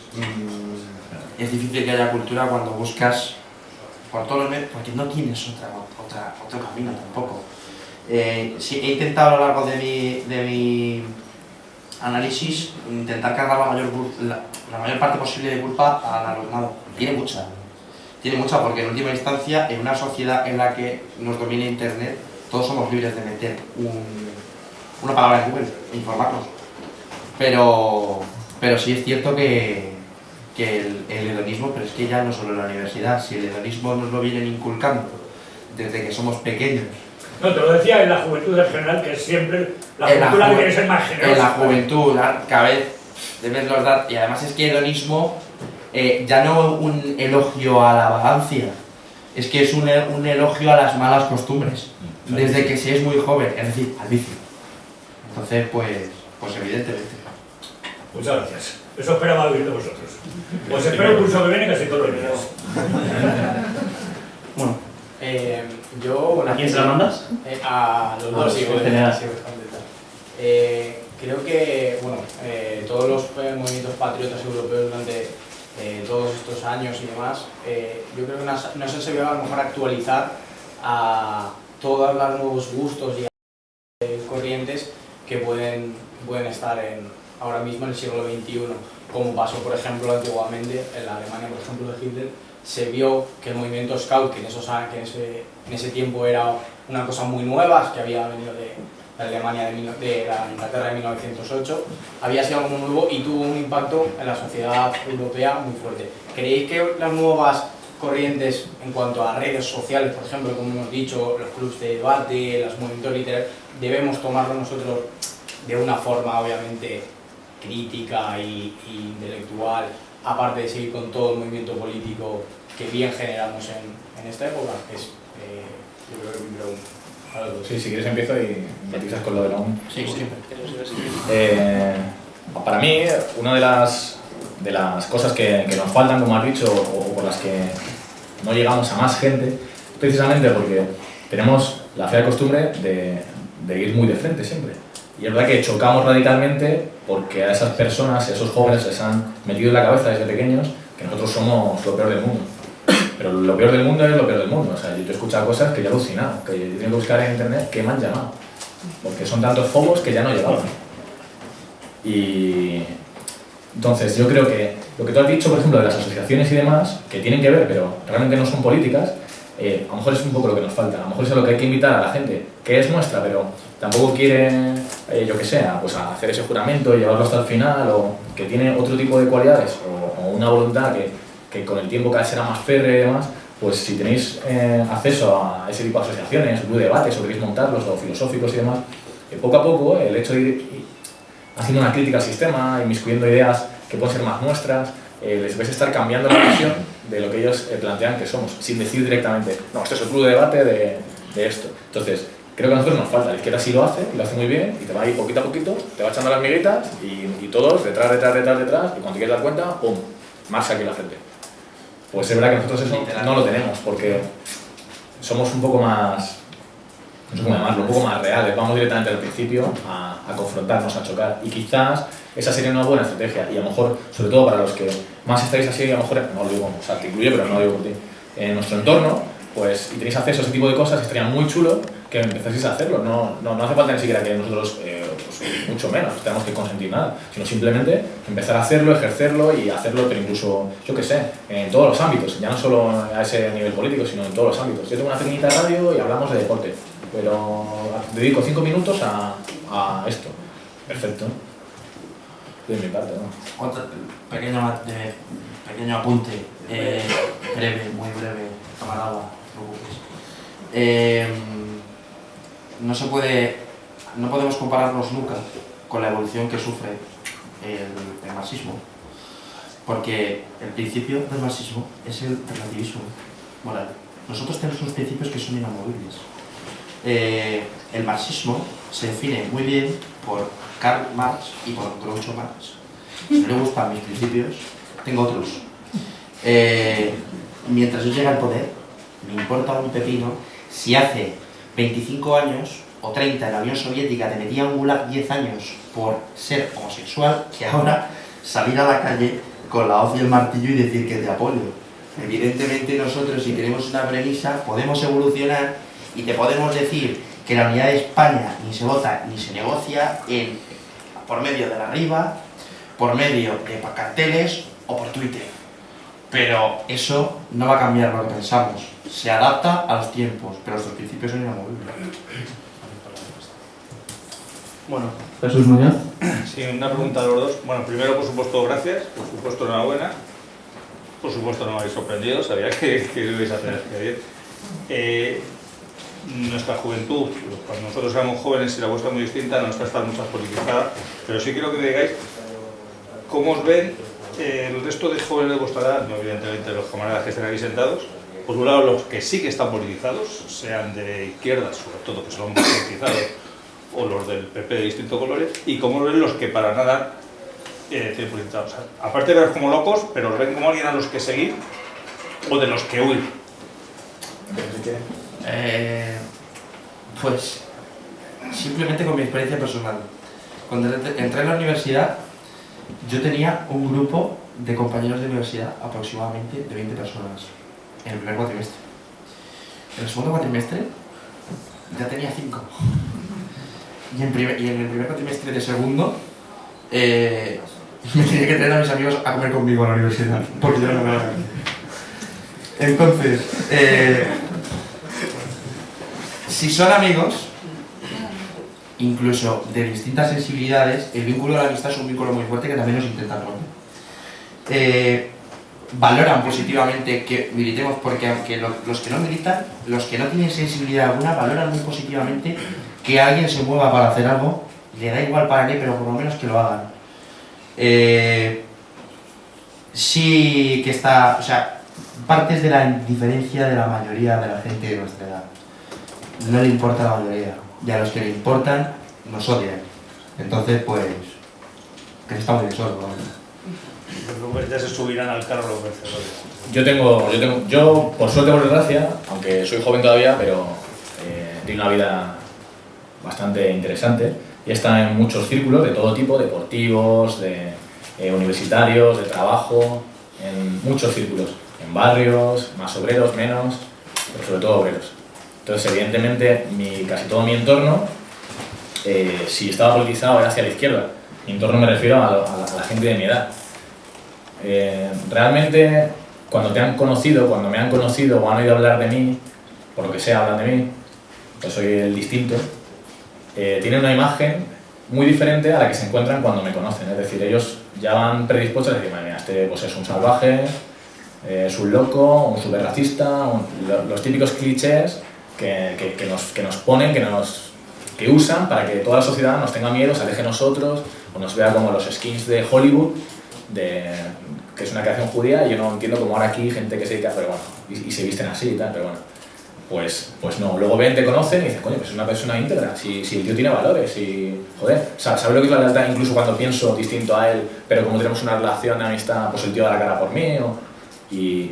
es difícil que haya cultura cuando buscas por todos los medios, porque no tienes otro camino tampoco. Sí, he intentado a lo largo de mi análisis intentar cargar la mayor parte posible de culpa al alumnado. Tiene mucha porque en última instancia, en una sociedad en la que nos domina Internet, todos somos libres de meter una palabra en Google e informarnos. Pero sí es cierto que el hedonismo, pero es que ya no solo en la universidad, si el hedonismo nos lo vienen inculcando desde que somos pequeños. No, te lo decía en la juventud en general, que es siempre la juventud la que quiere ser más generosa. En la juventud, cada vez debes los dar. Y además es que el hedonismo, ya no un elogio a la vagancia, es que es un elogio a las malas costumbres, desde que se es muy joven, es decir, al vicio. Entonces, pues evidentemente. Muchas gracias. Eso esperaba oír de vosotros. Os espero el curso que viene casi todos los días. Bueno, Yo, ¿a quién se la mandas? A los dos, sí, en general. creo que todos los movimientos patriotas europeos durante todos estos años y demás, yo creo que no se ha sabido a lo mejor actualizar a todos los nuevos gustos y corrientes que pueden estar ahora mismo en el siglo XXI, como pasó por ejemplo antiguamente en la Alemania, por ejemplo, de Hitler. Se vio que el movimiento Scout, que en ese tiempo era una cosa muy nueva, que había venido de la Alemania, de la Inglaterra de 1908, había sido algo muy nuevo y tuvo un impacto en la sociedad europea muy fuerte. ¿Creéis que las nuevas corrientes en cuanto a redes sociales, por ejemplo, como hemos dicho, los clubs de debate, los movimientos literarios, debemos tomarlo nosotros de una forma obviamente crítica e intelectual, aparte de seguir con todo el movimiento político que bien generamos en esta época? Yo creo que mi pregunta. Sí, si quieres empiezo y matizas con lo de la ONU. Sí, siempre. Para mí, una de las cosas que nos faltan, como has dicho, o por las que no llegamos a más gente, precisamente porque tenemos la fea costumbre de ir muy de frente siempre. Y es verdad que chocamos radicalmente porque a esas personas, a esos jóvenes, les han metido en la cabeza desde pequeños que nosotros somos lo peor del mundo. Pero lo peor del mundo es lo peor del mundo. O sea, yo te he escuchado cosas que yo he alucinado, que yo he tenido que buscar en internet que me han llamado. Porque son tantos fobos que ya no llegaban. Y entonces yo creo que lo que tú has dicho, por ejemplo, de las asociaciones y demás, que tienen que ver, pero realmente no son políticas, a lo mejor es un poco lo que nos falta. A lo mejor es a lo que hay que invitar a la gente, que es nuestra, pero tampoco quiere, yo que sé, pues a hacer ese juramento y llevarlo hasta el final, o que tiene otro tipo de cualidades, o una voluntad que con el tiempo cada vez será más férrea y demás. Pues si tenéis acceso a ese tipo de asociaciones, o debates, o queréis montarlos, o filosóficos y demás, poco a poco el hecho de ir haciendo una crítica al sistema, inmiscuyendo ideas que pueden ser más nuestras, les vais a estar cambiando la visión de lo que ellos plantean que somos, sin decir directamente, no, esto es el club de debate de esto. Entonces, creo que a nosotros nos falta. La izquierda sí lo hace, y lo hace muy bien, y te va ahí poquito a poquito, te va echando las miguitas, y todos detrás, y cuando te quieres dar cuenta, ¡pum!, marcha aquí la frente. Pues es verdad que nosotros eso no lo tenemos, porque somos un poco más, no sé cómo llamarlo, un poco más reales, vamos directamente al principio a confrontarnos, a chocar, y quizás esa sería una buena estrategia, y a lo mejor, sobre todo para los que más estáis así, a lo mejor, no lo digo, o sea, te incluye, pero no lo digo por ti, en nuestro entorno, pues, y tenéis acceso a ese tipo de cosas, estaría muy chulo que empezáis a hacerlo. No hace falta ni siquiera que nosotros, pues, mucho menos, tenemos que consentir nada, sino simplemente empezar a hacerlo, ejercerlo y hacerlo, pero incluso, yo qué sé, en todos los ámbitos, ya no solo a ese nivel político, sino en todos los ámbitos. Yo tengo una pequeñita radio y hablamos de deporte, pero dedico 5 minutos a esto. Perfecto. De mi parte, ¿no? Otro pequeño apunte, breve, muy breve, tomar agua, no te preocupes. No podemos compararnos nunca con la evolución que sufre el marxismo, porque el principio del marxismo es el relativismo moral. Nosotros tenemos unos principios que son inamovibles. El marxismo se define muy bien por Karl Marx y por Groucho Marx. Si no le gustan mis principios, tengo otros. Mientras yo llegue al poder, me importa un pepino si hace 25 años o 30 en la Unión Soviética te metía un gulag 10 años por ser homosexual, que ahora salir a la calle con la hoz y el martillo y decir que te apoyo. Evidentemente nosotros, si tenemos una premisa, podemos evolucionar y te podemos decir que la unidad de España ni se vota ni se negocia por medio de la RIVA, por medio de carteles o por Twitter. Pero eso no va a cambiar lo que pensamos. Se adapta a los tiempos, pero nuestros principios son inamovibles. Bueno, Jesús Muñoz. Sí, una pregunta a los dos. Bueno, primero, por supuesto, gracias. Por supuesto, enhorabuena. Por supuesto, no me habéis sorprendido. Sabía que lo ibais a hacer bien. Nuestra juventud, cuando nosotros éramos jóvenes y la vuestra muy distinta, nuestra está mucho más politizada, pero sí quiero que me digáis cómo os ven el resto de jóvenes de vuestra edad, no evidentemente los camaradas que estén aquí sentados, por un lado los que sí que están politizados, sean de izquierdas, sobre todo que son politizados, o los del PP de distintos colores, y cómo ven los que para nada tienen politizados. O sea, aparte de verlos como locos, pero os ven como alguien a los que seguir o de los que huir. Pues simplemente con mi experiencia personal. Cuando entré en la universidad, yo tenía un grupo de compañeros de universidad aproximadamente de 20 personas en el primer cuatrimestre. En el segundo cuatrimestre ya tenía 5. Y en el primer cuatrimestre de segundo me tenía que traer a mis amigos a comer conmigo a la universidad, porque yo no me la. Entonces, si son amigos, incluso de distintas sensibilidades, el vínculo de la amistad es un vínculo muy fuerte que también nos intentan romper. Valoran positivamente que militemos, porque aunque los que no militan, los que no tienen sensibilidad alguna, valoran muy positivamente que alguien se mueva para hacer algo, le da igual para qué, pero por lo menos que lo hagan. Sí que está, o sea, partes de la indiferencia de la mayoría de la gente de nuestra edad. No le importa a la mayoría, y a los que le importan nos odian. Entonces, pues, que está muy solo, ¿no? Ya se subirán al carro los vencedores. Yo, por suerte o por desgracia, aunque soy joven todavía, pero tengo una vida bastante interesante y he estado en muchos círculos de todo tipo, deportivos, de universitarios, de trabajo, en muchos círculos, en barrios, más obreros, menos, pero sobre todo obreros. Entonces, evidentemente, casi todo mi entorno, si estaba politizado, era hacia la izquierda. Mi entorno me refiero a la gente de mi edad. Realmente, cuando me han conocido o han oído hablar de mí, por lo que sea hablan de mí, pues soy el distinto, tienen una imagen muy diferente a la que se encuentran cuando me conocen. Es decir, ellos ya van predispuestos a decir, mira, este pues es un salvaje, es un loco, un super racista, los típicos clichés que nos ponen, que usan para que toda la sociedad nos tenga miedo, se aleje de nosotros o nos vea como los skins de Hollywood, que es una creación judía, y yo no entiendo cómo ahora aquí gente que se dedica, pero bueno, y se visten así y tal, pero bueno, pues no. Luego ven, te conocen y dicen, coño, pues es una persona íntegra, si el tío tiene valores, y joder, ¿sabe lo que es la lealtad? Incluso cuando pienso distinto a él, pero como tenemos una relación de amistad, pues el tío da la cara por mí, y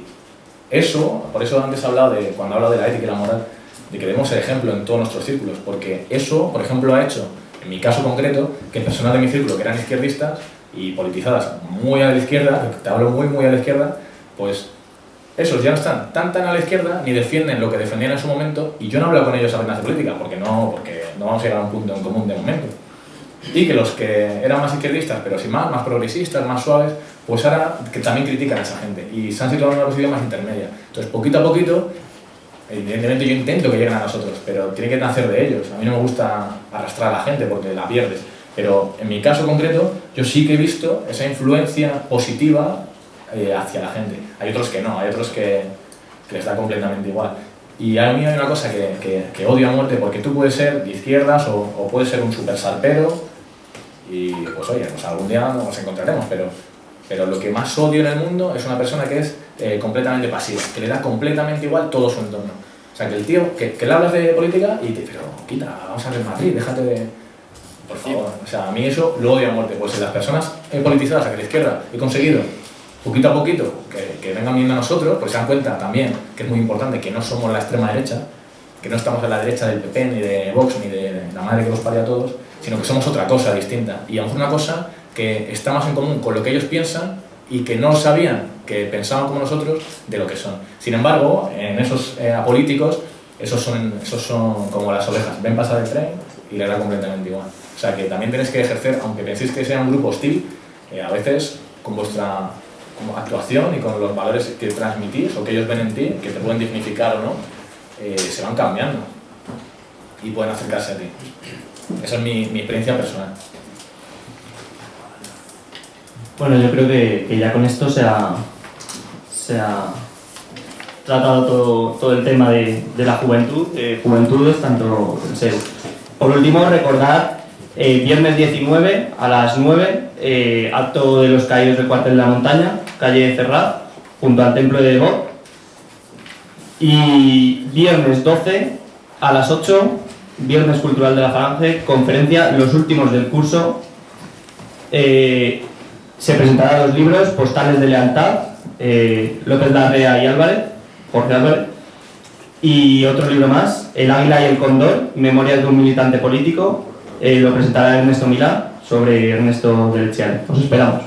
eso, por eso antes he hablado cuando he hablado de la ética y la moral, de que debemos ser ejemplo en todos nuestros círculos, porque eso, por ejemplo, ha hecho, en mi caso concreto, que personas de mi círculo que eran izquierdistas y politizadas muy a la izquierda, te hablo muy a la izquierda, pues esos ya no están tan a la izquierda ni defienden lo que defendían en su momento, y yo no hablo con ellos apenas de política, porque no vamos a llegar a un punto en común de momento. Y que los que eran más izquierdistas, pero sin más progresistas, más suaves, pues ahora que también critican a esa gente y se han situado en una posición más intermedia. Entonces, poquito a poquito, evidentemente yo intento que lleguen a nosotros, pero tiene que nacer de ellos. A mí no me gusta arrastrar a la gente porque la pierdes. Pero en mi caso concreto, yo sí que he visto esa influencia positiva hacia la gente. Hay otros que no, hay otros que les da completamente igual. Y a mí hay una cosa que odio a muerte, porque tú puedes ser de izquierdas o puedes ser un super salpero y pues oye, pues algún día nos encontraremos, pero lo que más odio en el mundo es una persona que es completamente pasiva, que le da completamente igual todo su entorno. O sea, que el tío, que le hablas de política y te dice, pero quita, vamos a ver Madrid, déjate de... Por favor, o sea, a mí eso lo odio a muerte. Pues si las personas politizadas hacia la izquierda he conseguido, poquito a poquito, que vengan viendo a nosotros, pues se dan cuenta también, que es muy importante, que no somos la extrema derecha, que no estamos a la derecha del PP, ni de Vox, ni de la madre que los parió a todos, sino que somos otra cosa distinta. Y a lo mejor una cosa que está más en común con lo que ellos piensan y que no sabían que pensaban como nosotros de lo que son. Sin embargo, en esos apolíticos, esos son como las ovejas, ven pasar el tren y les da completamente igual. O sea que también tenéis que ejercer, aunque penséis que sea un grupo hostil, a veces con vuestra actuación y con los valores que transmitís o que ellos ven en ti, que te pueden dignificar o no, se van cambiando y pueden acercarse a ti. Esa es mi experiencia personal. Bueno, yo creo que ya con esto se ha tratado todo el tema de la juventud, juventudes, tanto en serio. Por último, recordar viernes 19 a las 9, acto de los caídos del cuartel de la montaña, calle Ferraz, junto al templo de Devot. Y viernes 12 a las 8, viernes cultural de la Falange, conferencia, los últimos del curso. Se presentarán los libros Postales de Lealtad, López Larrea y Álvarez, Jorge Álvarez, y otro libro más, El Águila y el Cóndor, Memorias de un militante político, lo presentará Ernesto Milá, sobre Ernesto del Chiale. Os esperamos.